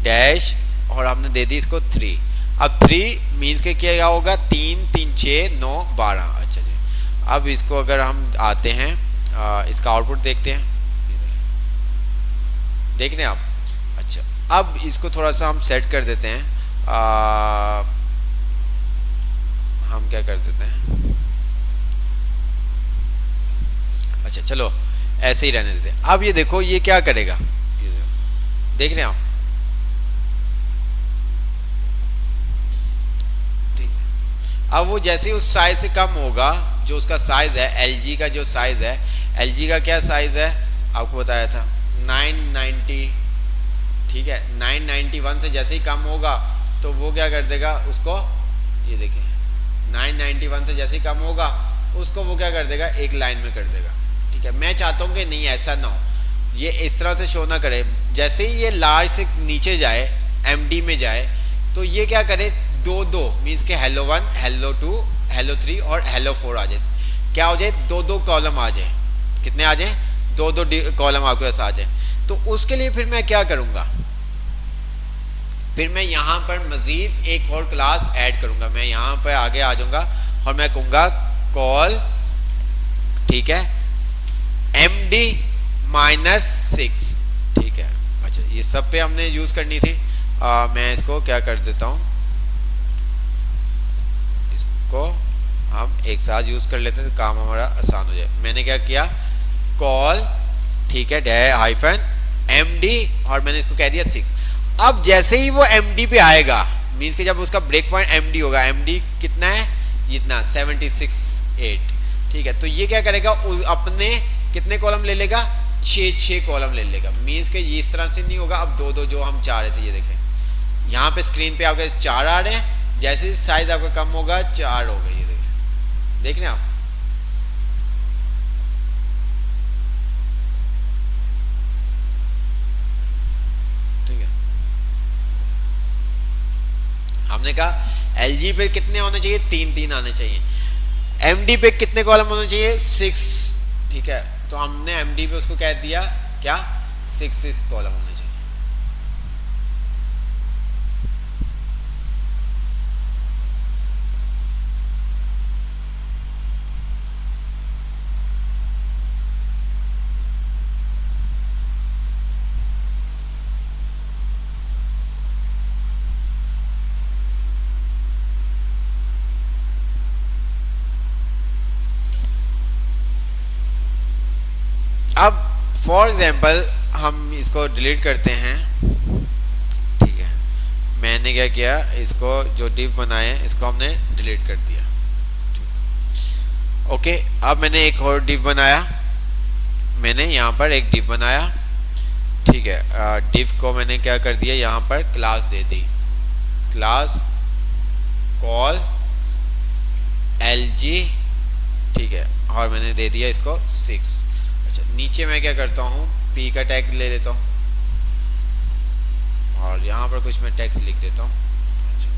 डैश, और हमने दे दी इसको 3। अब 3 मीन्स के क्या होगा, 3 3 6 9 12, अच्छा जी। अब इसको अगर हम आते हैं इसका आउटपुट देखते हैं, देख रहे हैं आप। अच्छा, अब इसको थोड़ा सा हम सेट कर देते हैं, हम क्या कर देते हैं, अच्छा चलो ऐसे ही रहने देते हैं। अब ये देखो ये क्या करेगा, ये देखो, देख रहे हैं आप, ठीक है। अब वो जैसे उस साइज से कम होगा, जो उसका साइज है LG का, जो साइज है LG का क्या साइज है आपको बताया था 990, ठीक है। 991 से जैसे ही कम होगा तो वो क्या कर देगा उसको, ये देखें 991 से जैसे ही कम होगा उसको वो क्या कर देगा, एक लाइन में कर देगा, ठीक है। मैं चाहता हूँ कि नहीं ऐसा ना हो, ये इस तरह से शो ना करे। जैसे ही ये लार्ज से नीचे जाए, एमडी में जाए, तो ये क्या करे, दो दो मीन्स के हेलो 1, हेलो 2, हेलो 3 और हेलो 4 आ जाए। क्या हो जाए, दो दो कॉलम आ जाए। कितने आ जाए, दो दो कॉलम आपके पास आ जाए। तो उसके लिए फिर मैं क्या करूँगा, फिर मैं यहाँ पर मज़ीद एक और क्लास ऐड करूँगा। मैं यहाँ पर आगे आ जाऊँगा और मैं कहूँगा कॉल, ठीक है, md -6, ठीक है। अच्छा, ये सब पे हमने यूज़ करनी थी। मैं इसको क्या कर देता हूँ, इसको हम एक साथ यूज़ कर लेते हैं तो काम हमारा आसान हो जाए। मैंने क्या किया, कॉल, ठीक है, -md और मैंने इसको कह दिया 6। अब जैसे ही वो md पे आएगा, मीन्स कि जब उसका ब्रेक पॉइंट md होगा, md कितना है, इतना 76.8, ठीक है। तो ये क्या करेगा, अपने कितने कॉलम ले लेगा, 6 कॉलम ले लेगा। मीन्स कि ये इस तरह से नहीं होगा, अब दो दो जो हम चाह रहे थे, ये देखें यहाँ पे स्क्रीन पे आपके 4 आ रहे हैं, जैसे साइज आपका कम होगा 4 हो गए, ये देखें, देख रहे हैं आप। ठीक है, हमने कहा LG पे कितने होने चाहिए, 3 आने चाहिए। MD पे कितने कॉलम होने चाहिए, 6, ठीक है। तो हमने MD पे उसको कह दिया क्या, 6 कॉलम होने चाहिए। अब फॉर एग्जाम्पल हम इसको डिलीट करते हैं, ठीक है। मैंने क्या किया, इसको जो डिव बनाए इसको हमने डिलीट कर दिया। ओके, अब मैंने एक और डिव बनाया, मैंने यहाँ पर एक डिव बनाया, ठीक है। डिव को मैंने क्या कर दिया, यहाँ पर क्लास दे दी, क्लास कॉल LG, ठीक है, और मैंने दे दिया इसको 6। अच्छा, नीचे मैं क्या करता हूँ, P का टैग ले लेता हूँ और यहाँ पर कुछ मैं टेक्स्ट लिख देता हूँ। अच्छा,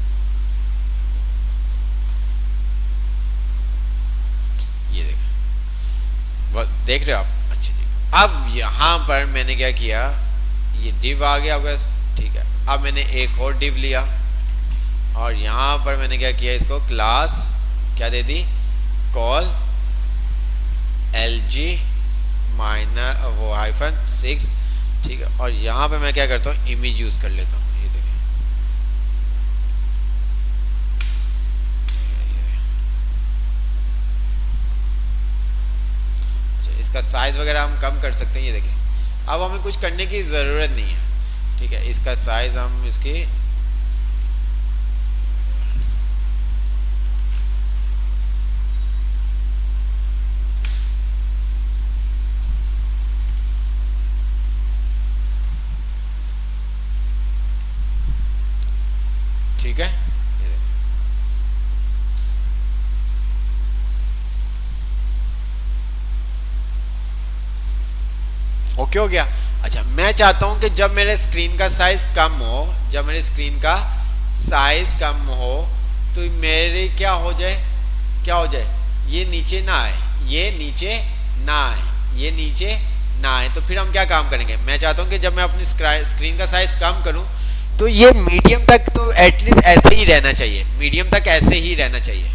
ये देख रहे हो आप। अच्छा जी, अब यहाँ पर मैंने क्या किया, ये डिव आ गया बस, ठीक है। अब मैंने एक और डिव लिया और यहाँ पर मैंने क्या किया, इसको क्लास क्या दे दी, कॉल LG -6, ठीक है। और यहाँ पे मैं क्या करता हूँ, इमेज यूज कर लेता हूँ, ये देखें, अच्छा, इसका साइज वगैरह हम कम कर सकते हैं, ये देखें। अब हमें कुछ करने की ज़रूरत नहीं है, ठीक है। इसका साइज हम इसकी ठीक है, ओके हो गया। अच्छा, मैं चाहता हूं कि जब मेरे स्क्रीन का साइज कम हो, जब मेरे स्क्रीन का साइज कम हो तो मेरे क्या हो जाए, क्या हो जाए, ये नीचे ना आए, ये नीचे ना आए, ये नीचे ना आए। तो फिर हम क्या काम करेंगे, मैं चाहता हूं कि जब मैं अपनी स्क्रीन का साइज कम करूं तो ये मीडियम तक तो एटलीस्ट ऐसे ही रहना चाहिए, मीडियम तक ऐसे ही रहना चाहिए,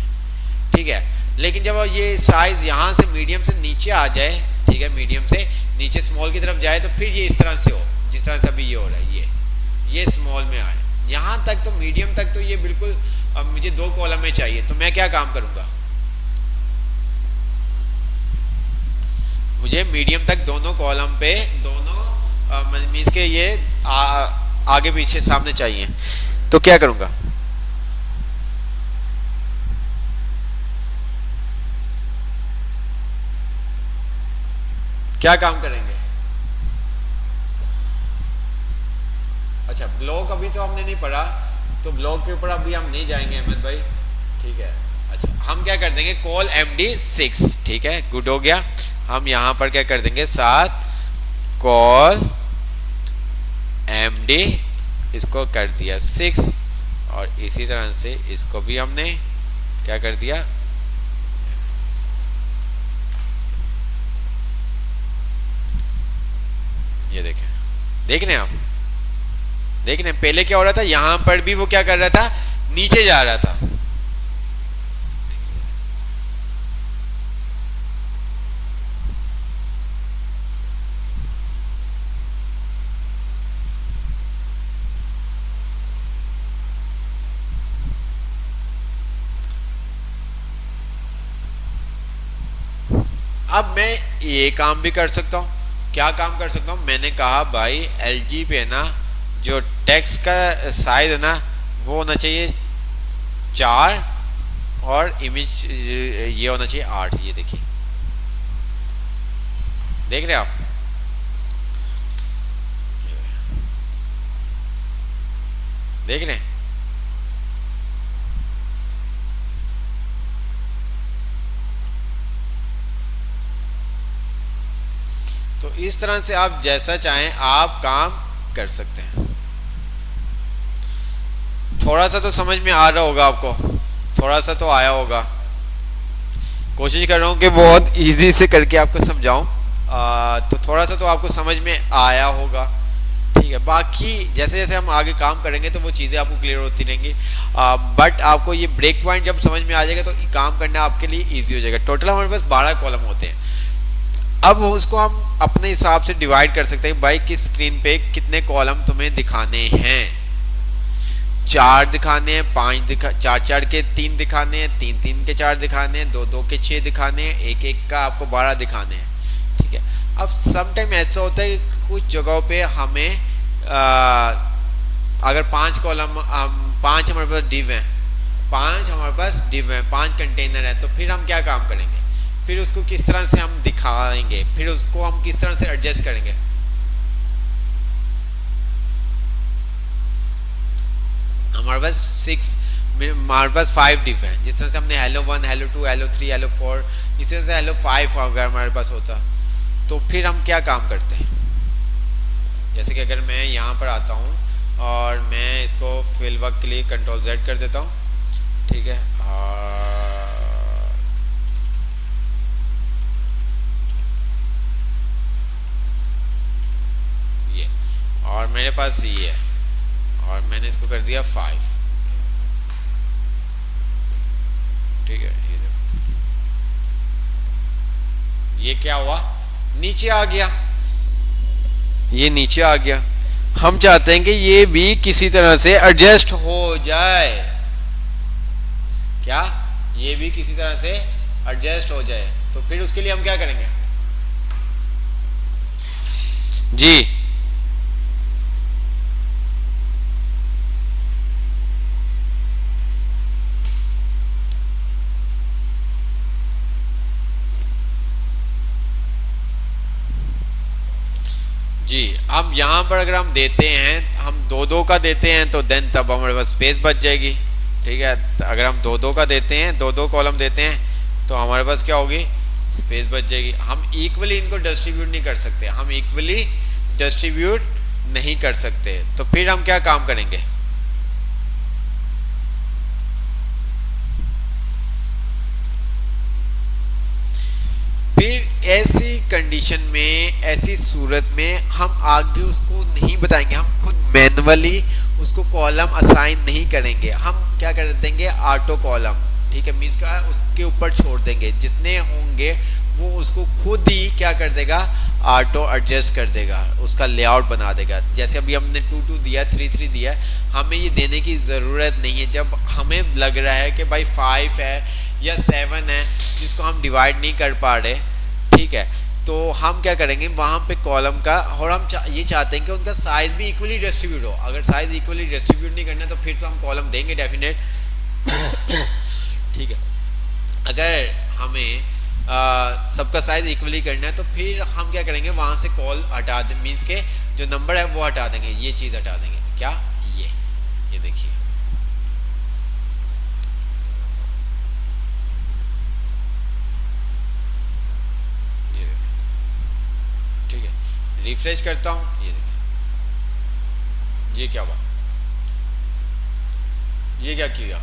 ठीक है। लेकिन जब ये साइज यहाँ से मीडियम से नीचे आ जाए, ठीक है, मीडियम से नीचे स्मॉल की तरफ जाए, तो फिर ये इस तरह से हो, जिस तरह से अभी ये हो रहा है, ये स्मॉल में आए। यहाँ तक तो मीडियम तक तो ये बिल्कुल, अब मुझे 2 कॉलम में चाहिए, तो मैं क्या काम करूँगा, मुझे मीडियम तक दोनों कॉलम पे, दोनों मीन्स के ये आगे पीछे सामने चाहिए। तो क्या करूँगा, क्या काम करेंगे। अच्छा, ब्लॉक अभी तो हमने नहीं पढ़ा, तो ब्लॉक के ऊपर अभी हम नहीं जाएंगे अहमद भाई, ठीक है। अच्छा, हम क्या कर देंगे, कॉल MD6, ठीक है, गुड हो गया। हम यहाँ पर क्या कर देंगे, साथ कॉल एमडी, इसको कर दिया 6, और इसी तरह से इसको भी हमने क्या कर दिया, ये देखें, देख रहे हैं आप, देख रहे हैं पहले क्या हो रहा था, यहां पर भी वो क्या कर रहा था, नीचे जा रहा था। अब मैं ये काम भी कर सकता हूँ, क्या काम कर सकता हूँ, मैंने कहा भाई एलजी पे ना जो टेक्स्ट का साइज है ना वो होना चाहिए 4 और इमेज ये होना चाहिए 8। ये देखिए, देख रहे हैं आप, देख रहे हैं। तो इस तरह से आप जैसा चाहें आप काम कर सकते हैं। थोड़ा सा तो समझ में आ रहा होगा आपको, थोड़ा सा तो आया होगा। कोशिश कर रहा हूँ कि बहुत इजी से करके आपको समझाऊं, तो थोड़ा सा तो आपको समझ में आया होगा। ठीक है, बाकी जैसे जैसे हम आगे काम करेंगे तो वो चीज़ें आपको क्लियर होती रहेंगी। बट आपको ये ब्रेक पॉइंट जब समझ में आ जाएगा तो काम करना आपके लिए ईजी हो जाएगा। टोटल हमारे पास 12 कॉलम होते हैं। अब उसको हम अपने हिसाब से डिवाइड कर सकते हैं, भाई किस स्क्रीन पे कितने कॉलम तुम्हें दिखाने हैं। 4 दिखाने हैं, 4 के 3 दिखाने हैं, 3 के 4 दिखाने हैं, 2 के 6 दिखाने हैं, 1 का आपको 12 दिखाने हैं। ठीक है, अब सम टाइम ऐसा होता है कि कुछ जगहों पे हमें अगर 5 कॉलम, 5 हमारे पास डिव हैं, 5 हमारे पास डिव हैं, 5 कंटेनर हैं, तो फिर हम क्या काम करेंगे, फिर उसको किस तरह से हम दिखाएंगे, फिर उसको हम किस तरह से एडजस्ट करेंगे। हमारे पास 6, हमारे पास 5 डिफ हैं, जिस तरह से हमने हेलो 1, हेलो 2, हेलो 3, हेलो 4, इसी तरह से हेलो 5 अगर हमारे पास होता तो फिर हम क्या काम करते हैं। जैसे कि अगर मैं यहाँ पर आता हूँ और मैं इसको फिल वर्क के लिए कंट्रोल Z कर देता हूँ। ठीक है, ये, और मेरे पास ये है और मैंने इसको कर दिया 5। ठीक है, ये देखो, ये क्या हुआ, नीचे आ गया, ये नीचे आ गया। हम चाहते हैं कि ये भी किसी तरह से एडजस्ट हो जाए। क्या, ये भी किसी तरह से एडजस्ट हो जाए, तो फिर उसके लिए हम क्या करेंगे जी। जी, अब यहाँ पर अगर हम देते हैं, हम 2 का देते हैं तो देन तब हमारे पास स्पेस बच जाएगी। ठीक है, अगर हम 2 का देते हैं, 2 कॉलम देते हैं तो हमारे पास क्या होगी, स्पेस बच जाएगी। हम इक्वली इनको डिस्ट्रीब्यूट नहीं कर सकते, हम इक्वली डिस्ट्रीब्यूट नहीं कर सकते, तो फिर हम क्या काम करेंगे, ऐसी कंडीशन में, ऐसी सूरत में हम आगे उसको नहीं बताएंगे, हम खुद मैनुअली उसको कॉलम असाइन नहीं करेंगे, हम क्या कर देंगे, ऑटो कॉलम। ठीक है, मीन्स का उसके ऊपर छोड़ देंगे, जितने होंगे वो उसको खुद ही क्या कर देगा, ऑटो एडजस्ट कर देगा, उसका लेआउट बना देगा। जैसे अभी हमने 2 दिया, 3 दिया, हमें ये देने की ज़रूरत नहीं है। जब हमें लग रहा है कि भाई 5 है या 7 है जिसको हम डिवाइड नहीं कर पा रहे, ठीक है, तो हम क्या करेंगे, वहाँ पे कॉलम का, और हम ये चाहते हैं कि उनका साइज भी इक्वली डिस्ट्रीब्यूट हो। अगर साइज इक्वली डिस्ट्रीब्यूट नहीं करना तो फिर तो हम कॉलम देंगे डेफिनेट। ठीक है, अगर हमें सबका साइज इक्वली करना है तो फिर हम क्या करेंगे, वहाँ से कॉल हटा दें, मीन्स के जो नंबर है वो हटा देंगे, ये चीज़ हटा देंगे। क्या, ये देखिए, रिफ्रेश करता हूँ, ये देखिए, ये क्या हुआ, ये क्या किया।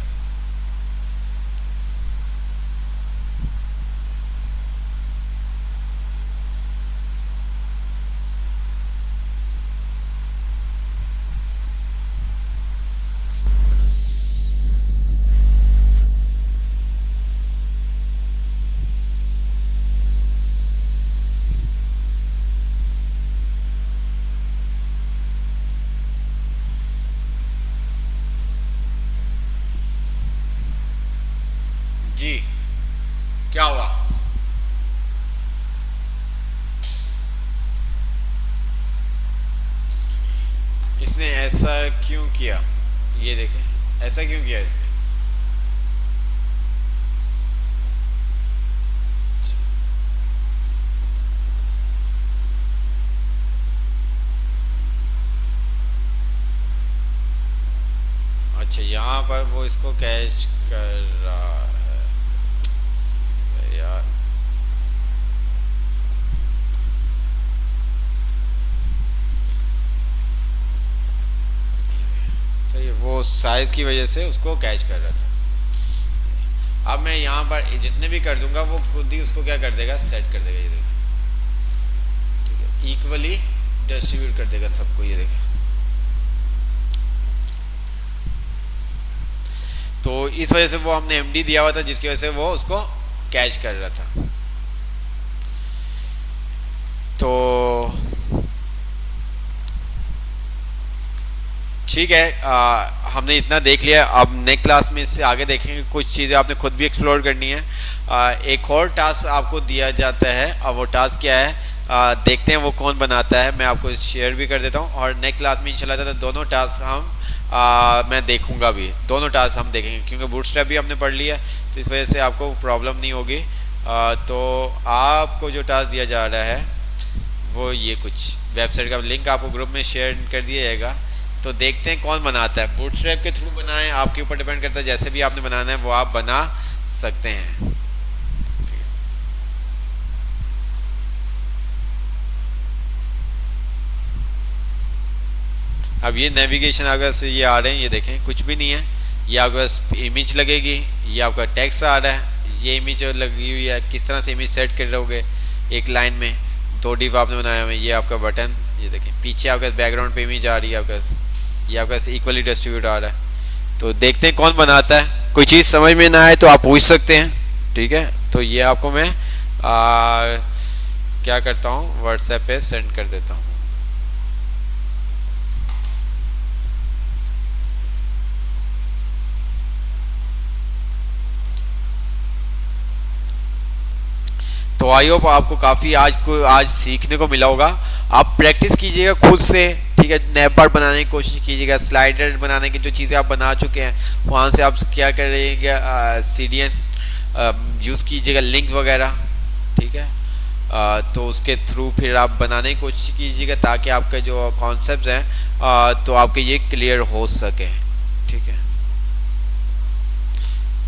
जी क्या हुआ, इसने ऐसा क्यों किया, ये देखें ऐसा क्यों किया इसने। अच्छा यहाँ पर वो इसको कैच कर रहा है यार। सही है, वो साइज की वजह से उसको कैच कर रहा था। अब मैं यहाँ पर जितने भी कर दूंगा वो खुद ही उसको क्या कर देगा, सेट कर देगा, ये देखिए, ठीक है, इक्वली डिस्ट्रीब्यूट कर देगा सबको, ये देखिए। तो इस वजह से वो हमने एमडी दिया हुआ था जिसकी वजह से वो उसको कैच कर रहा था। तो ठीक है, हमने इतना देख लिया। अब नेक्स्ट क्लास में इससे आगे देखेंगे, कुछ चीज़ें आपने खुद भी एक्सप्लोर करनी है। एक और टास्क आपको दिया जाता है, अब वो टास्क क्या है, देखते हैं वो कौन बनाता है, मैं आपको शेयर भी कर देता हूँ। और नेक्स्ट क्लास में इंशाल्लाह ताला दोनों टास्क हम मैं देखूंगा भी, दोनों टास्क हम देखेंगे, क्योंकि बूटस्ट्रैप भी हमने पढ़ लिया तो इस वजह से आपको प्रॉब्लम नहीं होगी। तो आपको जो टास्क दिया जा रहा है वो ये कुछ वेबसाइट का लिंक आपको ग्रुप में शेयर कर दिया जाएगा। तो देखते हैं कौन बनाता है, बूटस्ट्रैप के थ्रू बनाएं, आपके ऊपर डिपेंड करता है, जैसे भी आपने बनाना है वो आप बना सकते हैं। अब ये नेविगेशन अगर से ये आ रहे हैं, ये देखें कुछ भी नहीं है, ये आपके पास इमेज लगेगी, ये आपका टेक्स्ट आ रहा है, ये इमेज लगी हुई है, किस तरह से इमेज सेट कर रहोगे एक लाइन में, दो डिव आपने बनाया हुआ है, ये आपका बटन, ये देखें पीछे आपके पास बैकग्राउंड पे इमेज आ रही है आपके पास, ये आपके पास इक्वली डिस्ट्रीब्यूट आ रहा है। तो देखते हैं कौन बनाता है, कोई चीज़ समझ में ना आए तो आप पूछ सकते हैं, ठीक है। तो ये आपको मैं क्या करता हूँ, व्हाट्सएप पे सेंड कर देता हूँ। तो आई होप आपको काफ़ी आज सीखने को मिला होगा। आप प्रैक्टिस कीजिएगा खुद से, ठीक है, नैप बार बनाने की कोशिश कीजिएगा, स्लाइडर बनाने की जो चीज़ें आप बना चुके हैं वहाँ से आप क्या करिएगा, CDN यूज़ कीजिएगा, लिंक वगैरह, ठीक है। तो उसके थ्रू फिर आप बनाने की कोशिश कीजिएगा ताकि आपके जो कॉन्सेप्ट हैं तो आपके ये क्लियर हो सके, ठीक है।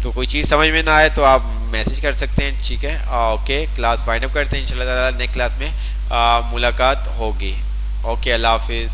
तो कोई चीज़ समझ में ना आए तो आप मैसेज कर सकते हैं, ठीक है। ओके, क्लास फाइंड अप करते हैं, इंशाल्लाह ताला नेक्स्ट क्लास में मुलाकात होगी। ओके, अल्लाह हाफिज़।